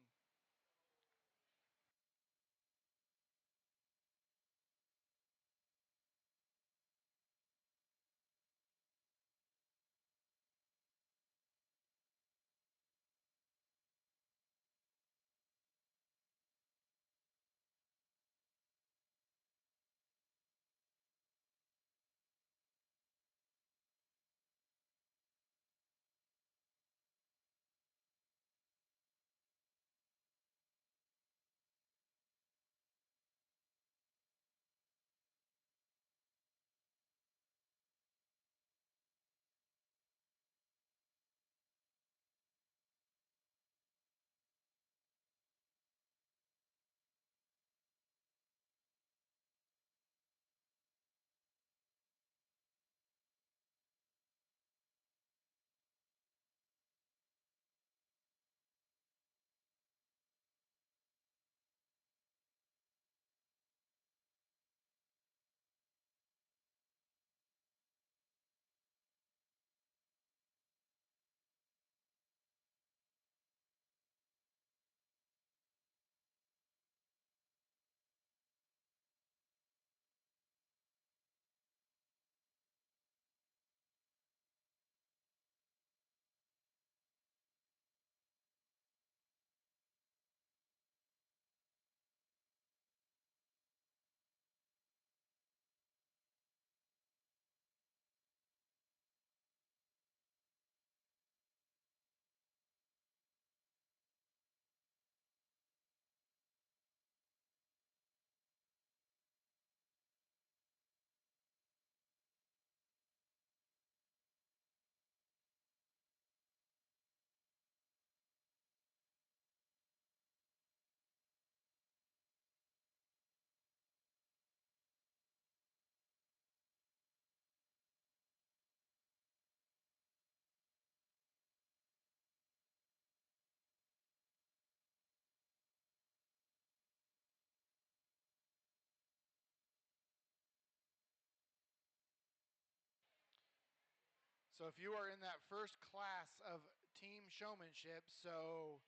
So if you are in that first class of team showmanship, so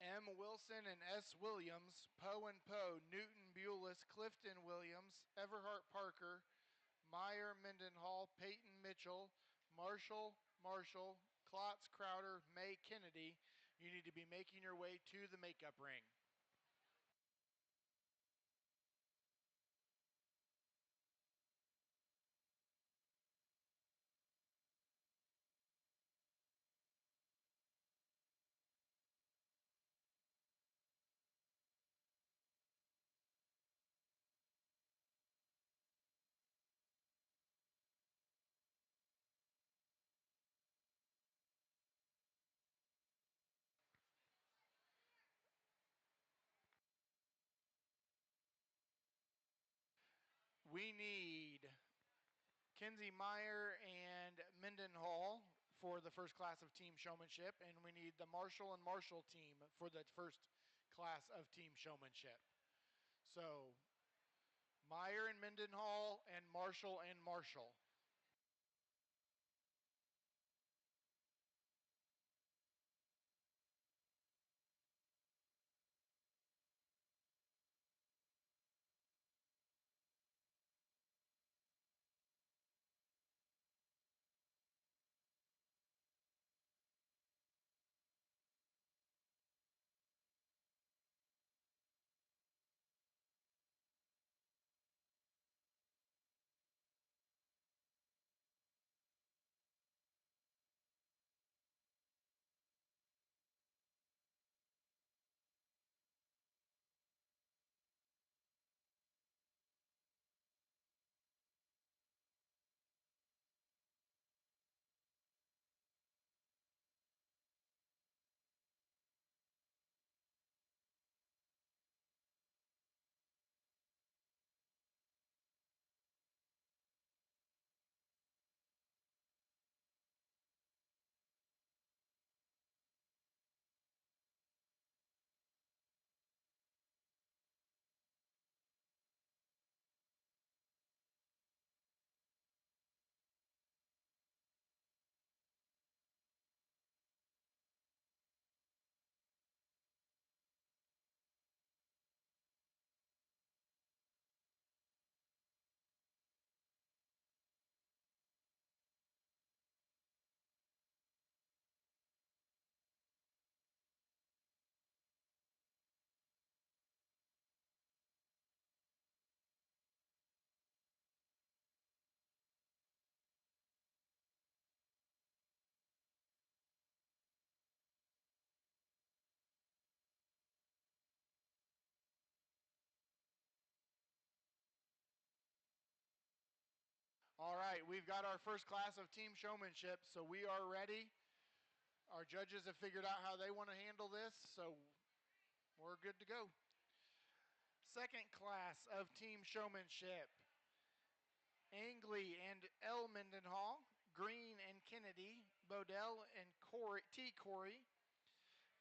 M. Wilson and S. Williams, Poe and Poe, Newton Bulis, Clifton Williams, Everhart Parker, Meyer Mendenhall, Peyton Mitchell, Marshall, Klotz Crowder, May Kennedy, you need to be making your way to the makeup ring. We need Kinsey Meyer and Mendenhall for the first class of team showmanship, and we need the Marshall and Marshall team for the first class of team showmanship. So Meyer and Mendenhall and Marshall and Marshall. All right, we've got our first class of team showmanship, so we are ready. Our judges have figured out how they want to handle this, so we're good to go. Second class of team showmanship. Angley and L. Mendenhall, Green and Kennedy, Bodell and Corey,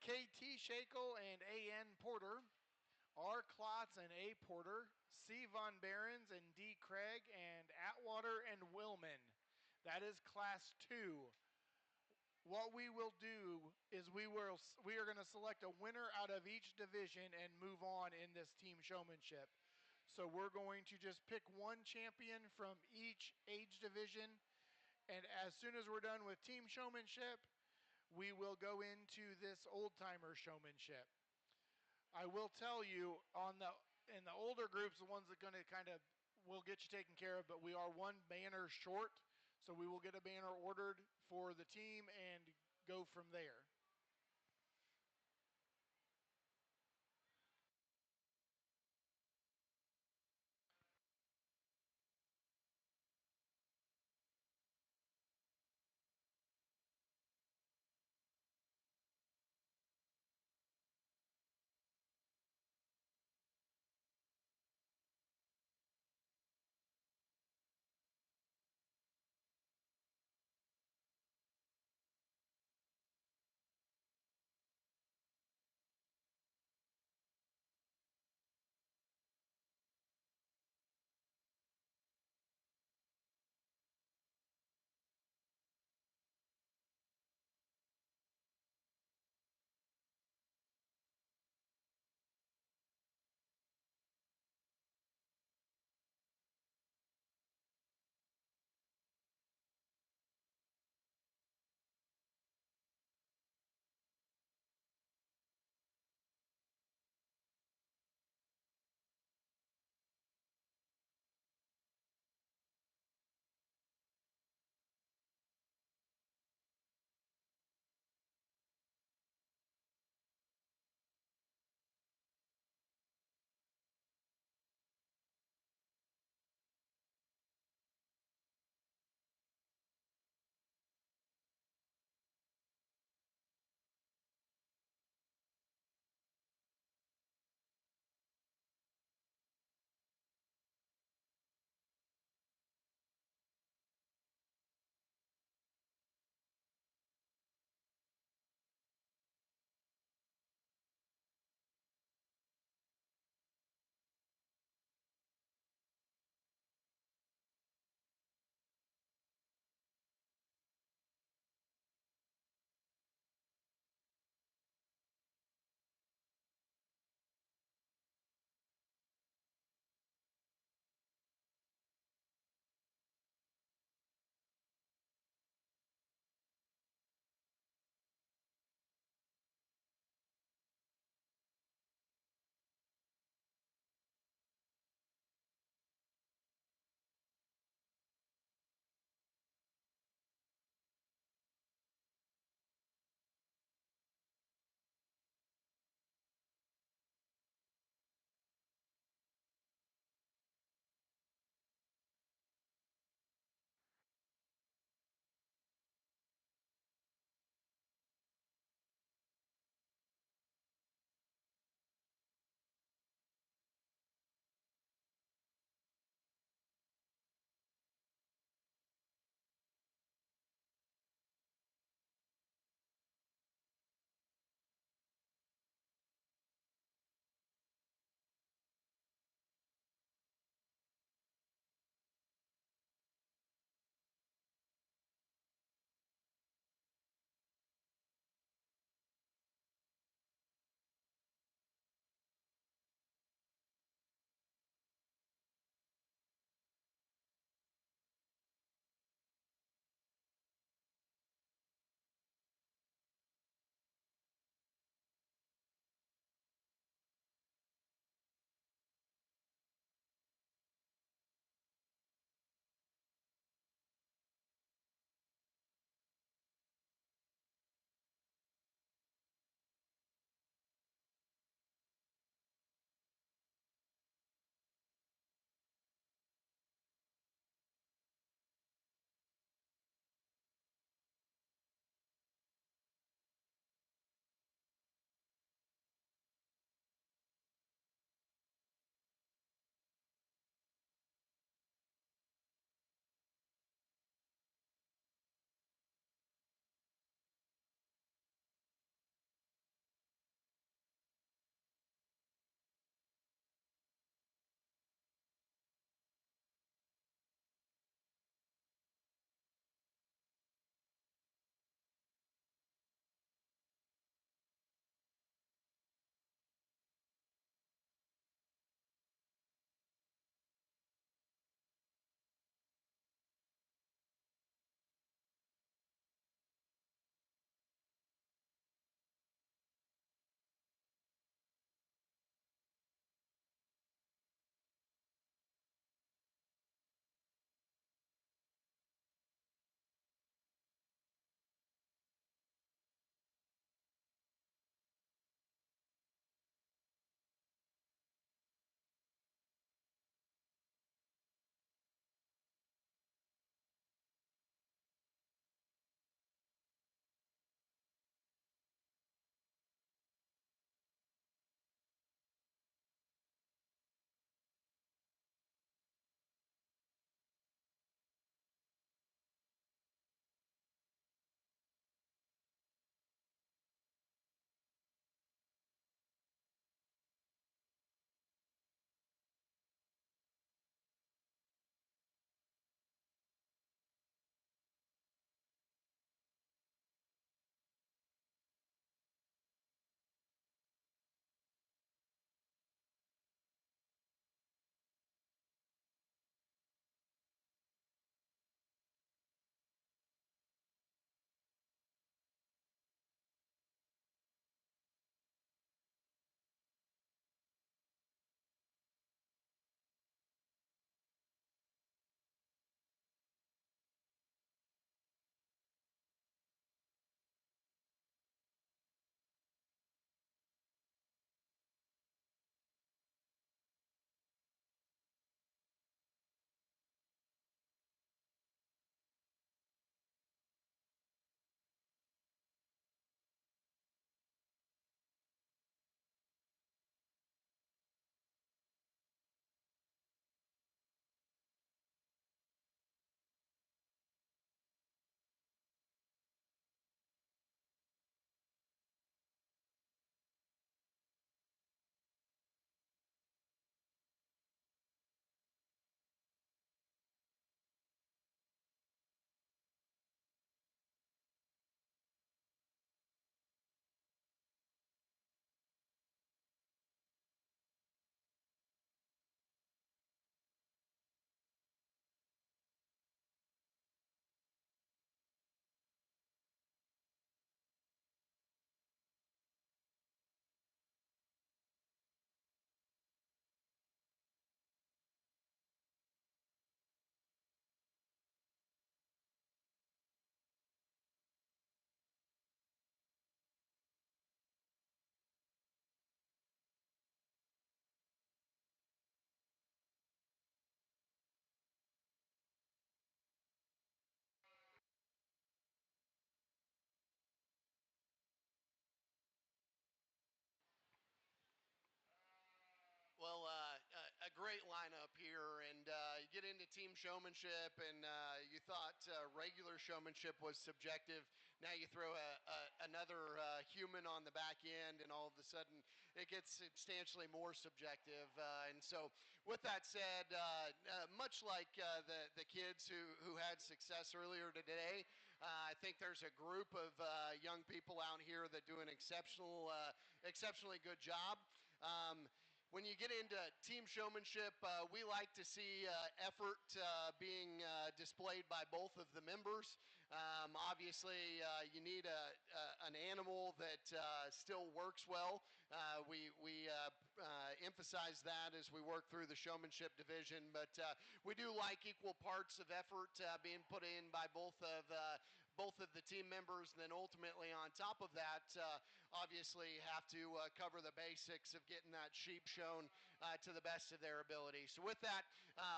K.T. Shakel and A.N. Porter, R. Klotz and A. Porter, C. Von Behrens and D. Craig, and Atwater and Willman. That is class 2. What we will do is we are going to select a winner out of each division and move on in this team showmanship. So we're going to just pick one champion from each age division, and as soon as we're done with team showmanship, we will go into this old-timer showmanship. I will tell you in the older groups, the ones that are going to kind of will get you taken care of, but we are one banner short, so we will get a banner ordered for the team and go from there. great lineup here, and you get into team showmanship, and you thought regular showmanship was subjective. Now you throw another human on the back end, and all of a sudden it gets substantially more subjective. And so, with that said, much like the kids who had success earlier today, I think there's a group of young people out here that do an exceptionally good job. When you get into team showmanship, we like to see effort being displayed by both of the members. Obviously, you need an animal that still works well. We emphasize that as we work through the showmanship division, but we do like equal parts of effort being put in by both of the team members, and then ultimately on top of that, obviously have to cover the basics of getting that sheep shown to the best of their ability. So with that,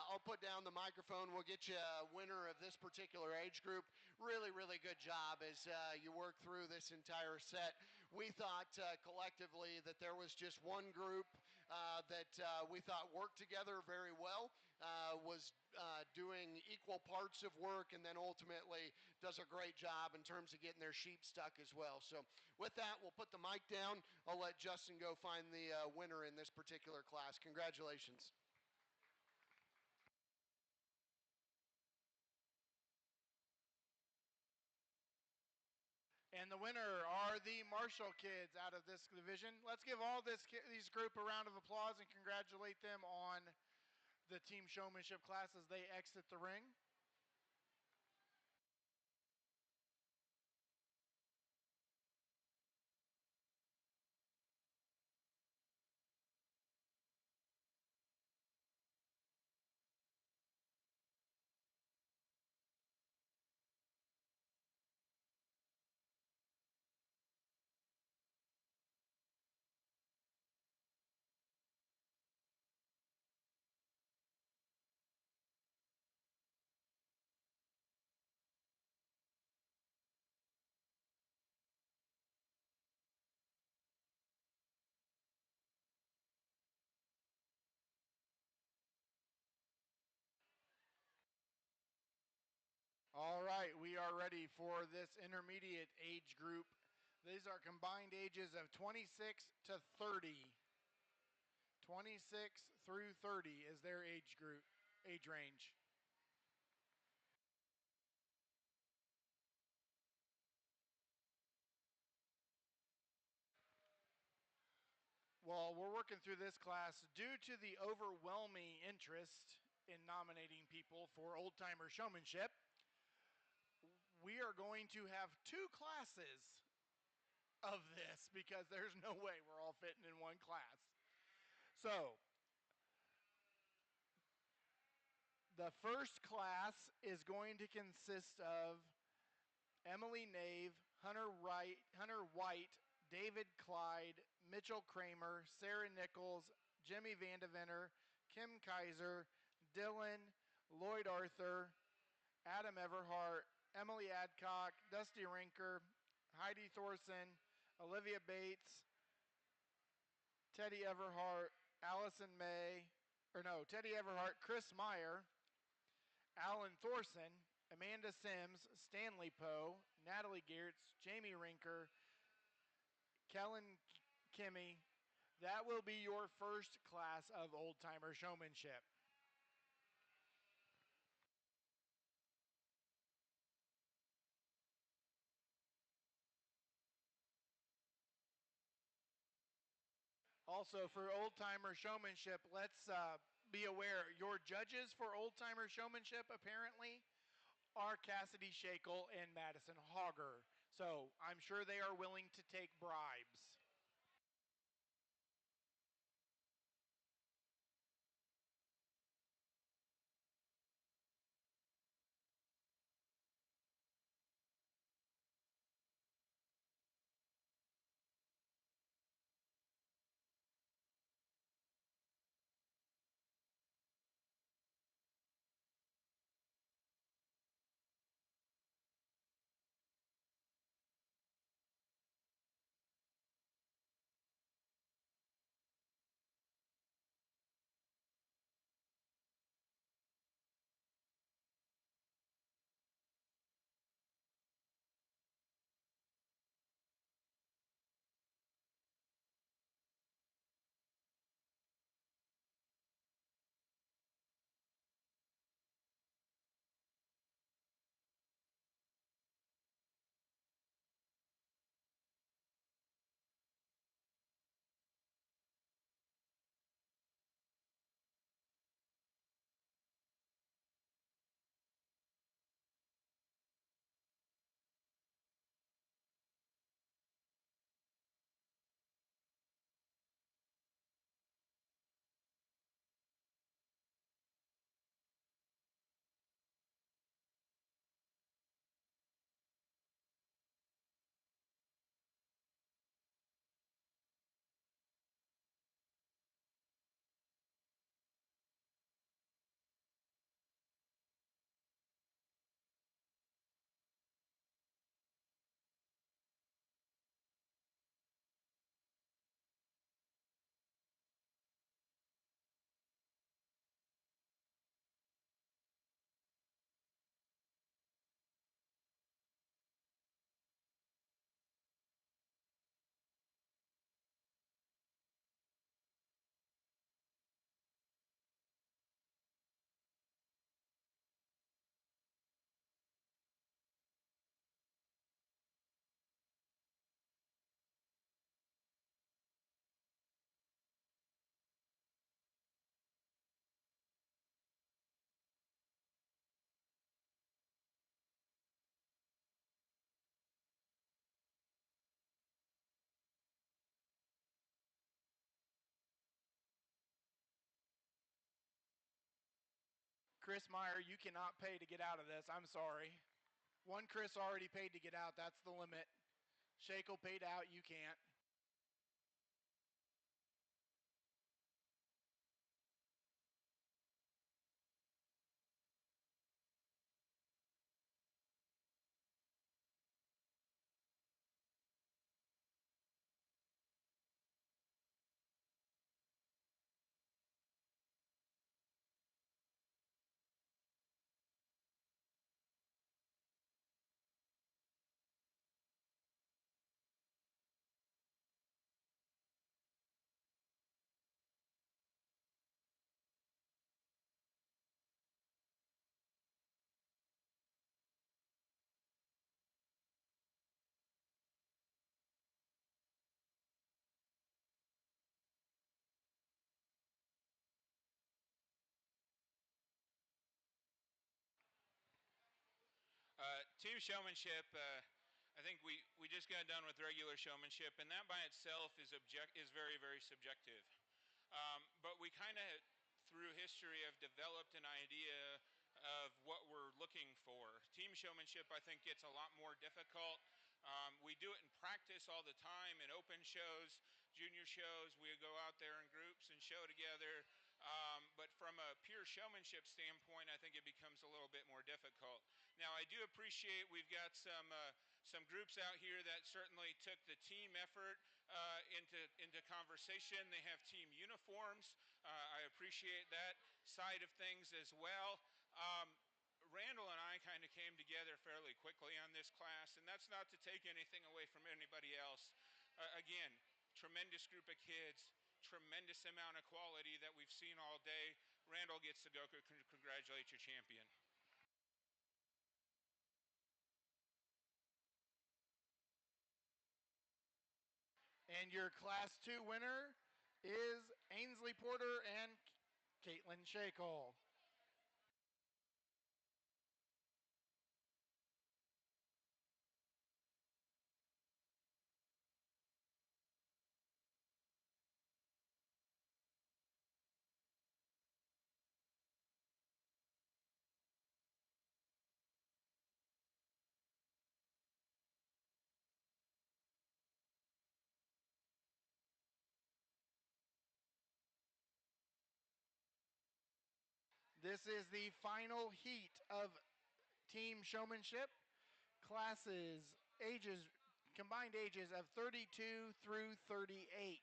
I'll put down the microphone. We'll get you a winner of this particular age group. Really, really good job as you work through this entire set. We thought collectively that there was just one group that we thought worked together very well, was doing equal parts of work, and then ultimately does a great job in terms of getting their sheep stuck as well. So with that, we'll put the mic down. I'll let Justin go find the winner in this particular class. Congratulations. And the winner are the Marshall kids out of this division. Let's give all these group a round of applause and congratulate them on the team showmanship class as they exit the ring. All right, we are ready for this intermediate age group. These are combined ages of 26 to 30. 26 through 30 is their age range. Well, we're working through this class due to the overwhelming interest in nominating people for old timer showmanship. We are going to have two classes of this because there's no way we're all fitting in one class. So, the first class is going to consist of Emily Nave, Hunter White, David Clyde, Mitchell Kramer, Sarah Nichols, Jimmy Vandeventer, Kim Kaiser, Dylan, Lloyd Arthur, Adam Everhart, Emily Adcock, Dusty Rinker, Heidi Thorson, Olivia Bates, Teddy Everhart, Teddy Everhart, Chris Meyer, Alan Thorson, Amanda Sims, Stanley Poe, Natalie Geertz, Jamie Rinker, Kellen Kimmy. That will be your first class of old timer showmanship. Also, for old timer showmanship, let's be aware your judges for old timer showmanship apparently are Cassidy Shakel and Madison Hogger. So I'm sure they are willing to take bribes. Chris Meyer, you cannot pay to get out of this. I'm sorry. One Chris already paid to get out. That's the limit. Shakel paid out. You can't. Team showmanship. I think we just got done with regular showmanship, and that by itself is very, very subjective. But we kind of, through history, have developed an idea of what we're looking for. Team showmanship, I think, gets a lot more difficult. We do it in practice all the time in open shows, junior shows. We go out there in groups and show together. But from a pure showmanship standpoint, I think it becomes a little bit more difficult. Now, I do appreciate we've got some groups out here that certainly took the team effort into conversation. They have team uniforms. I appreciate that side of things as well. Randall and I kind of came together fairly quickly on this class, and that's not to take anything away from anybody else. Again, tremendous group of kids, tremendous amount of quality that we've seen all day. Randall gets to go congratulate your champion. And your Class 2 winner is Ainsley Porter and Caitlin Shakel. This is the final heat of team showmanship. Classes, combined ages of 32 through 38.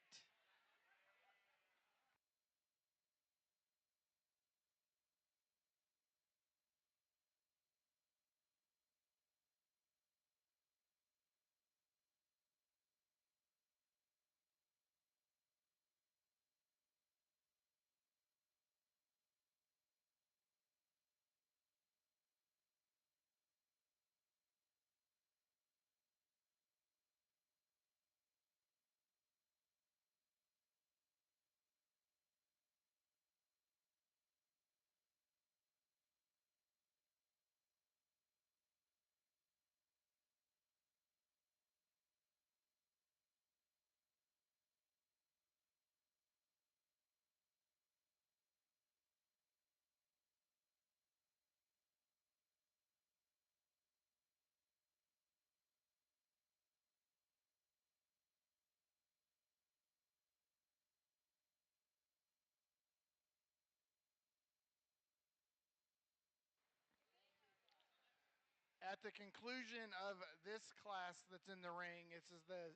At the conclusion of this class that's in the ring, this is the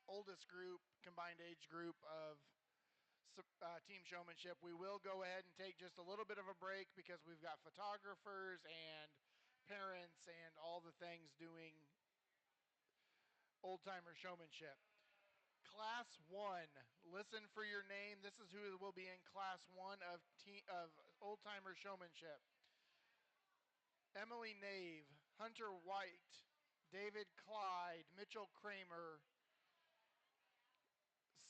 oldest group, combined age group of team showmanship. We will go ahead and take just a little bit of a break because we've got photographers and parents and all the things doing old timer showmanship. Class 1, listen for your name. This is who will be in Class 1 of old timer showmanship. Emily Nave, Hunter White, David Clyde, Mitchell Kramer,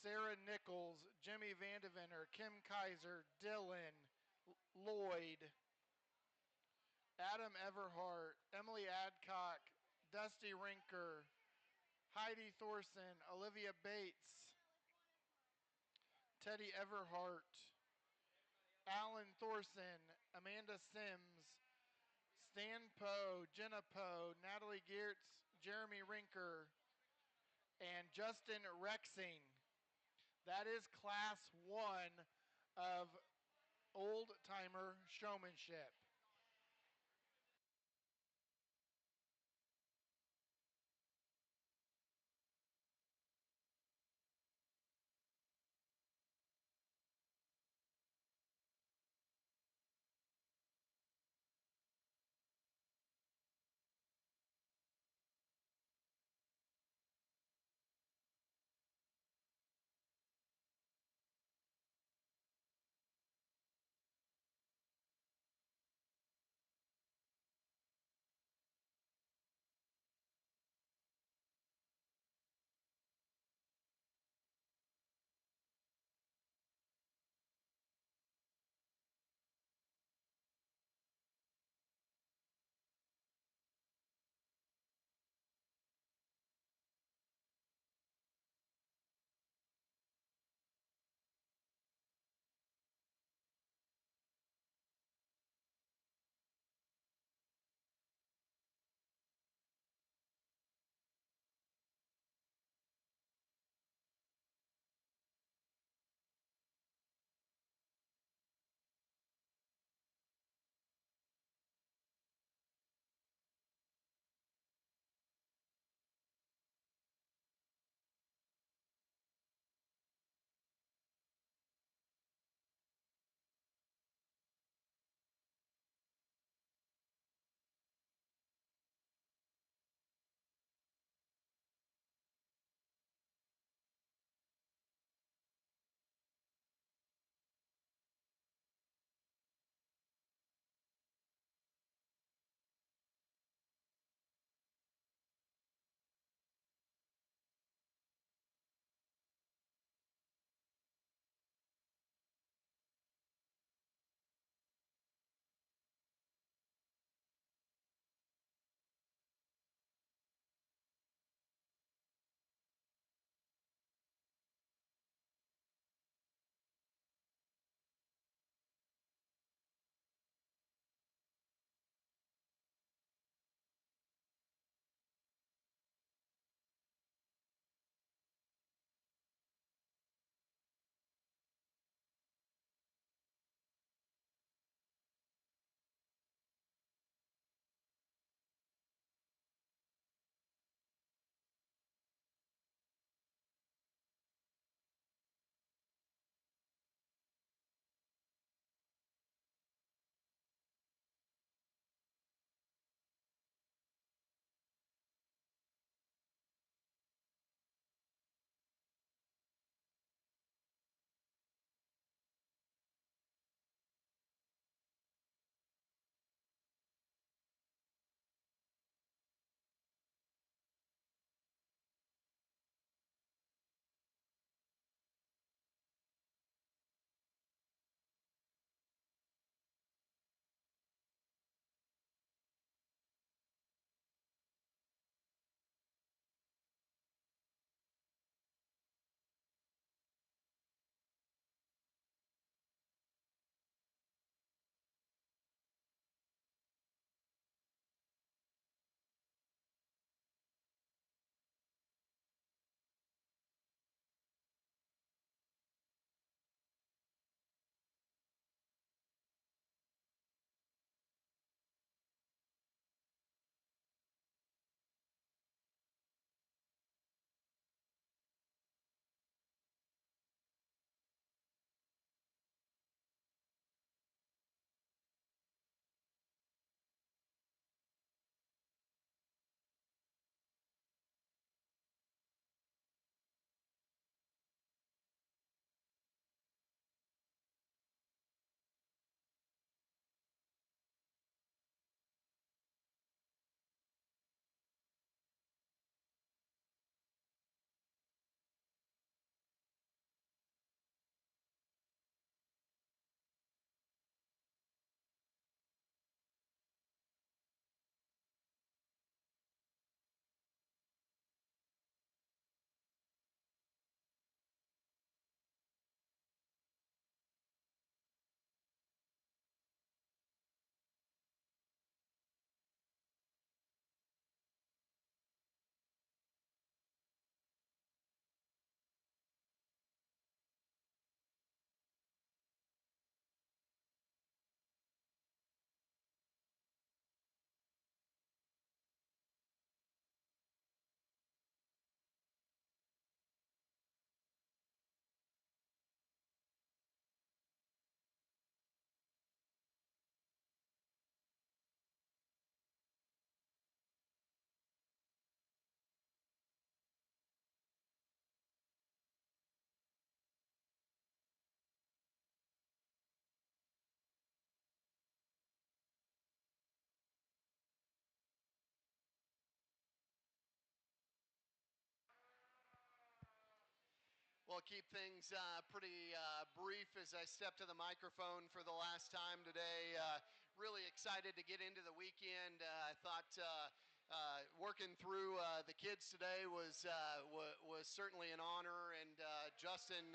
Sarah Nichols, Jimmy Vandeventer, Kim Kaiser, Dylan, Lloyd, Adam Everhart, Emily Adcock, Dusty Rinker, Heidi Thorson, Olivia Bates, Teddy Everhart, Alan Thorson, Amanda Sims, Stan Poe, Jenna Poe, Natalie Geertz, Jeremy Rinker, and Justin Rexing. That is class 1 of old timer showmanship. We'll keep things pretty brief as I step to the microphone for the last time today. Really excited to get into the weekend. I thought working through the kids today was certainly an honor, and Justin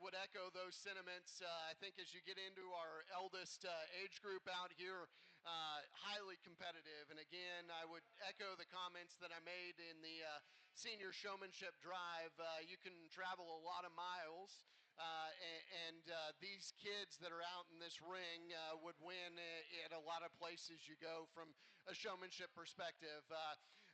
would echo those sentiments. I think as you get into our eldest age group out here, highly competitive. And again, I would echo the comments that I made in the senior showmanship drive. You can travel a lot of miles, and these kids that are out in this ring would win at a lot of places you go from a showmanship perspective.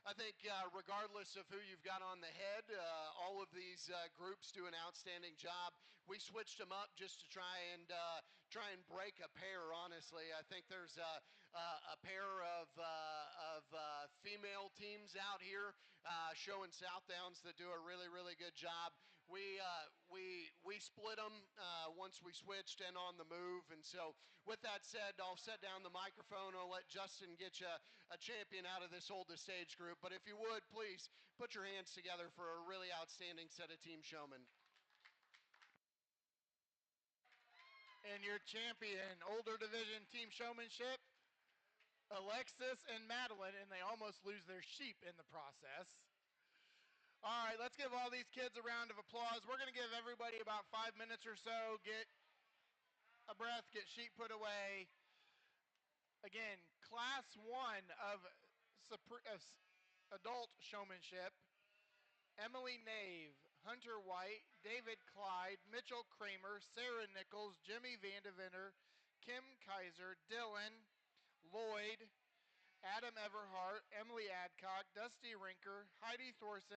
I think regardless of who you've got on the head, all of these groups do an outstanding job. We switched them up just to try and break a pair. Honestly, I think there's a pair of female teams out here showing South Downs that do a really good job. We split them once we switched and on the move. And so with that said, I'll set down the microphone. I'll let Justin get you a champion out of this oldest age group. But if you would, please put your hands together for a really outstanding set of team showmen. And your champion, older division team showmanship, Alexis and Madeline, and they almost lose their sheep in the process. All right, let's give all these kids a round of applause. We're going to give everybody about 5 minutes or so, get a breath, get sheep put away. Again, class 1 of adult showmanship, Emily Nave, Hunter White, David Clyde, Mitchell Kramer, Sarah Nichols, Jimmy Vandeventer, Kim Kaiser, Dylan, Lloyd, Adam Everhart, Emily Adcock, Dusty Rinker, Heidi Thorson,